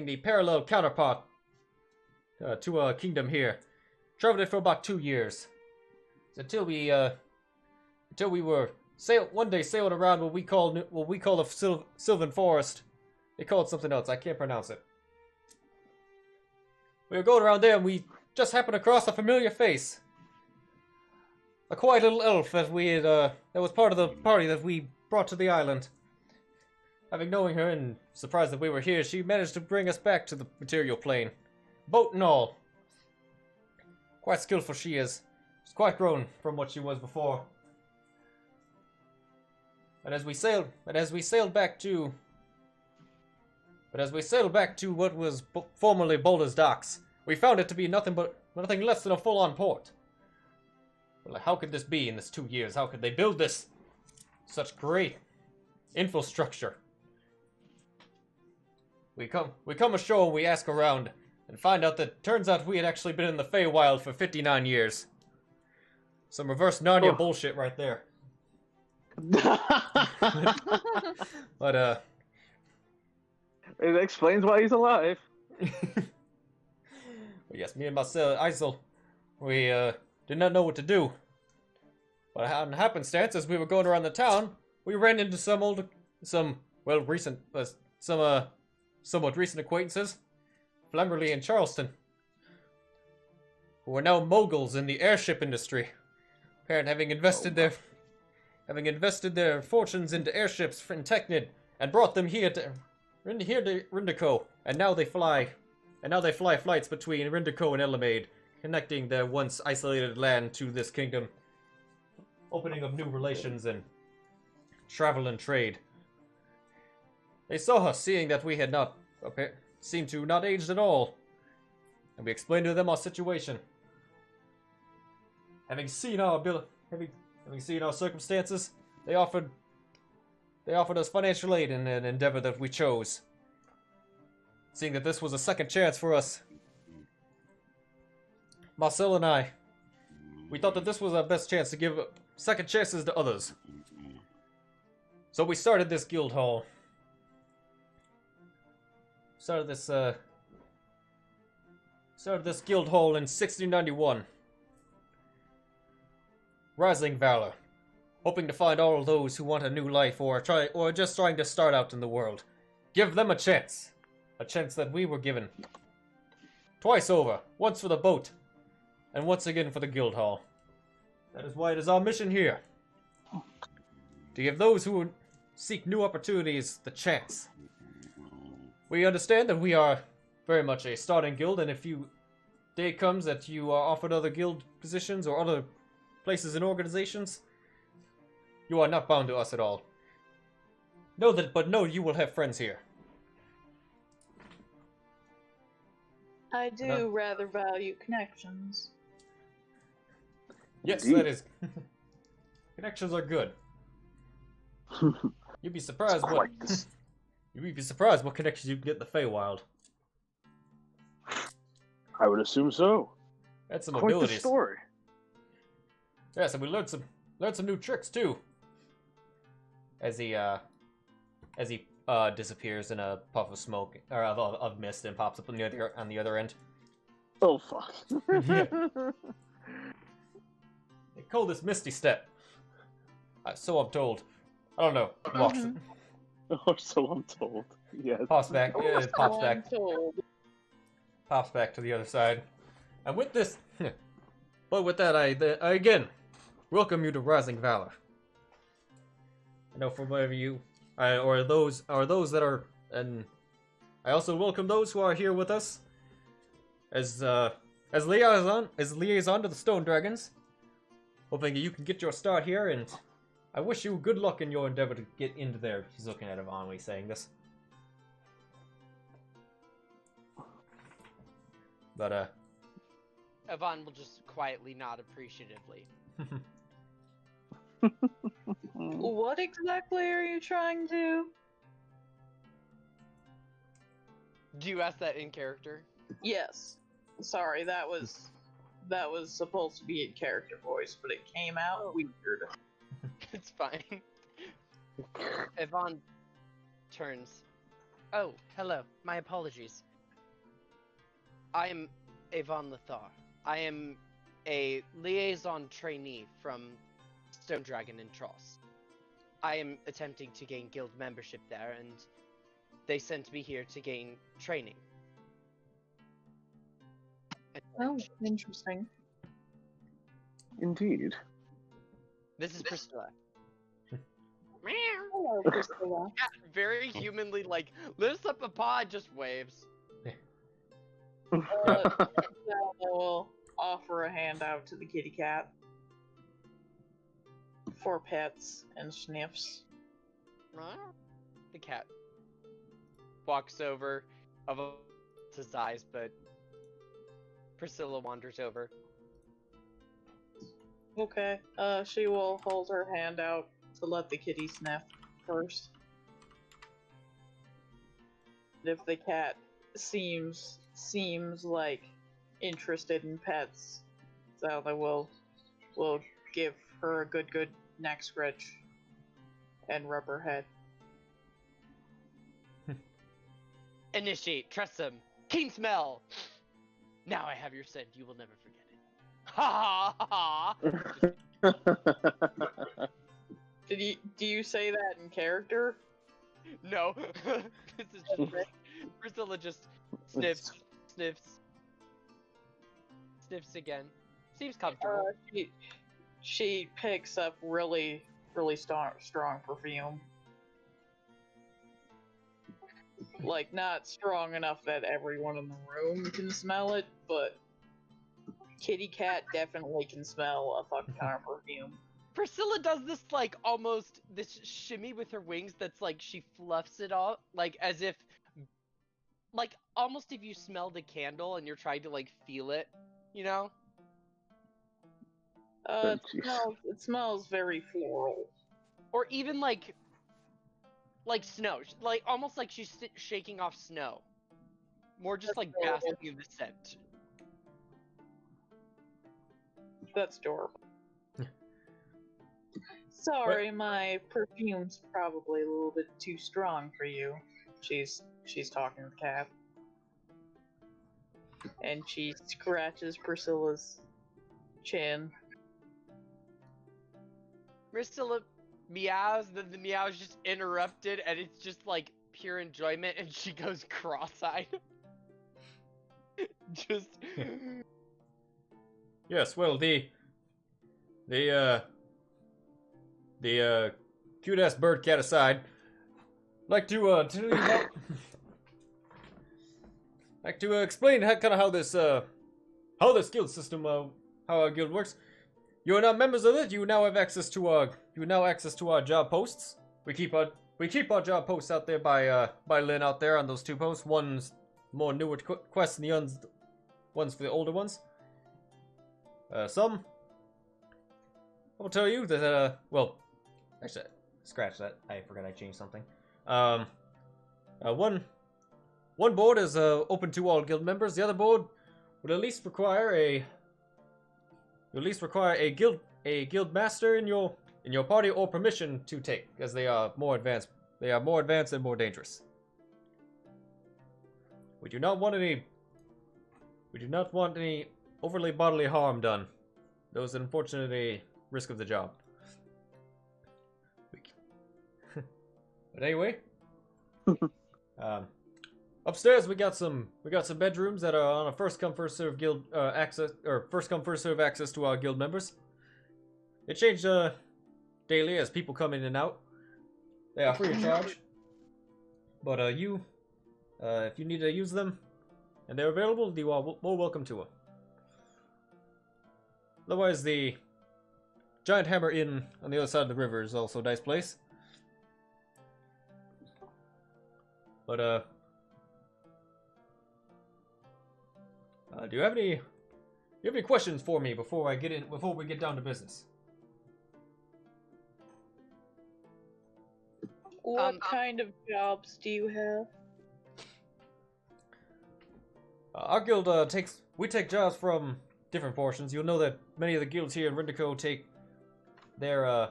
the parallel counterpart to our kingdom here. Traveled it for about 2 years. Until we one day sailed around what we call the Sylvan Forest. They call it something else. I can't pronounce it. We were going around there, and we just happened across a familiar face. A quiet little elf that we had, that was part of the party that we brought to the island. Having known her and surprised that we were here, she managed to bring us back to the material plane. Boat and all. Quite skillful she is. She's quite grown from what she was before. And as we sailed back to what was formerly Boulder's docks, we found it to be nothing less than a full-on port. We're like, how could this be in this 2 years? How could they build this? Such great infrastructure. We come ashore, we ask around, and find out that turns out we had actually been in the Feywild for 59 years. Some reverse Narnia bullshit right there. But it explains why he's alive. Yes, me and myself, Isel, we did not know what to do. But on happenstance, as we were going around the town, we ran into somewhat recent acquaintances, Flamberley and Charleston, who are now moguls in the airship industry. Apparently, having invested their fortunes into airships in Technid and brought them here to Rindico, and now they fly flights between Rindico and Elamade, connecting their once isolated land to this kingdom, opening up new relations and travel and trade. They saw us, seeing that we had seemed to not aged at all, and we explained to them our situation. Having seen our circumstances, they offered us financial aid in an endeavor that we chose, seeing that this was a second chance for us. Marcel and I, we thought that this was our best chance to give second chances to others. So we started this guild hall. Started this guild hall in 1691. Rising Valor, hoping to find all those who want a new life or just trying to start out in the world. Give them a chance that we were given. Twice over, once for the boat, and once again for the guild hall. That is why it is our mission here, to give those who seek new opportunities the chance. We understand that we are very much a starting guild, and if day comes that you are offered other guild positions or other places and organizations, you are not bound to us at all. Know you will have friends here. I do rather value connections. Yes, Indeed. that is. Connections are good. You'd be surprised what connections you can get in the Feywild. I would assume so. That's some Quite the abilities. story. Yeah, so we learned some new tricks too. As he disappears in a puff of smoke or of mist and pops up on the other end. Oh fuck. Yeah. They call this Misty Step. So I'm told. I don't know. Walks. Or so I'm told. Yes. Pops back. So Pops I'm back. told. Pops back to the other side. And with this, but with that, I again welcome you to Rising Valor. I know for whatever you, or those that are, and I also welcome those who are here with us as liaison to the Stone Dragons. Hoping you can get your start here, and I wish you good luck in your endeavor to get into there. He's looking at Yvonne when he's saying this. But Yvonne will just quietly nod appreciatively. What exactly are you trying to? Do you ask that in character? Yes. Sorry, that was supposed to be in character voice, but it came out weird. It's fine. Yvonne turns. Oh, hello. My apologies. I am Yvonne Lethar. I am a liaison trainee from Stone Dragon in Tross. I am attempting to gain guild membership there, and they sent me here to gain training. Oh, interesting. Indeed. This is Priscilla. Hello, Priscilla. Yeah, very humanly, like, lifts up a paw and just waves. Zylna will offer a handout to the kitty cat for pets and sniffs. The cat walks over, of his eyes, but Priscilla wanders over. Okay. She will hold her hand out to let the kitty sniff first. If the cat seems like interested in pets, Zelda will give her a good neck scratch and rub her head. Initiate, trust him. Keen smell. Now I have your scent. You will never forget it. Ha ha ha. Do you say that in character? No. This is just Priscilla just sniffs again. Seems comfortable. She picks up really strong perfume. Like, not strong enough that everyone in the room can smell it, but kitty cat definitely can smell a fucking ton of perfume. Priscilla does this, like, almost, this shimmy with her wings that's, like, she fluffs it all, like, as if, like, almost if you smell the candle and you're trying to, like, feel it, you know? It smells very floral. Or even, like snow, like, almost like she's shaking off snow. More just, like, basking in the scent. That's adorable. Sorry, my perfume's probably a little bit too strong for you. She's talking to the cat. And she scratches Priscilla's chin. Priscilla meows, then the meow is just interrupted, and it's just, like, pure enjoyment, and she goes cross-eyed. Just... Yes, well, the cute-ass bird cat aside, like to tell you about, like to explain how this guild system, how our guild works. You are now members of it. You now have access to our job posts. We keep our job posts out there by Lynn out there on those two posts. One's more newer quests, and the one's for the older ones. Some I will tell you that well, actually, scratch that. I forgot I changed something. One board is open to all guild members. The other board would at least require a guild master in your party or permission to take, as they are more advanced. They are more advanced and more dangerous. We do not want any overly bodily harm done. Those are unfortunately risk of the job. But anyway, upstairs we got some bedrooms that are on a first come first serve guild access, or first come first serve access to our guild members. They change daily as people come in and out. They are free of charge. But if you need to use them and they're available, you are more welcome to them. Otherwise, the Giant Hammer Inn on the other side of the river is also a nice place. But do you have any questions for me before we get down to business? What kind of jobs do you have? Our guild take jobs from different portions. You'll know that many of the guilds here in Rindico take their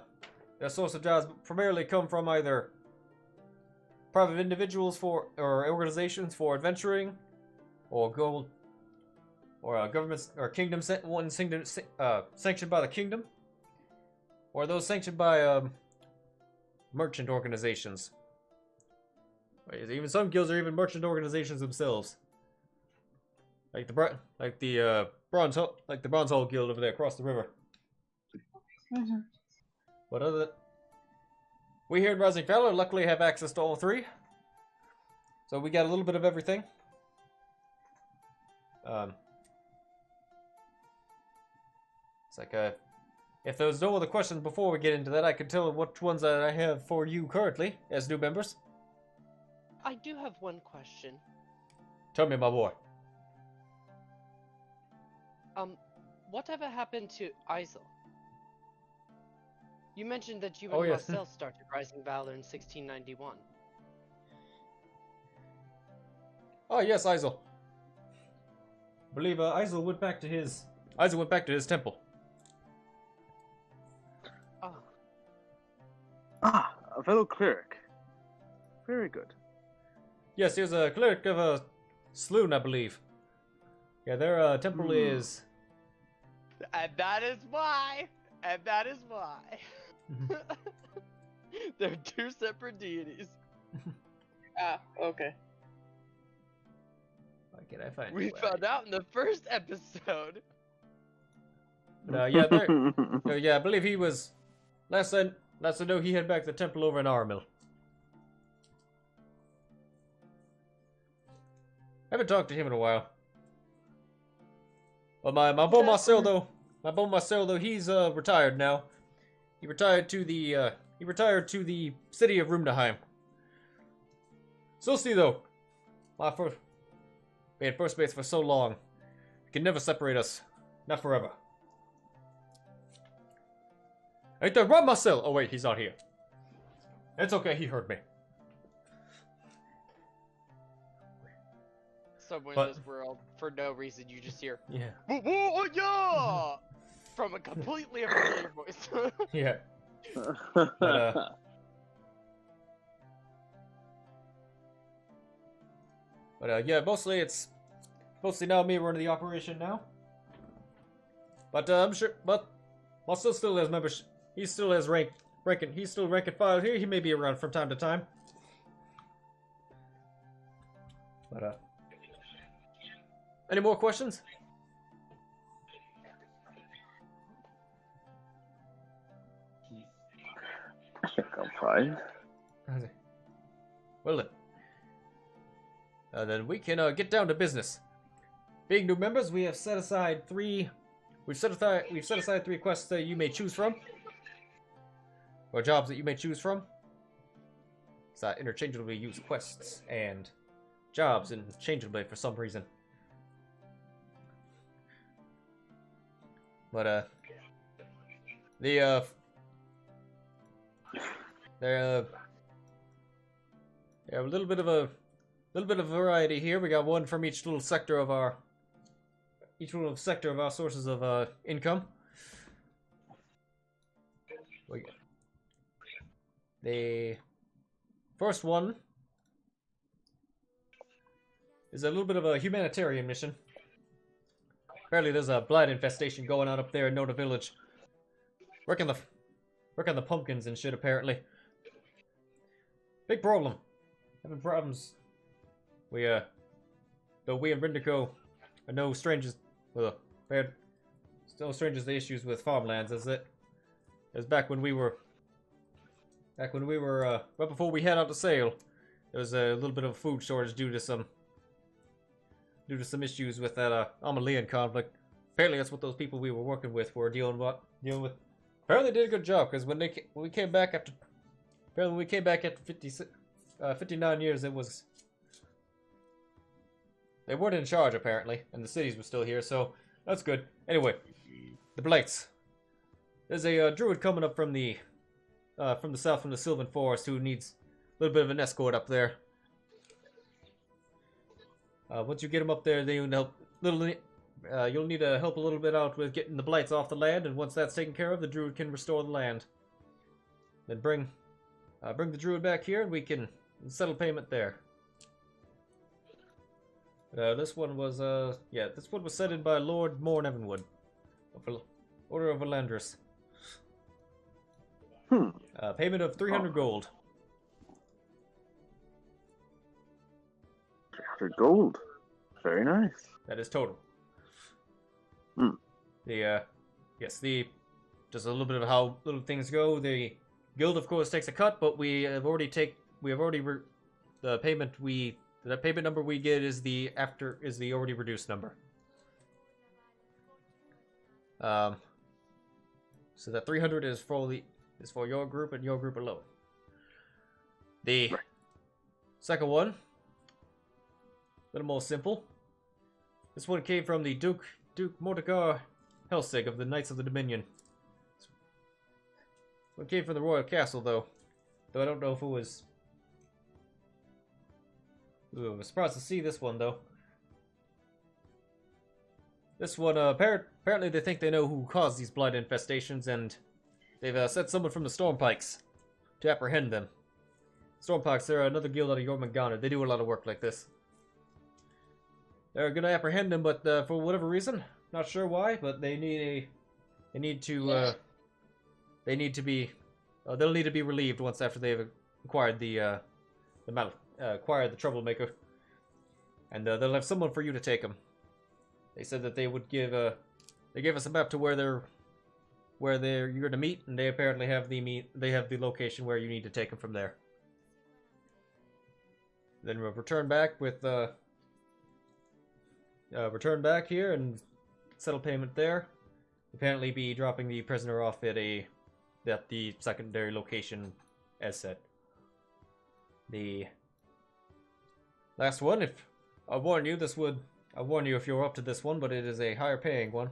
source of jobs primarily come from either private individuals or organizations for adventuring, or gold, or governments or kingdoms sanctioned by the kingdom, or those sanctioned by merchant organizations. Even some guilds are even merchant organizations themselves. like the Bronze Hall Guild over there across the river. Mm-hmm. But other than we here in Rising Valor luckily have access to all three, so we got a little bit of everything. It's like if there was no other questions before we get into that, I could tell which ones that I have for you currently as new members. I do have one question. Tell me, my boy. Whatever happened to Isel? You mentioned that you Oh, and yes. Marcel started Rising Valor in 1691. Oh yes, Isel. I believe Isel went back to his temple. Oh, Ah, a fellow cleric. Very good. Yes, he was a cleric of a Sloon, I believe. Yeah, their temple is. and that is why. They're two separate deities. Ah, okay. Why can I find? We it? found out in the first episode. Yeah, yeah, I believe he was. Last I know, he headed back to the temple over in Armil. I haven't talked to him in a while. But my boy Marcel though, he's retired now. He retired to the city of Rumnaheim. So see though, we had first base for so long, it can never separate us, not forever. Ain't there, Rob Marcel? Oh wait, he's not here. It's okay, he heard me. Somewhere But- in this world, for no reason, you just hear Yeah, yeah! From a completely unfamiliar voice. yeah. But yeah, mostly now me running the operation now. But I'm sure, but Marcel still has membership. He still has he's still rank and file here. He may be around from time to time. But any more questions? I think I'm fine. Well then we can get down to business. Being new members, we have set aside three. We've set aside three quests that you may choose from, or jobs that you may choose from. So interchangeably use quests and jobs interchangeably for some reason. But there a little bit of variety here. We got one from each little sector of our sources of income. The first one is a little bit of a humanitarian mission. Apparently there's a blight infestation going on up there in Nona Village. Work on the pumpkins and shit, apparently. Big problem. Having problems. Though we in Rindico are no strangers, still strangers to issues with farmlands, as back when we were, right before we head out to sail, there was a little bit of a food shortage due to some issues with that Amalian conflict. Apparently that's what those people we were working with were dealing with. Apparently they did a good job, because when we came back after 59 years, they weren't in charge apparently, and the cities were still here, so that's good. Anyway, the blights. There's a druid coming up from the south, from the Sylvan Forest, who needs a little bit of an escort up there. Once you get him up there, you'll need to help a little bit out with getting the blights off the land, and once that's taken care of, the druid can restore the land. Then bring the druid back here, and we can settle payment there. This one was set in by Lord Morn Evanwood, of Order of Valandris. Payment of 300 gold. 300 gold. Very nice. That is total. Hmm. Yes, just a little bit of how little things go. The guild, of course, takes a cut, but the payment number we get is the already reduced number. So that 300 is for your group and your group alone. The Right. second one, a little more simple. This one came from the Duke Mordecai Helsig of the Knights of the Dominion. It came from the Royal Castle, though I don't know if it was. Ooh, I was surprised to see this one, though. This one, apparently they think they know who caused these blight infestations, and they've sent someone from the Stormpikes to apprehend them. Stormpikes, they're another guild out of Jormungandr. They do a lot of work like this. They're gonna apprehend them, but for whatever reason, not sure why, but they'll need to be relieved once after they've acquired the troublemaker, and they'll have someone for you to take them. They said that they would give they gave us a map to where you're going to meet, and they apparently have the location where you need to take them from there. Then we'll return back here and settle payment there. Apparently be dropping the prisoner off at the secondary location as said. The last one, I warn you if you're up to this one, but it is a higher paying one.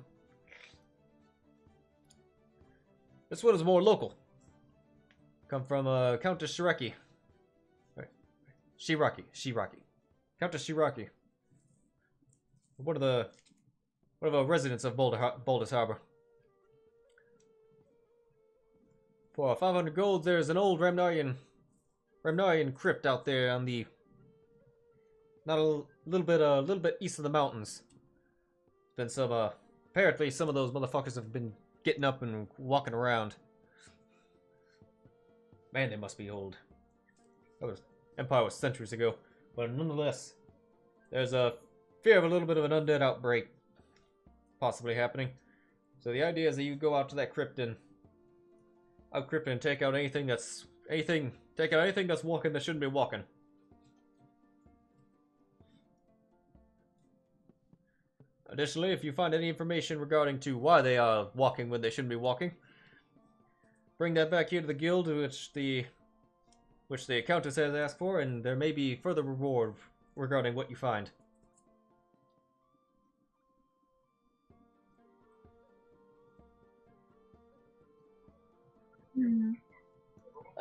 This one is more local. Come from Countess Shiraki. Shiraki. Countess Shiraki. One of the residents of Baldur's Harbor. For 500 gold, there's an old Ramnarian crypt out there on the little bit east of the mountains. Been some apparently some of those motherfuckers have been getting up and walking around. Man, they must be old. Empire was centuries ago, but nonetheless, there's a fear of a little bit of an undead outbreak possibly happening. So the idea is that you go out to that crypt and take out anything that's walking that shouldn't be walking. Additionally, if you find any information regarding to why they are walking when they shouldn't be walking, bring that back here to the guild, which the Countess has asked for, and there may be further reward regarding what you find.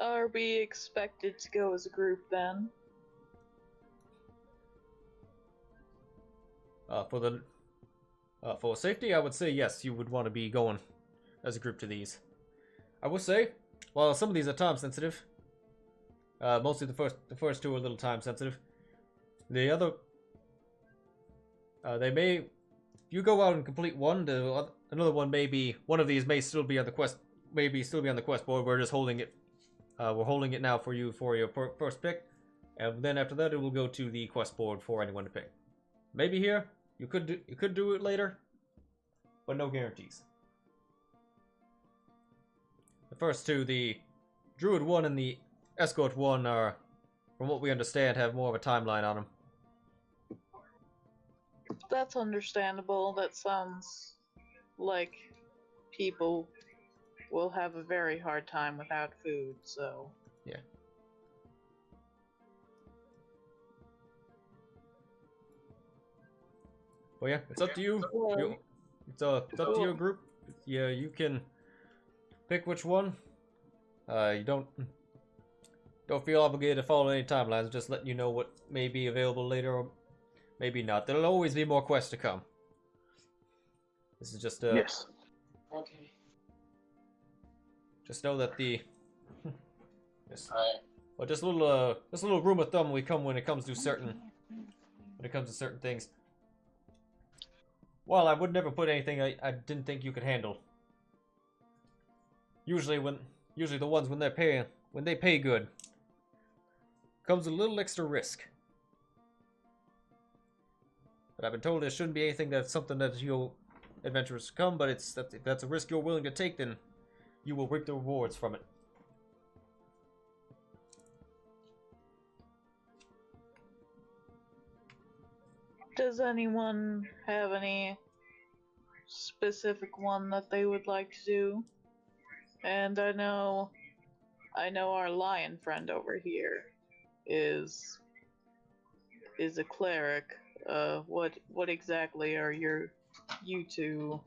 Are we expected to go as a group then? For safety, I would say yes, you would want to be going as a group to these. I will say, while some of these are time sensitive, mostly the first two are a little time sensitive. The other, if you go out and complete one, another one one of these may still be on the quest, board. We're just holding it. We're holding it now for you for your first pick, and then after that it will go to the quest board for anyone to pick. Maybe here. You could do it later, but no guarantees. The first two, the Druid 1 and the Escort 1, are, from what we understand, have more of a timeline on them. That's understandable. That sounds like people will have a very hard time without food, so... Yeah. Well, yeah, it's up to you. It's up to your group. Yeah, you can pick which one. You don't feel obligated to follow any timelines. Just letting you know what may be available later, or maybe not. There'll always be more quests to come. This is just yes. Okay. Just know that the yes. Alright. Well, just a little rule of thumb when it comes to certain things. Well, I would never put anything I didn't think you could handle. Usually the ones when they pay good, comes a little extra risk. But I've been told there shouldn't be anything that's something that you'll adventurers come, but if that's a risk you're willing to take, then you will reap the rewards from it. Does anyone have any specific one that they would like to do? And I know our lion friend over here is a cleric. What exactly are you two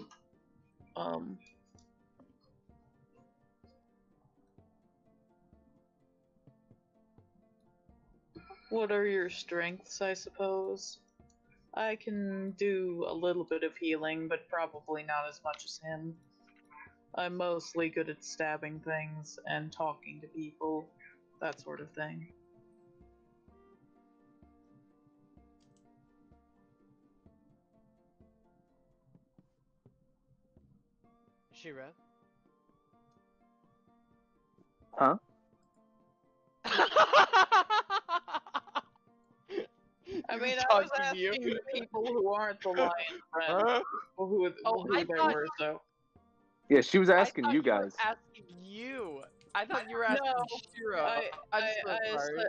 what are your strengths, I suppose? I can do a little bit of healing, but probably not as much as him. I'm mostly good at stabbing things and talking to people, that sort of thing. Sheero? Huh? I mean, I talking was to asking you. people who aren't the lion friend, Huh? who I they thought- were, so. Yeah, she was asking I thought you guys. Were asking you. I thought you were asking No, Sheero. I'm so sorry.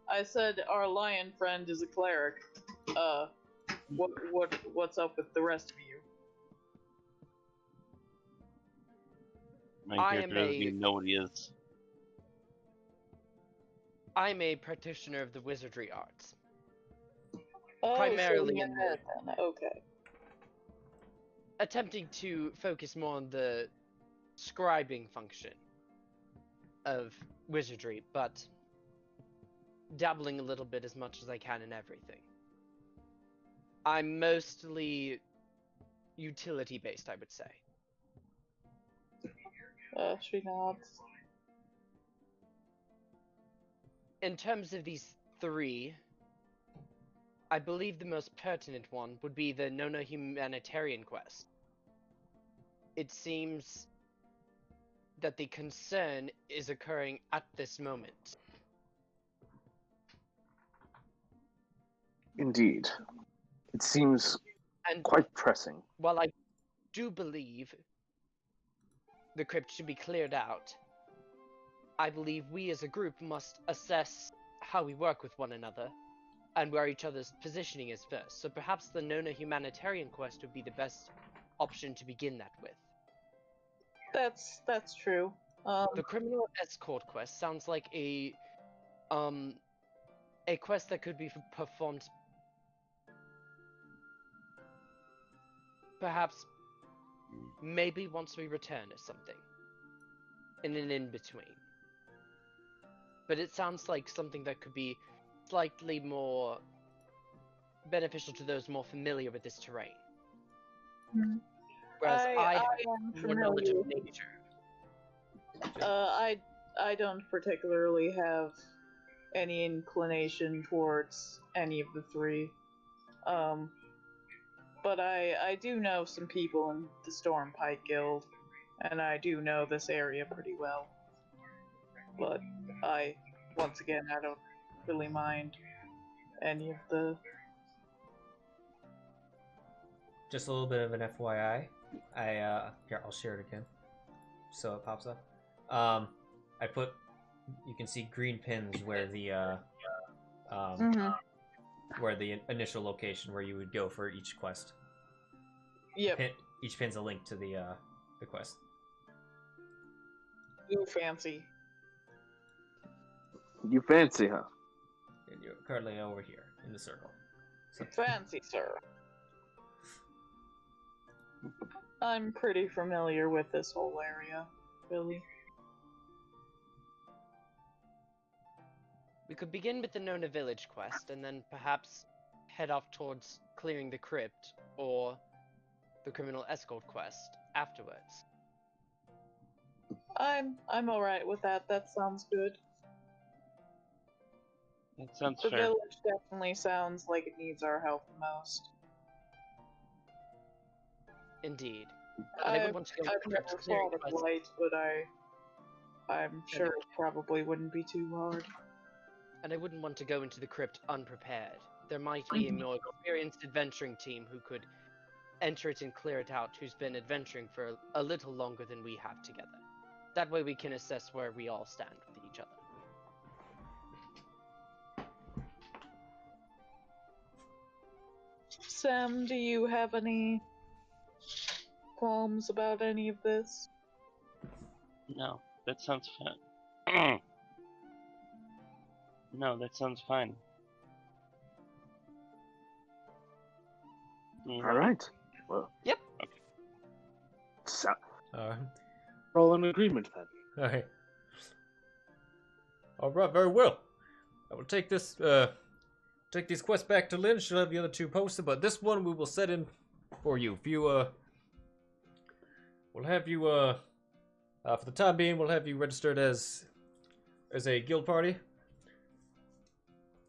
I said our lion friend is a cleric. What's up with the rest of you? My I character am doesn't a- even know what he is. I'm a practitioner of the wizardry arts. Oh, Primarily so in yeah, then. Okay. Attempting to focus more on the scribing function of wizardry, but dabbling a little bit as much as I can in everything. I'm mostly utility based, I would say. She nods. In terms of these three, I believe the most pertinent one would be the Nono humanitarian quest. It seems that the concern is occurring at this moment. Indeed. It seems And quite pressing. while I do believe the crypt should be cleared out, I believe we as a group must assess how we work with one another and where each other's positioning is first. So perhaps the Nono humanitarian quest would be the best option to begin that with. That's true. The criminal escort quest sounds like a quest that could be performed perhaps maybe once we return or something in an in-between. But it sounds like something that could be slightly more beneficial to those more familiar with this terrain. Mhm. Whereas I am have more knowledge familiar. of nature. I don't particularly have any inclination towards any of the three. But I do know some people in the Stormpike Guild, and I do know this area pretty well. But once again, I don't really mind any of the... Just a little bit of an FYI. Here, I'll share it again, so it pops up. You can see green pins where the where the initial location where you would go for each quest. Yep. Each pin's a link to the quest. You fancy. You fancy, huh? And you're currently over here in the circle. So, Fancy, sir. I'm pretty familiar with this whole area, really. We could begin with the Nona Village quest, and then perhaps head off towards clearing the crypt, or the criminal escort quest afterwards. I'm alright with that. That sounds good. That sounds The fair. village definitely sounds like it needs our help the most. Indeed. And I would want to go I've with crypt never clearing fought a quest. blight, but I'm sure it probably wouldn't be too hard. And I wouldn't want to go into the crypt unprepared. there might be a more experienced adventuring team who could enter it and clear it out, who's been adventuring for a little longer than we have together. That way we can assess where we all stand with each other. Sam, do you have any qualms about any of this? No, that sounds fun. No, that sounds fine. All right. Well. Yep. Okay. So, All right. we're all in agreement then. All right. All right. Very well. I will take this. Take these quests back to Lynn. She'll have the other two posted, but this one we will set in for you. If you we'll have you for the time being, we'll have you registered as a guild party.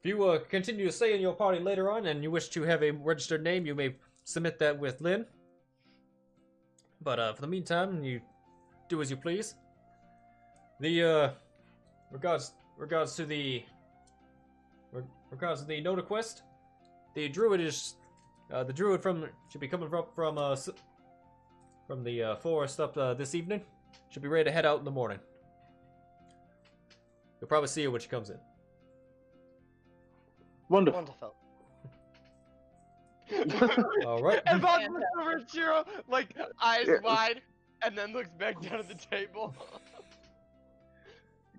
If you continue to stay in your party later on and you wish to have a registered name, you may submit that with Lynn. But for the meantime, you do as you please. The regards to the Nota quest, the druid is the druid should be coming from the forest up this evening. Should be ready to head out in the morning. You'll probably see her when she comes in. Wonderful. All right. And Bob looks over at Sheero, like, eyes wide, and then looks back down at the table.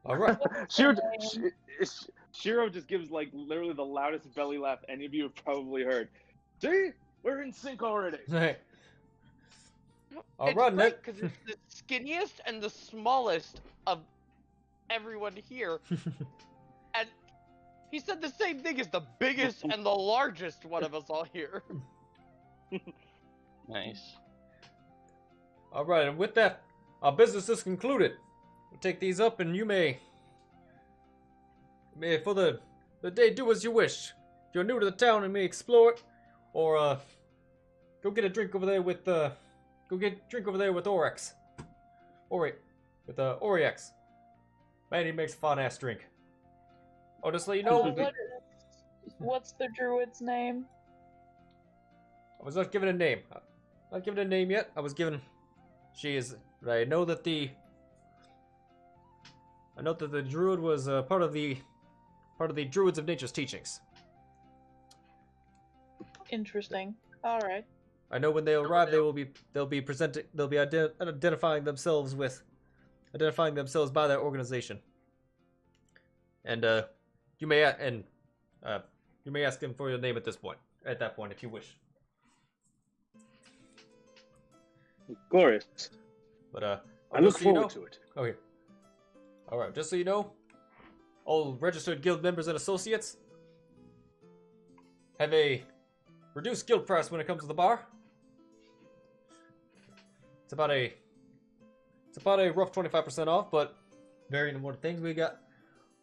All right. Sheero just gives like literally the loudest belly laugh any of you have probably heard. See, we're in sync already. All right, Nick. Because it's the skinniest and the smallest of everyone here, and he said the same thing as the biggest and the largest one of us all here. Nice. All right, and with that, our business is concluded. We'll take these up, and you may for the day, do as you wish. If you're new to the town, you may explore it, or go get a drink over there with Oryx. With Oryx. Man, he makes a fun ass drink. Oh, just let you know. What's the druid's name? I was not given a name. Not given a name yet. I was given. She is. I know that the druid was part of the Druids of Nature's teachings. Interesting. All right. I know when they arrive, they'll be identifying themselves by their organization. And you may ask them for your name at that point, if you wish. Glorious. But I look forward to it. Okay. All right. Just so you know, all registered guild members and associates have a reduced guild price when it comes to the bar. It's about a rough 25% off, but varying in what things we got.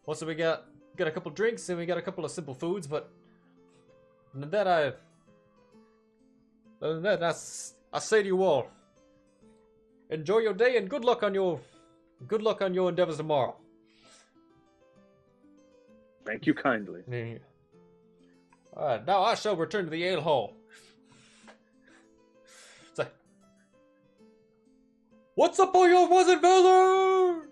Also, we got a couple drinks and we got a couple of simple foods, but other than that, I say to you all, enjoy your day and good luck on your endeavors tomorrow. Thank you kindly. Alright, now I shall return to the ale hall. It's like, what's up, all your wizard Valor?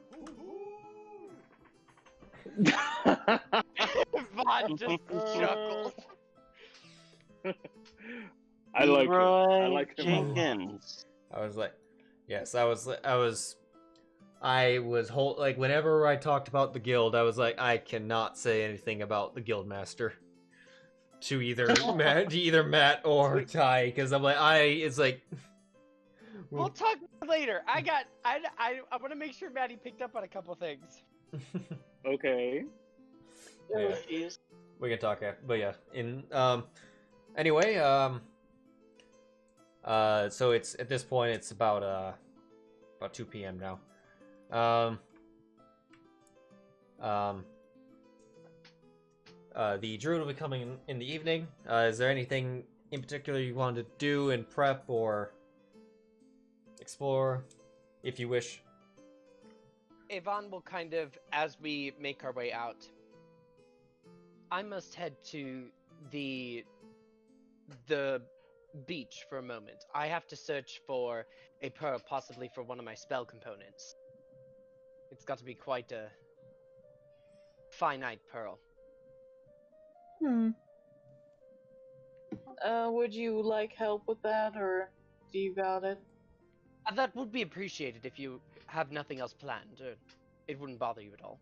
Vaughn just chuckles. I like Leroy him. I like him. Jenkins. I was like, yes, like, whenever I talked about the guild, I was like, I cannot say anything about the guild master to either Matt or Ty, because I'm like, it's like, We'll talk later. I want to make sure Maddie picked up on a couple things. Okay. Yeah. Jeez. We can talk after, but yeah, anyway, so it's, at this point, it's about 2 p.m. now. The druid will be coming in the evening. Is there anything in particular you wanted to do and prep or explore, if you wish? Yvonne will as we make our way out, I must head to the beach for a moment. I have to search for a pearl, possibly for one of my spell components. It's got to be quite a finite pearl. Would you like help with that, or do you got it? That would be appreciated if you have nothing else planned. It wouldn't bother you at all.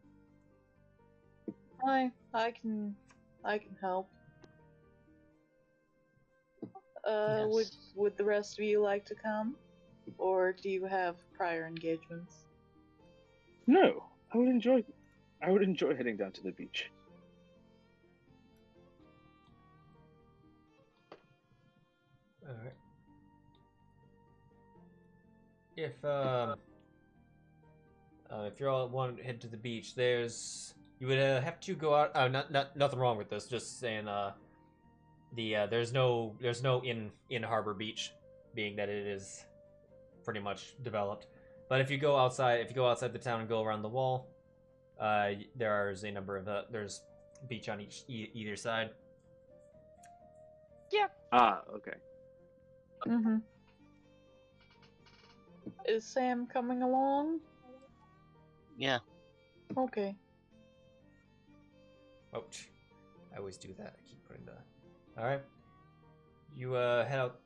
I can help. Yes. Would the rest of you like to come, or do you have prior engagements? No, I would enjoy heading down to the beach. All right. If you all want to head to the beach, you would have to go out. Nothing wrong with this. Just saying. There's no in harbor beach, being that it is pretty much developed. But if you go outside the town and go around the wall, there's a number of there's beach on either side. Yeah. Ah, okay. Mm-hmm. Is Sam coming along? Yeah. Okay. Ouch. I always do that. I keep putting the... Alright. You head out.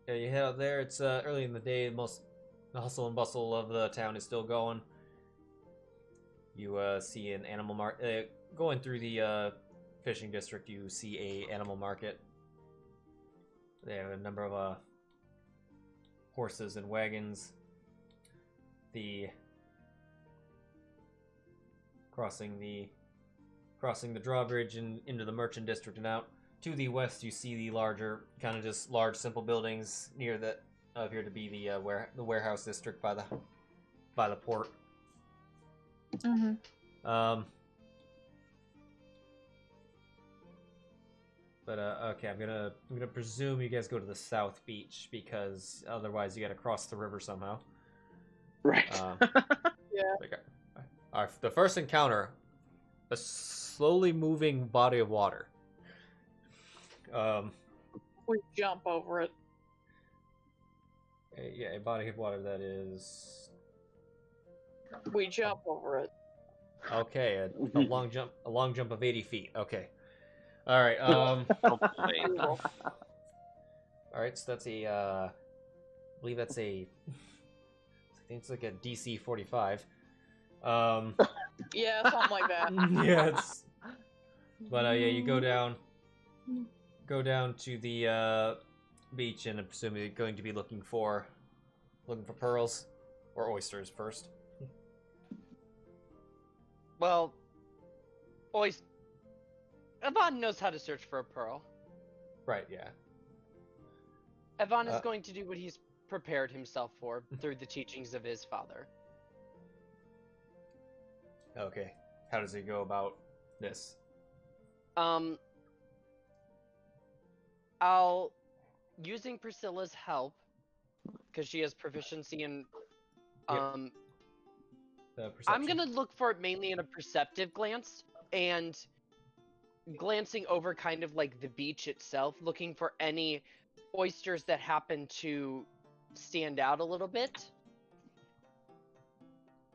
Yeah, you head out there. It's early in the day. The hustle and bustle of the town is still going. You see an animal market. Going through the fishing district, you see a animal market. They have a number of horses and wagons. Crossing the drawbridge and into the merchant district and out. To the west, you see the larger, kind of just large, simple buildings near that appear to be the warehouse district by the port. Mm-hmm. Okay, I'm gonna presume you guys go to the south beach because otherwise you gotta cross the river somehow. Right. Yeah. Okay. The first encounter, a slowly moving body of water. We jump over it. A body of water that is We jump over it. okay. A long jump of 80 feet. Okay. All right. Hopefully. All right. So that's I believe that's I think it's like a DC 45. Yeah, something like that. Yeah. But yeah, you go down to the beach, and I'm presumably going to be looking for pearls or oysters first. Well, Yvonne knows how to search for a pearl. Right. Yeah. Yvonne is going to do what he's prepared himself for through the teachings of his father. Okay. How does he go about this? I'll using Priscilla's help because she has proficiency in I'm gonna look for it mainly in a perceptive glance and glancing over kind of like the beach itself, looking for any oysters that happen to stand out a little bit.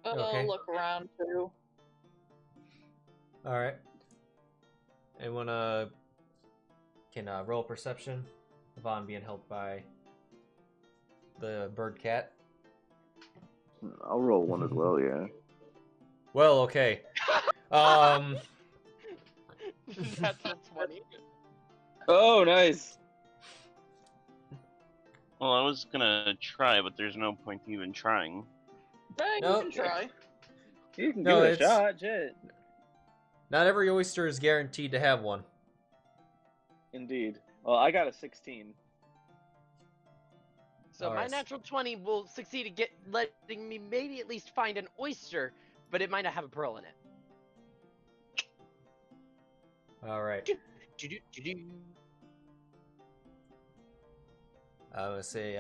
Okay. I'll look around too. All right. Anyone can roll perception. Yvonne being helped by the bird cat. I'll roll one as well, yeah. Well, okay. That's a 20. Oh, nice. Well, I was gonna try, but there's no point even trying. Right, No. you can try. You can No, give it a it's- shot, shit. Not every oyster is guaranteed to have one. Indeed. Well, I got a 16. So All my right. natural 20 will succeed at letting me maybe at least find an oyster, but it might not have a pearl in it. All right. Do-do-do-do. I would say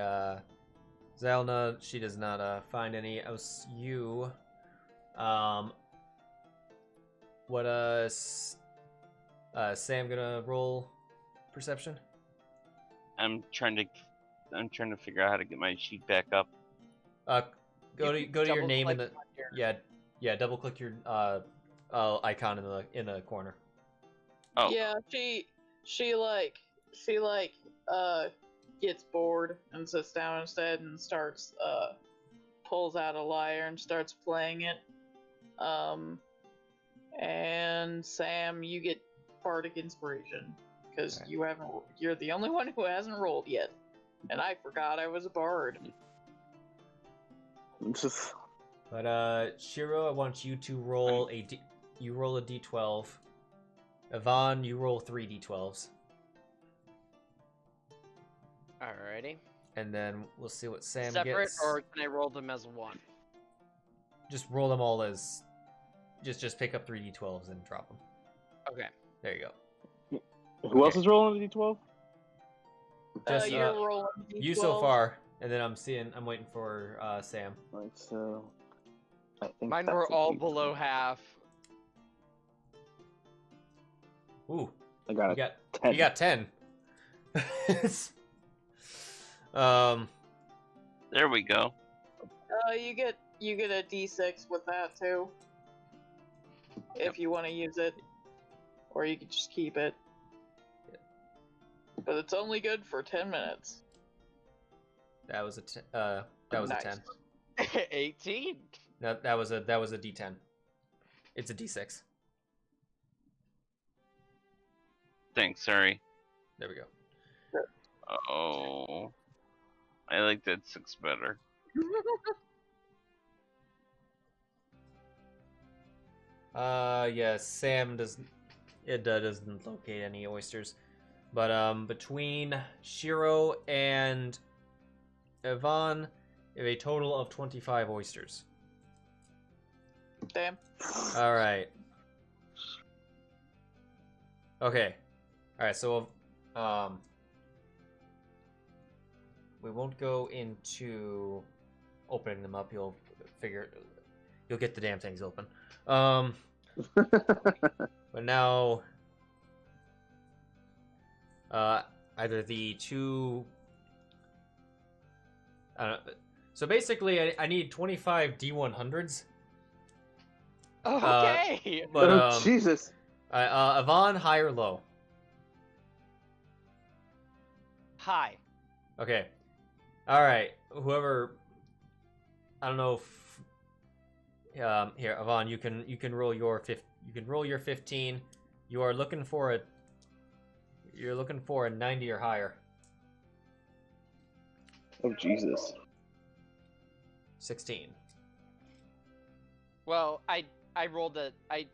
Zylna, she does not find any. You, what Sam gonna roll perception. I'm trying to figure out how to get my sheet back up. Go to your name in the double-click double click your icon in the corner. Oh. Yeah, she gets bored and sits down instead and starts pulls out a lyre and starts playing it. And Sam, you get bardic inspiration because you're the only one who hasn't rolled yet, and I forgot I was a bard. But Sheero, I want you to roll you roll a d12. Yvonne, you roll 3 d12s. Alrighty. And then we'll see what Sam Separate, gets. or can I roll them as one? Just roll them all as... Just pick up 3 d12s and drop them. Okay. There you go. Who else is rolling a d12? Just, You're rolling you D12. so far, and then I'm waiting for Sam. Right, so I think Mine that's were a all D12. below half. Ooh, I got you a got 10. you got 10. There we go. You get a d6 with that too, if you want to use it, or you could just keep it. But it's only good for 10 minutes. That was a Nice. 10. 18. That was a d10. It's a d6. Thanks, sorry. There we go. Oh. I like that 6 better. Yeah, Sam doesn't locate any oysters. But between Sheero and Yvonne, you have a total of 25 oysters. Damn. Alright. Okay. Alright, so we won't go into opening them up. You'll get the damn things open. But now either the two so basically I need 25 D100s. Okay. But Oh, Jesus. Yvonne, high or low? Hi. Okay. All right. Whoever, I don't know if here, Yvonne, you can roll your 15. You're looking for a 90 or higher. Oh, Jesus. 16. Well, I rolled a I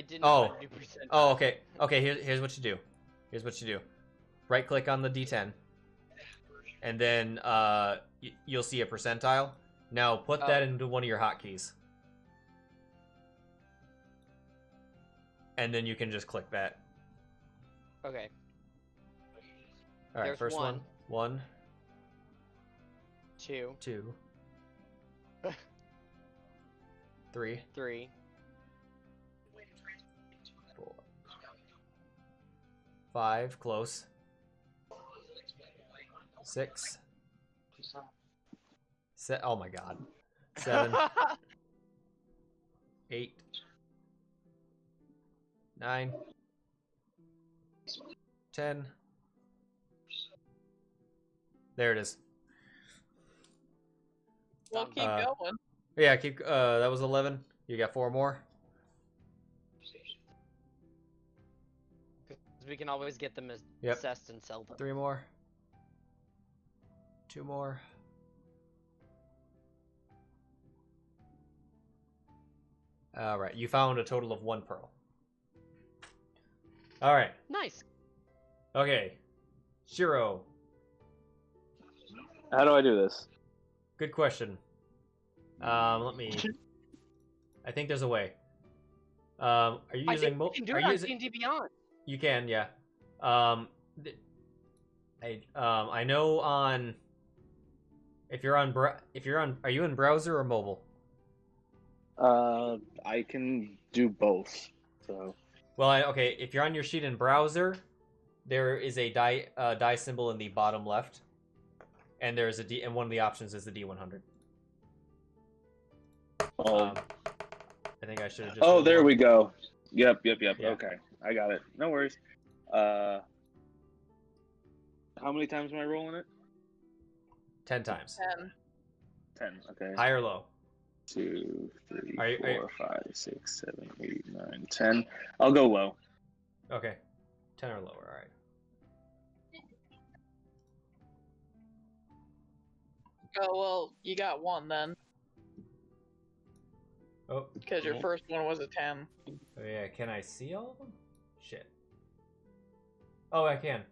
didn't Oh. put a new percent. Oh, okay. Okay, here's what you do. Right click on the D10. And then you'll see a percentile. Now put that into one of your hotkeys. And then you can just click that. Okay. All right, There's first one. 1, 2, 2, 3, 3, 4, 5, close. 6. Oh my god. 7, 8, 9, 10. There it is. Well, keep going. Yeah, keep. That was 11. You got 4 more. we can always get them as Yep. assessed and sell them. 3 more. 2 more. All right, you found a total of 1 pearl. All right. Nice. Okay. Sheero. How do I do this? Good question. Let me. I think there's a way. Are you I using? think we can do Are it you on using? D&D Beyond. You can, yeah. I know on. If you're on, are you in browser or mobile? I can do both. So Well, okay. If you're on your sheet in browser, there is a die symbol in the bottom left, and there's a D, and one of the options is the D100. Oh, I think I should have just. oh, there we go. Yep. Yeah. Okay, I got it. No worries. How many times am I rolling it? 10 times. 10. 10. Okay. High or low? 2, 3, Are you- 4, 5, 6, 7, 8, 9, 10. I'll go low. Okay. 10 or lower. All right. Oh, well, you got one then, Oh. because your first one was a 10. Oh yeah. Can I see all of them? Shit. Oh, I can.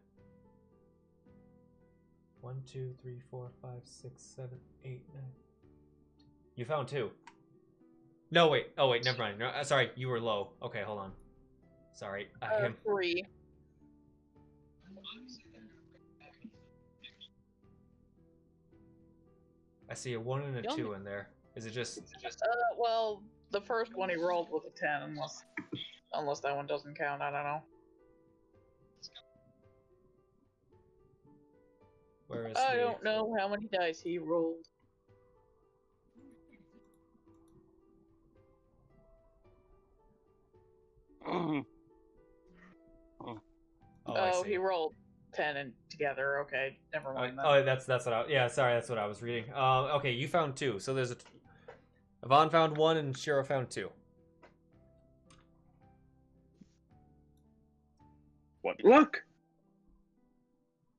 1, 2, 3, 4, 5, 6, 7, 8, 9. You found 2. No, wait. Oh, wait. Never mind. No, sorry. You were low. Okay, hold on. Sorry. I am. 3. I see a 1 and a Yum. 2 in there. Is it just? Well, the first one he rolled was a 10, unless that one doesn't count. I don't know. Where is I the? don't know how many dice he rolled. Oh, I Oh, see. he rolled 10 and together. Okay, never mind. Oh, that's what I. Yeah, sorry. That's what I was reading. Okay, you found 2. So there's a. Yvonne found 1 and Sheero found 2. What luck?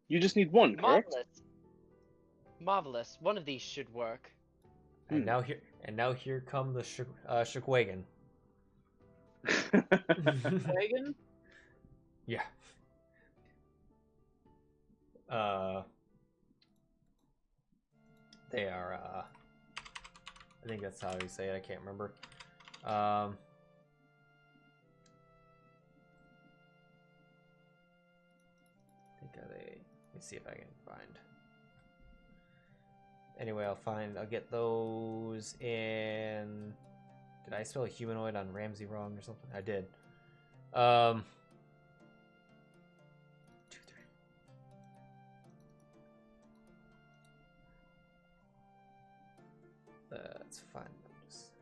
You just need 1, correct? Marvelous. Marvelous. One of these should work. And now here come the Shukwagon. Wagon? Yeah. They are. I think that's how you say it. I can't remember. I think let me see if I can find. Anyway, I'll get those in. Did I spell humanoid on Ramsey wrong or something? I did. 2, 3. That's fine. Just...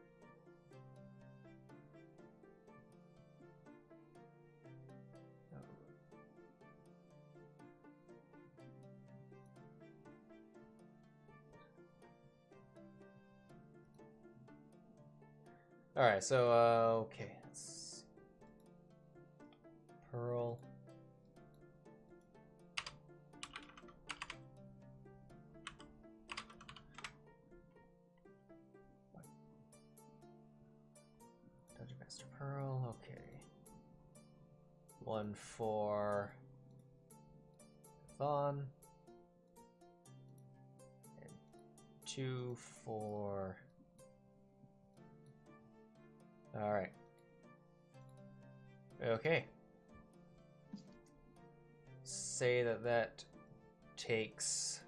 All right, so okay. Let's see. Pearl. Dungeon Master Pearl. Okay. 1 for Thon. And 2 for. All right. Okay. Say that takes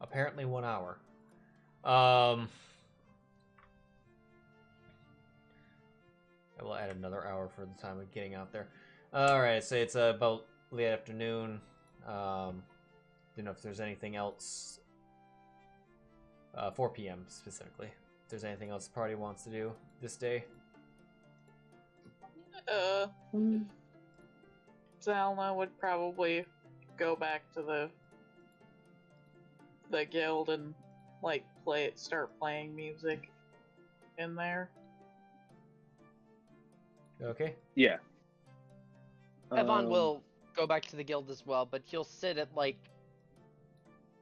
apparently 1 hour. I will add another hour for the time of getting out there. All right. So it's about late afternoon. Don't know if there's anything else. 4 p.m. specifically. If there's anything else the party wants to do this day. Zylna would probably go back to the guild and start playing music in there. Okay. Yeah. Evan will go back to the guild as well, but he'll sit at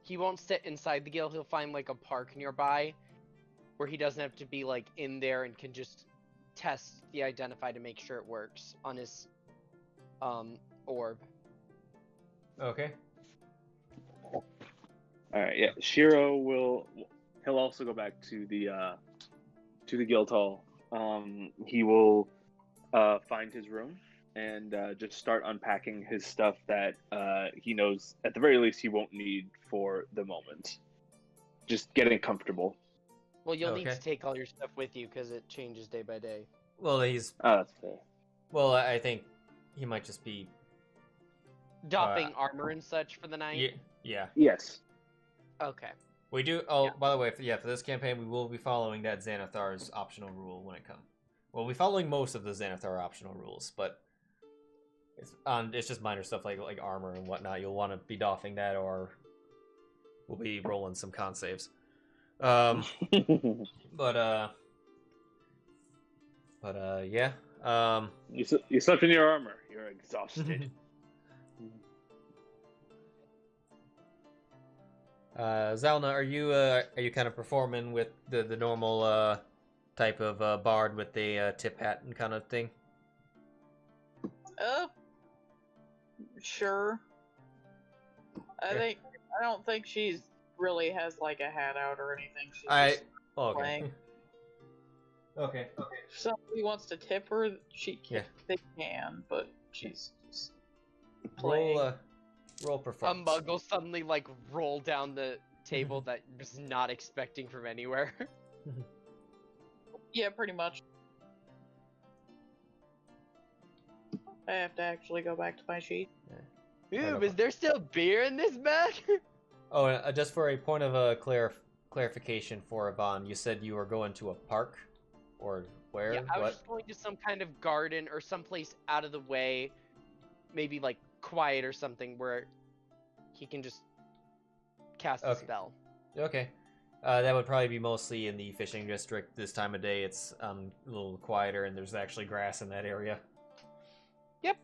he won't sit inside the guild. He'll find a park nearby where he doesn't have to be in there and can just test the Identify to make sure it works on his orb. Okay. All right. Yeah. Sheero he'll also go back to the guild hall. He will find his room and just start unpacking his stuff that he knows at the very least he won't need for the moment. Just getting comfortable. Well, you'll need Okay. to take all your stuff with you because it changes day by day. Well, he's Oh, that's fair. Well, I think he might just be. Doffing armor and such for the night? Yeah. Yes. Okay. We do. Oh, by the way, for this campaign, we will be following that Xanathar's optional rule when it comes. Well, we'll be following most of the Xanathar optional rules, but it's just minor stuff like armor and whatnot. You'll want to be doffing that, or we'll be rolling some con saves. But yeah. You slept in your armor. You're exhausted. Zylna, are you kind of performing with the normal type of bard with the tip hat and kind of thing? Sure. I don't think she's really has like a hat out or anything. She's just okay. playing. Okay. If somebody wants to tip her, Yeah. they can, but she's just playing. Roll A performance. muggle suddenly like roll down the table that was not expecting from anywhere. Yeah, pretty much. I have to actually go back to my sheet. Ooh, is there still beer in this bag? Oh, just for a point of clarification for Yvonne, you said you were going to a park, or where? Yeah, I was What? just going to some kind of garden or someplace out of the way, maybe like quiet or something where he can just cast a spell. Okay. That would probably be mostly in the fishing district this time of day. It's a little quieter, and there's actually grass in that area. Yep.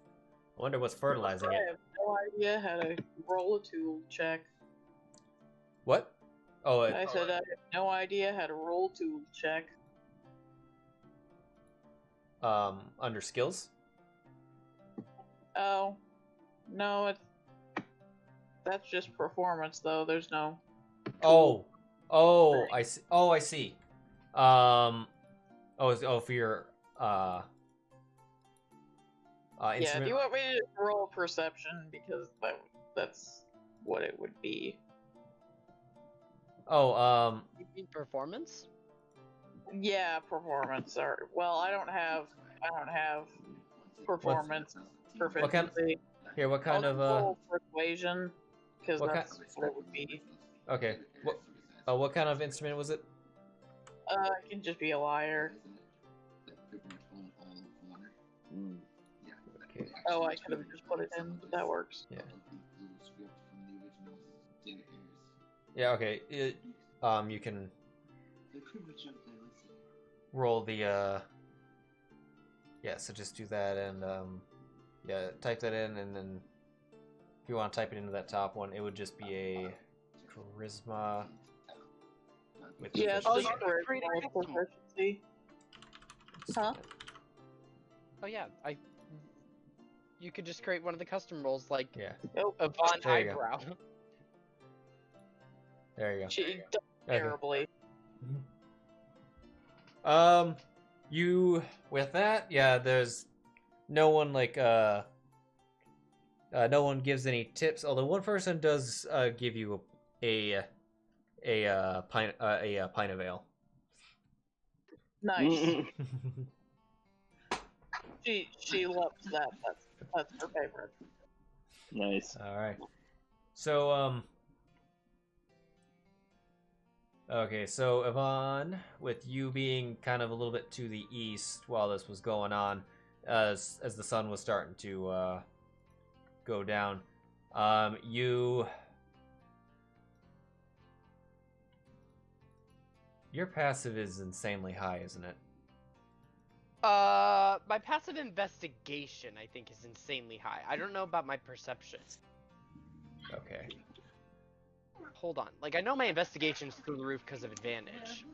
I wonder what's fertilizing I it. have no idea how to roll a tool check. What? Oh, I said I have no idea how to roll tool check. under skills? Oh, no, that's just performance though. There's no. Oh, I see. Oh, I see. For your Yeah, instrument. do you want me to roll perception because that's what it would be? Oh, You mean performance? Yeah, performance. Or well, I don't have performance proficiency. here, what kind I'll of roll persuasion because what that's what it would be. Okay. What kind of instrument was it? It can just be a liar. Okay. Oh, I could have just put it in. That works. Yeah. Yeah. Okay. You can roll the Yeah. So just do that and yeah, type that in, and then if you want to type it into that top one, it would just be a charisma. With Yeah, it's proficiency. just charisma with proficiency. Huh? Oh yeah, you could just create one of the custom rolls like Yeah. a Von There you go. Eyebrow. There you go. She does Okay. terribly. You with that, yeah. There's no one no one gives any tips. Although one person does give you a pint of ale. Nice. She loves that. That's her favorite. Nice. All right. So okay, so Yvonne, with you being kind of a little bit to the east while this was going on, as the sun was starting to go down, your passive is insanely high, isn't it? My passive investigation, I think, is insanely high. I don't know about my perception. Okay. Hold on. Like, I know my investigation's through the roof because of advantage.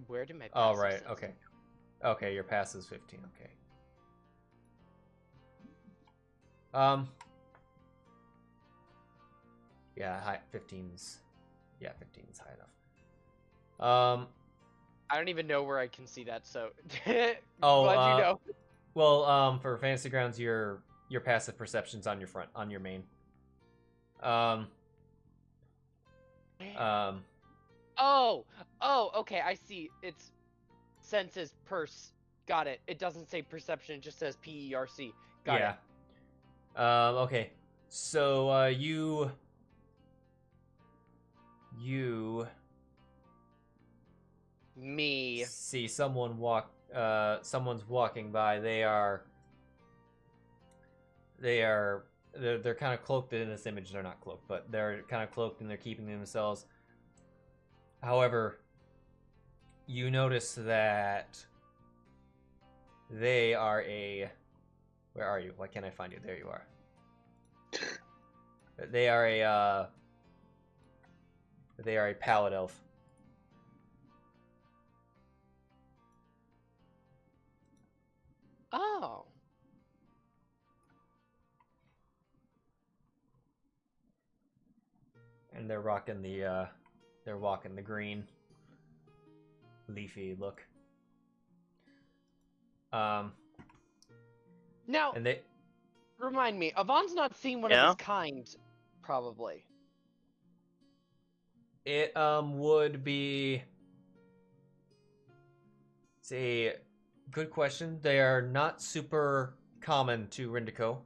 Where did my passive Oh, right. stats Okay. Okay, your passive's 15. Okay. Yeah, 15's. Yeah, 15's high enough. I don't even know where I can see that, so Oh, glad you know. Well, for Fantasy Grounds, your passive perception's on your main. Oh, okay, I see. It's senses purse. Got it. It doesn't say perception. It just says PERC. Got it. Okay. So you Me. see someone someone's walking by. They're kind of cloaked in this image. They're not cloaked, but they're kind of cloaked and they're keeping themselves. However, you notice that they are where are you? Why can't I find you? There you are. They are a Pallid Elf. Oh. And they're rocking they're walking the green leafy look. Now, And they remind me, Avon's not seen one of his kind, probably. it would be, it's a good question. They are not super common to Rindico.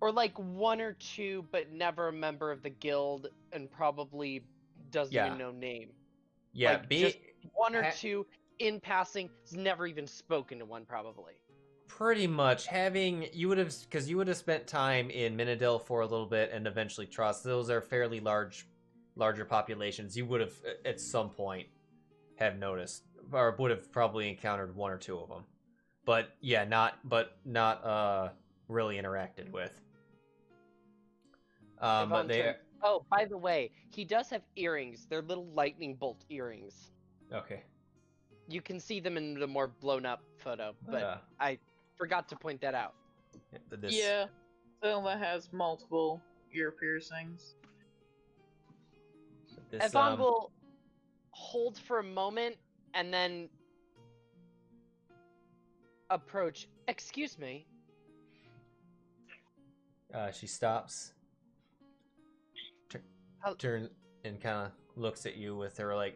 Or like one or two, but never a member of the guild, and probably doesn't even know name. Yeah, like, just one or two in passing, has never even spoken to one, probably. Pretty much you would have spent time in Minadil for a little bit and eventually Trost. Those are fairly larger populations. You would have at some point have noticed, or would have probably encountered one or two of them. But yeah, not really interacted with. But they. Oh, by the way, he does have earrings. They're little lightning bolt earrings. Okay. You can see them in the more blown up photo, but I forgot to point that out. Yeah, Zylna has multiple ear piercings. Evon will hold for a moment and then approach. Excuse me. She stops, turns, and kind of looks at you with her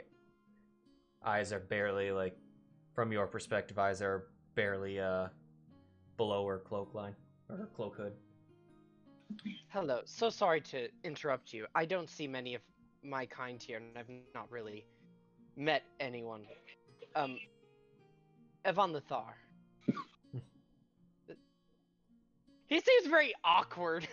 eyes are barely from your perspective, eyes are barely below her cloak line or her cloak hood. Hello. So sorry to interrupt you. I don't see many of my kind here, and I've not really met anyone. Evon the Thar. He seems very awkward.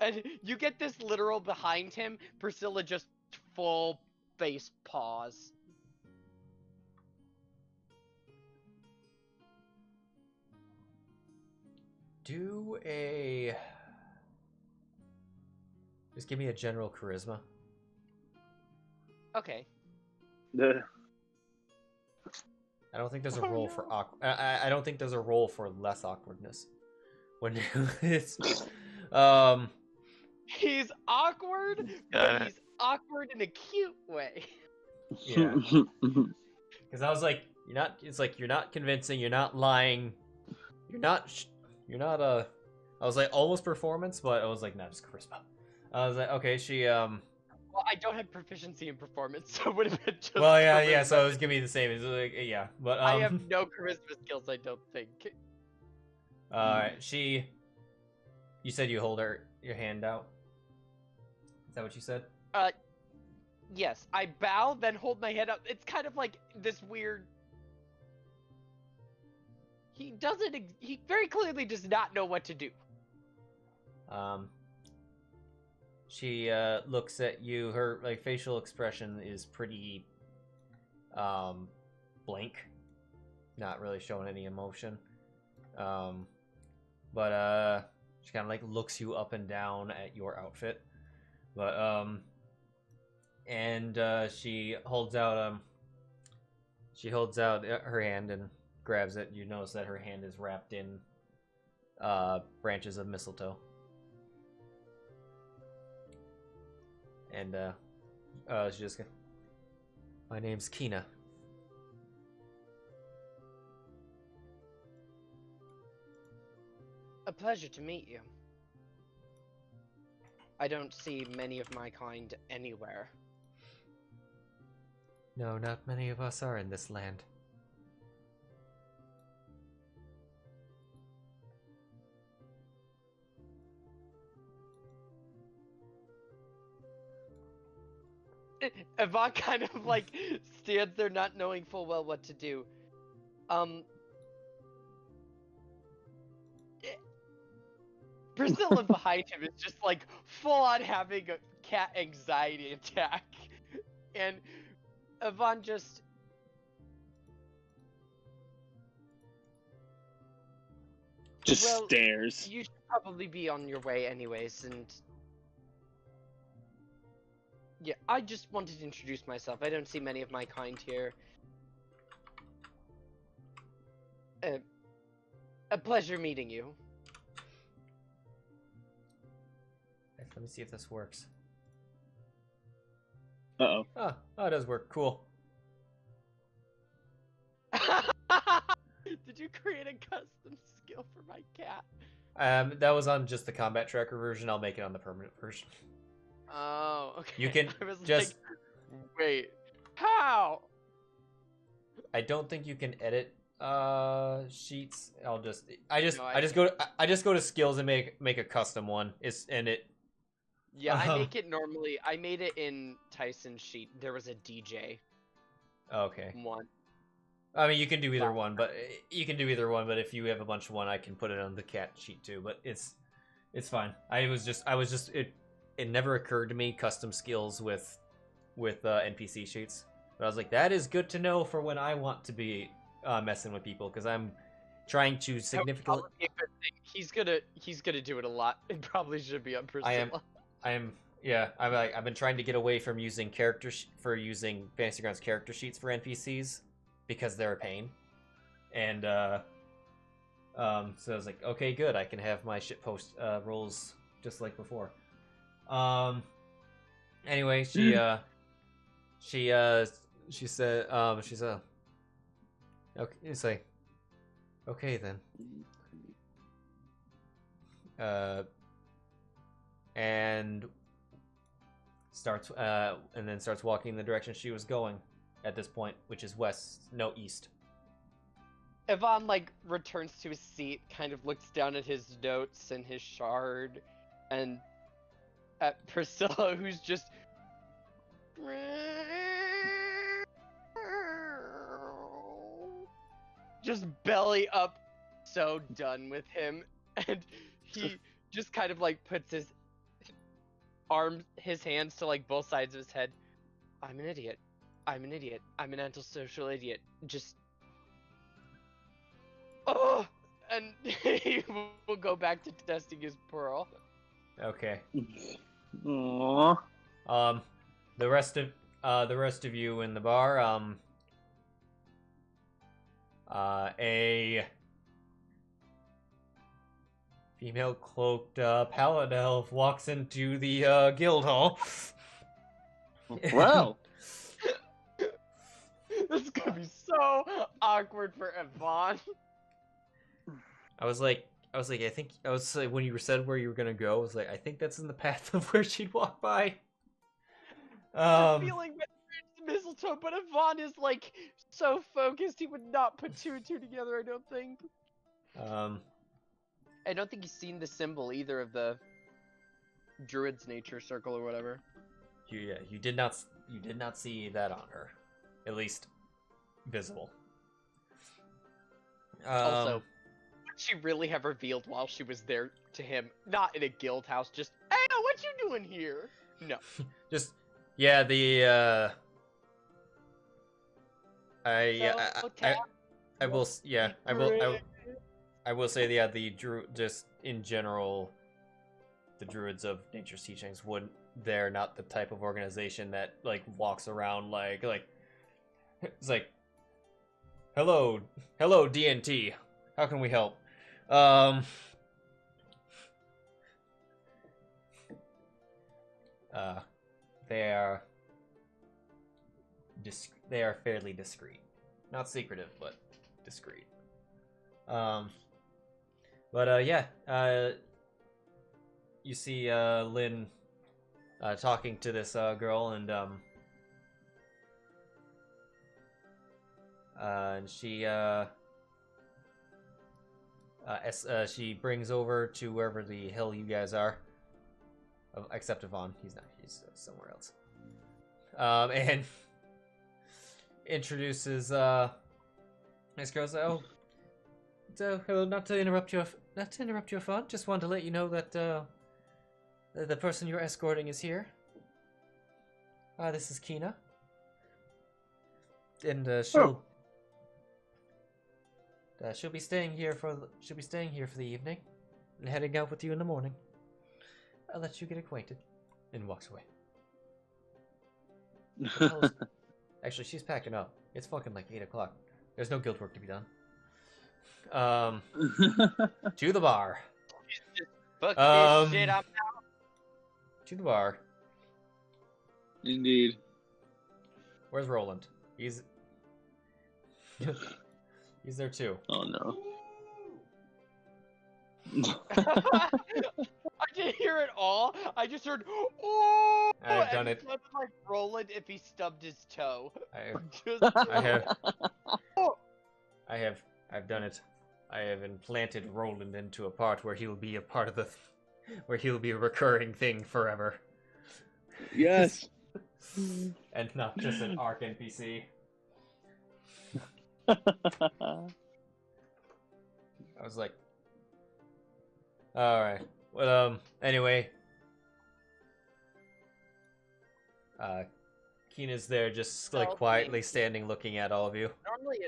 And you get this literal behind him, Priscilla just full face pause. Just give me a general charisma. Okay. I don't think there's a role for I don't think there's a role for less awkwardness. When it's he's awkward, but he's awkward in a cute way. Yeah. Because I was like, you're not convincing, you're not lying, you're not I was like almost performance, but I was like, nah, just charisma. I was like, okay, she Well, I don't have proficiency in performance, so it would have been just yeah, so it was gonna be the same. It's like, yeah, but I have no charisma skills, I don't think. You said you hold your hand out. Is that what you said? Yes. I bow, then hold my head up. It's kind of like this weird. He very clearly does not know what to do. She looks at you. Her facial expression is pretty blank, not really showing any emotion. But she kind of looks you up and down at your outfit. But she holds out her hand and grabs it. You notice that her hand is wrapped in branches of mistletoe. And she just goes, my name's Kina. A pleasure to meet you. I don't see many of my kind anywhere. No, not many of us are in this land. Yvonne kind of like stands there not knowing full well what to do. Priscilla behind him is just like full on having a cat anxiety attack. And Yvonne just stares. You should probably be on your way anyways, and yeah, I just wanted to introduce myself. I don't see many of my kind here. A pleasure meeting you. Let me see if this works. Uh-oh. Oh, it does work. Cool. Did you create a custom skill for my cat? That was on just the combat tracker version. I'll make it on the permanent version. Oh, okay. You can I was just like, wait, how? I don't think you can edit sheets. I No, just go to skills and make a custom one. Yeah, I make it normally. I made it in Tyson's sheet. There was a DJ Okay. one. I mean, you can do either one, but if you have a bunch of one, I can put it on the cat sheet too. But it's fine. It never occurred to me custom skills with NPC sheets. But I was like, that is good to know for when I want to be messing with people, because I'm trying to significantly. He's gonna do it a lot. It probably should be on Priscilla. I've been trying to get away from using using Fantasy Grounds character sheets for NPCs because they're a pain. And so I was like, okay, good. I can have my shitpost rolls just like before. Anyway, she said, okay, it's like, okay then. And starts walking in the direction she was going at this point, which is east. Yvonne like returns to his seat, kind of looks down at his notes and his shard, and at Priscilla, who's just belly up, so done with him, and he just kind of like puts his hands to like both sides of his head. I'm an idiot. I'm an antisocial idiot. Just and he will go back to testing his pearl. Okay. Aww. The rest of you in the bar, a female cloaked Pallid Elf walks into the guild hall. Wow. This is gonna be so awkward for Yvonne. I was like, when you said where you were gonna go, I was like, I think that's in the path of where she'd walk by. I'm feeling the mistletoe, but Yvonne is like so focused he would not put two and two together. I don't think. I don't think he's seen the symbol either of the druid's nature circle or whatever. You did not see that on her, at least visible. Also, would she really have revealed while she was there to him, not in a guild house, just, hey, what you doing here? No. Just, yeah, I will say, yeah, just in general, the Druids of Nature's Teachings they're not the type of organization that like walks around like it's like, hello DNT, how can we help? They are fairly discreet, not secretive, but discreet. You see Lynn talking to this girl, and And she brings over to wherever the hell you guys are. Except Yvonne, he's not. He's somewhere else. And introduces Miss Girls. Oh, so hello. Not to interrupt your fun. Just wanted to let you know that the person you're escorting is here. This is Kina, and she'll be staying here for the evening, and heading out with you in the morning. I'll let you get acquainted, and walks away. Actually, she's packing up. It's fucking like 8 o'clock. There's no guild work to be done. To the bar. Fuck this shit, I'm out. To the bar. Indeed. Where's Roland? He's there too. Oh no. I didn't hear it all. I just heard, oh! I've done it. It sounded like Roland if he stubbed his toe. I've done it. I have implanted Roland into a part where he'll be a part of where he'll be a recurring thing forever. Yes. And not just an ARC NPC. I was like, alright. Well, anyway. Kina's there just like quietly standing looking at all of you. Normally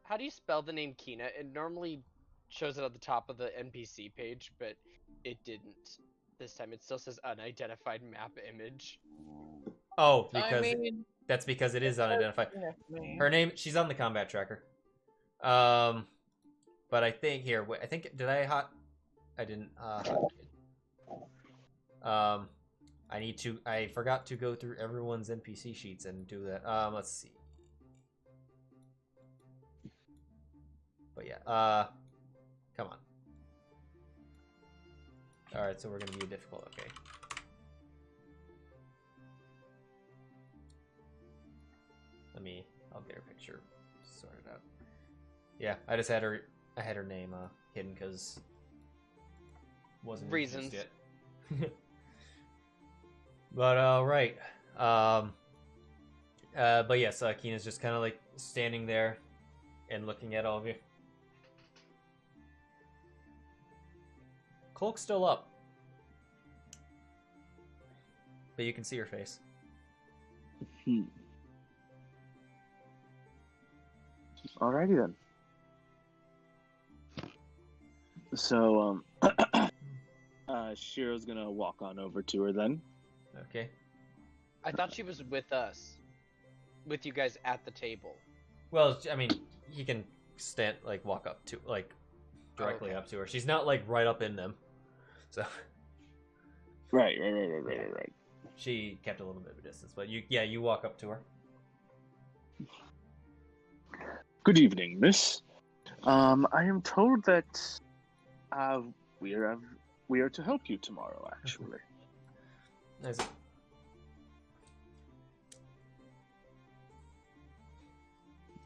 how do you spell the name Kina? It normally shows it at the top of the NPC page, but it didn't. This time it still says unidentified map image. Oh, because that's because it is unidentified. Her name, she's on the combat tracker. But I think here, I think did I didn't I forgot to go through everyone's NPC sheets and do that. Let's see. But yeah, come on. Alright, so we're gonna be difficult, okay. I'll get her picture sorted out. Yeah, I just had her name hidden because wasn't reasons yet. But alright. But yes, Kina's just kind of like standing there and looking at all of you. Cloak's still up. But you can see her face. Alrighty then. So, Sheero's gonna walk on over to her then. Okay. I thought she was with us. With you guys at the table. Well, I mean, he can walk up to, directly up to her. She's not, right up in them. So. Right. She kept a little bit of a distance, but you walk up to her. Good evening, miss. I am told that we are to help you tomorrow, actually.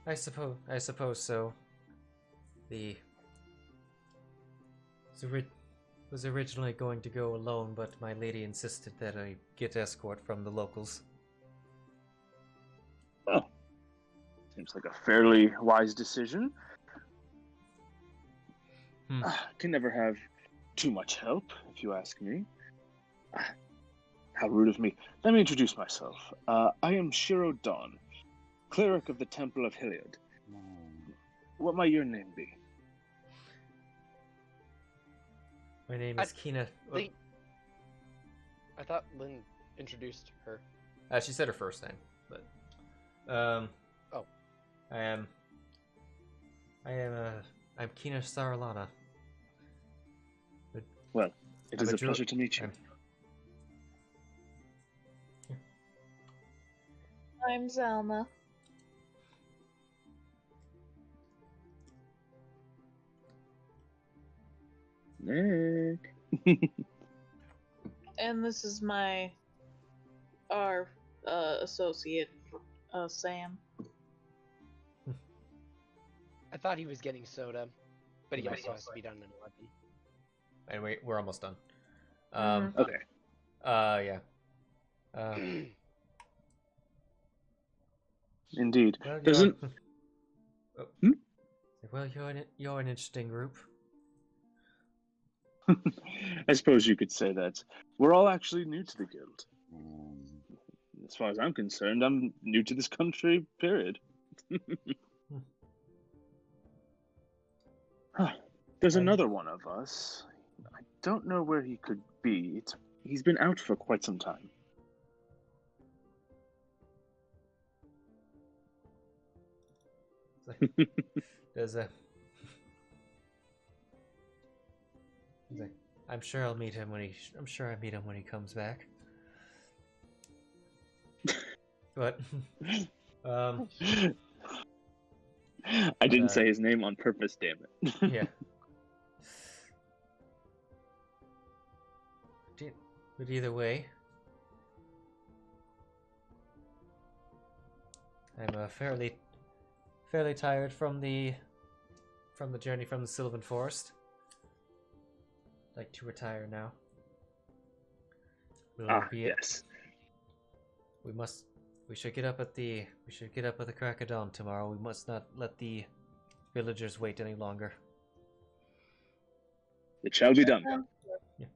I suppose so. Was originally going to go alone, but my lady insisted that I get escort from the locals. Oh, seems like a fairly wise decision. Can never have too much help, if you ask me. How rude of me. Let me introduce myself. I am Sheero Dawn, cleric of the Temple of Heliod. What might your name be? My name is Kina. I thought Lynn introduced her. She said her first name, but I'm Kina Saralana. Well, it is a pleasure to meet you. I'm Zylna. Nick. And this is our associate, Sam. I thought he was getting soda, but he also has to be done in 11. Anyway, we're almost done. Okay. Yeah. Indeed. Well, Doesn't. Well, you're an interesting group. I suppose you could say that. We're all actually new to the guild. As far as I'm concerned, I'm new to this country, period. There's another one of us. I don't know where he could be. He's been out for quite some time. There's a. I'm sure I'll meet him when he. I'm sure I meet him when he comes back. But, I didn't say his name on purpose, damn it. Yeah. But either way, I'm fairly tired from the journey from the Sylvan Forest. I'd like to retire now. Yes. We should get up at the crack of dawn tomorrow. We must not let the villagers wait any longer. It shall be done. Yeah.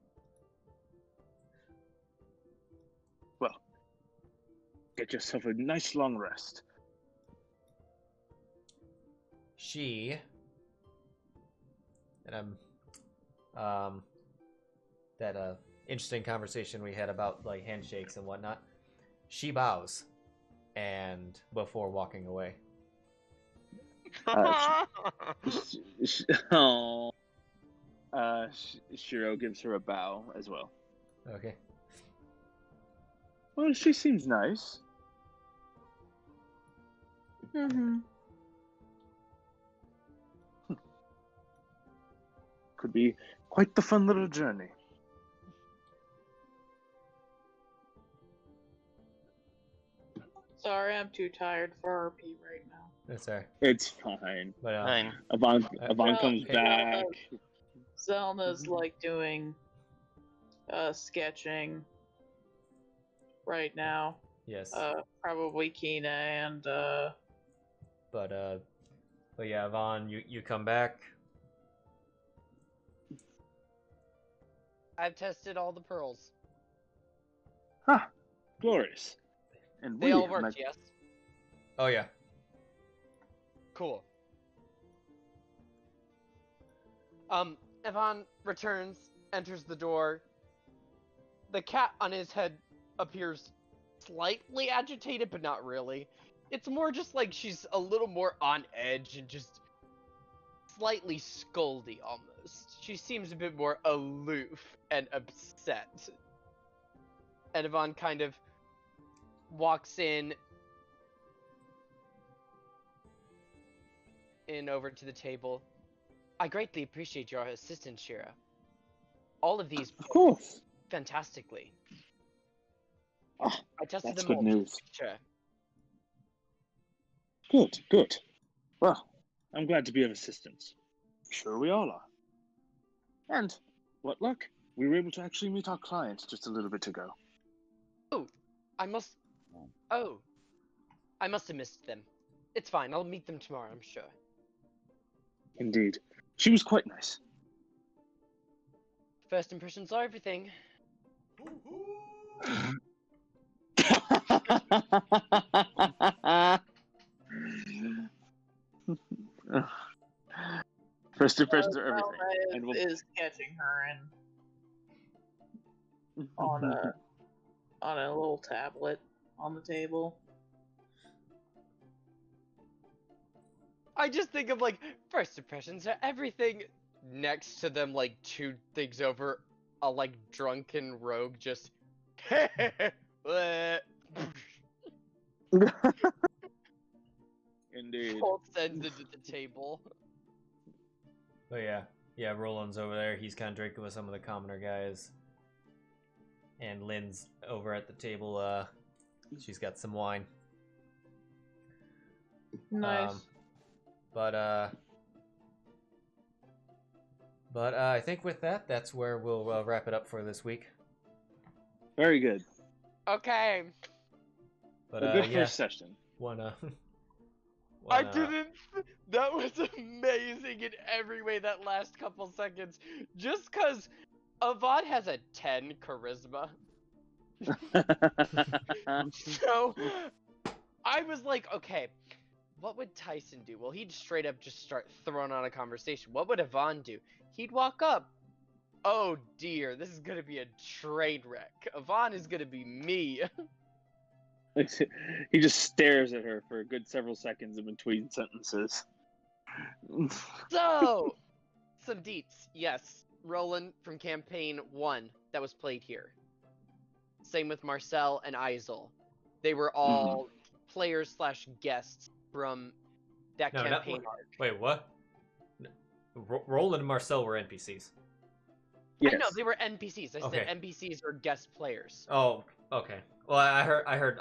Well, get yourself a nice long rest. That interesting conversation we had about like handshakes and whatnot. She bows, and before walking away. Sheero gives her a bow as well. Okay. Well, she seems nice. Mm-hmm. Could be quite the fun little journey. Sorry, I'm too tired for RP right now. That's all right. It's fine. But Fine. Avon Well, comes okay. back. Zylna's like doing sketching right now. yes. Probably Kina and But yeah, Vaughn, you come back. I've tested all the pearls. Glorious. And They we all have worked, met- yes? Oh yeah. Cool. Ivan returns, enters the door. The cat on his head appears slightly agitated, but not really. It's more just like she's a little more on edge and just slightly scoldy almost. She seems a bit more aloof and upset. And Ivan kind of walks in over to the table. I greatly appreciate your assistance, Sheero. All of these Of course. fantastically. Ah, I tested that's them good all. news. Sure. Good. Well, I'm glad to be of assistance. Sure we all are. And, what luck, we were able to actually meet our clients just a little bit ago. I must have missed them. It's fine, I'll meet them tomorrow, I'm sure. Indeed. She was quite nice. First impressions are everything. First impressions are everything. Zylna And we'll- is catching her in on a little tablet on the table. I just think of like first impressions are everything. Next to them, like 2 things over, a like drunken rogue just Indeed. sends into the table. But yeah, Roland's over there. He's kind of drinking with some of the commoner guys. And Lynn's over at the table. She's got some wine. Nice. But But I think with that, that's where we'll wrap it up for this week. Very good. Okay. But A good yeah, first session. I didn't. That was amazing in every way. That last couple seconds, just because Avad has a 10 charisma. So I was like, okay, what would Tyson do? Well, he'd straight up just start throwing on a conversation. What would Yvonne do? He'd walk up. Oh dear, this is gonna be a train wreck. Yvonne is gonna be me. He just stares at her for a good several seconds in between sentences. So, some deets. Yes, Roland from campaign 1 that was played here. Same with Marcel and Isel. They were all players / guests from that campaign arc. Wait, what? Roland and Marcel were NPCs. Yes. I know they were NPCs. I Okay. said NPCs or guest players. Oh, okay. Well, I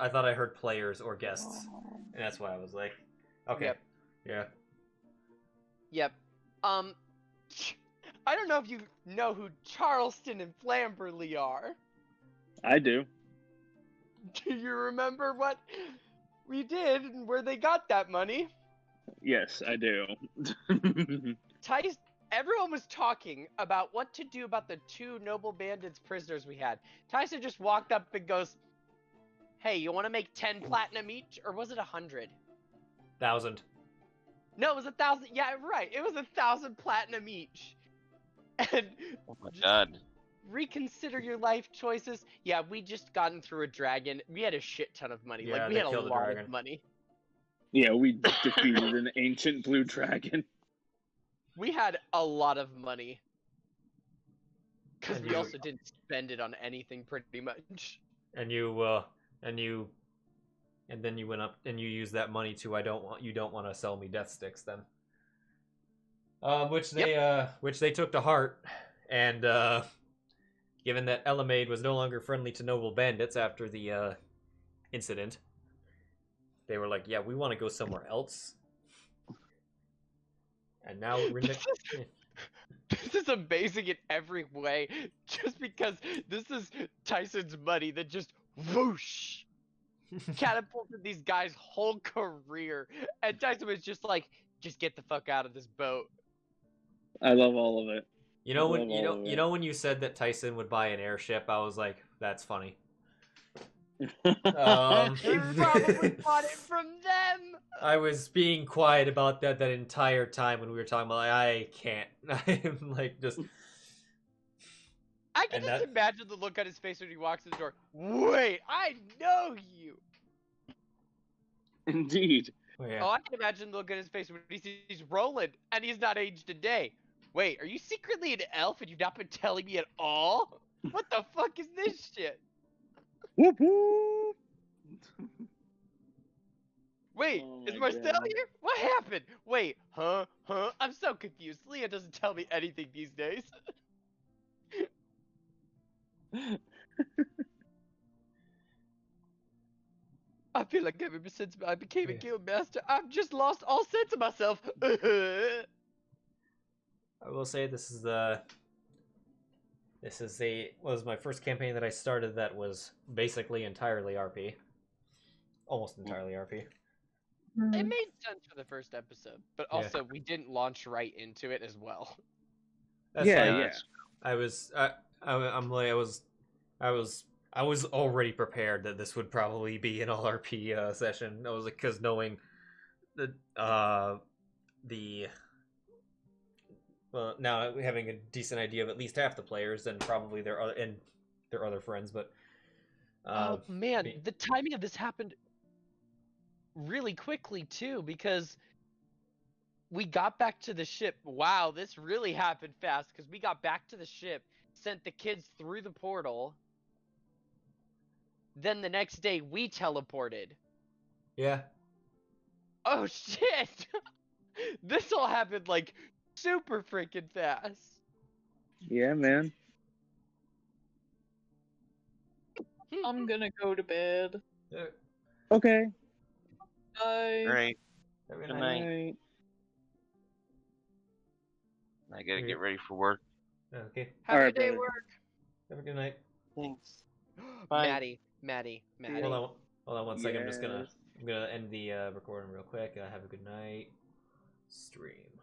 thought I heard players or guests, and that's why I was like, okay, Yep. yeah. Yep. I don't know if you know who Charleston and Flamberley are. I do. Do you remember what we did and where they got that money? Yes, I do. Everyone was talking about what to do about the 2 noble bandits prisoners we had. Tyson just walked up and goes, "Hey, you want to make 10 platinum each, or was it 100? 1,000. No, it was 1,000. Yeah, right. It was 1,000 platinum each. And Oh my god. reconsider your life choices. Yeah, we just gotten through a dragon. We had a shit ton of money. Yeah, Like we they had a killed the lot dragon. of money. Yeah, we defeated an ancient blue dragon. We had a lot of money. Because And we you- also didn't spend it on anything pretty much. And then you went up and you used that money to you don't want to sell me death sticks then. Which they took to heart, and given that Elamade was no longer friendly to noble bandits after the incident, they were like, yeah, we want to go somewhere else. And now This is amazing in every way, just because this is Tyson's money that just whoosh catapulted these guys' whole career, and Tyson was just like, "Just get the fuck out of this boat." I love all of it. You know when Love all of it. when you said that Tyson would buy an airship, I was like, that's funny. He probably bought it from them. I was being quiet about that entire time when we were talking about, like, I can't. I'm like, just. I can And just that- imagine the look on his face when he walks in the door. Wait, I know you. Indeed. Oh, yeah. Oh, I can imagine the look on his face when he sees Roland and he's not aged a day. Wait, are you secretly an elf and you've not been telling me at all? What the fuck is this shit? Whoop whoop. Wait, Oh is my Marcel God. here? What happened? Wait, huh? I'm so confused. Leah doesn't tell me anything these days. I feel like ever since I became a Yeah. guild master, I've just lost all sense of myself. I will say this was my first campaign that I started that was basically entirely RP. Almost entirely RP. It made sense for the first episode, but Yeah. also we didn't launch right into it as well. That's Yeah, fine. yeah. I was already prepared that this would probably be an all RP session. I was like, because knowing now having a decent idea of at least half the players and probably their other friends, but Oh man, be- the timing of this happened really quickly too, because we got back to the ship. Wow, this really happened fast, because we got back to the ship, sent the kids through the portal, then the next day we teleported. yeah. Oh shit! This all happened like super freaking fast. Yeah, man. I'm gonna go to bed. Okay. Bye. Alright. Very Good nice. night. Night. I gotta Okay. get ready for work. Okay. Have a Alright, good day at brother. work. Have a good night. Thanks. Bye. Maddie. Hold on one second. Yes. I'm gonna end the recording real quick. Have a good night. Stream.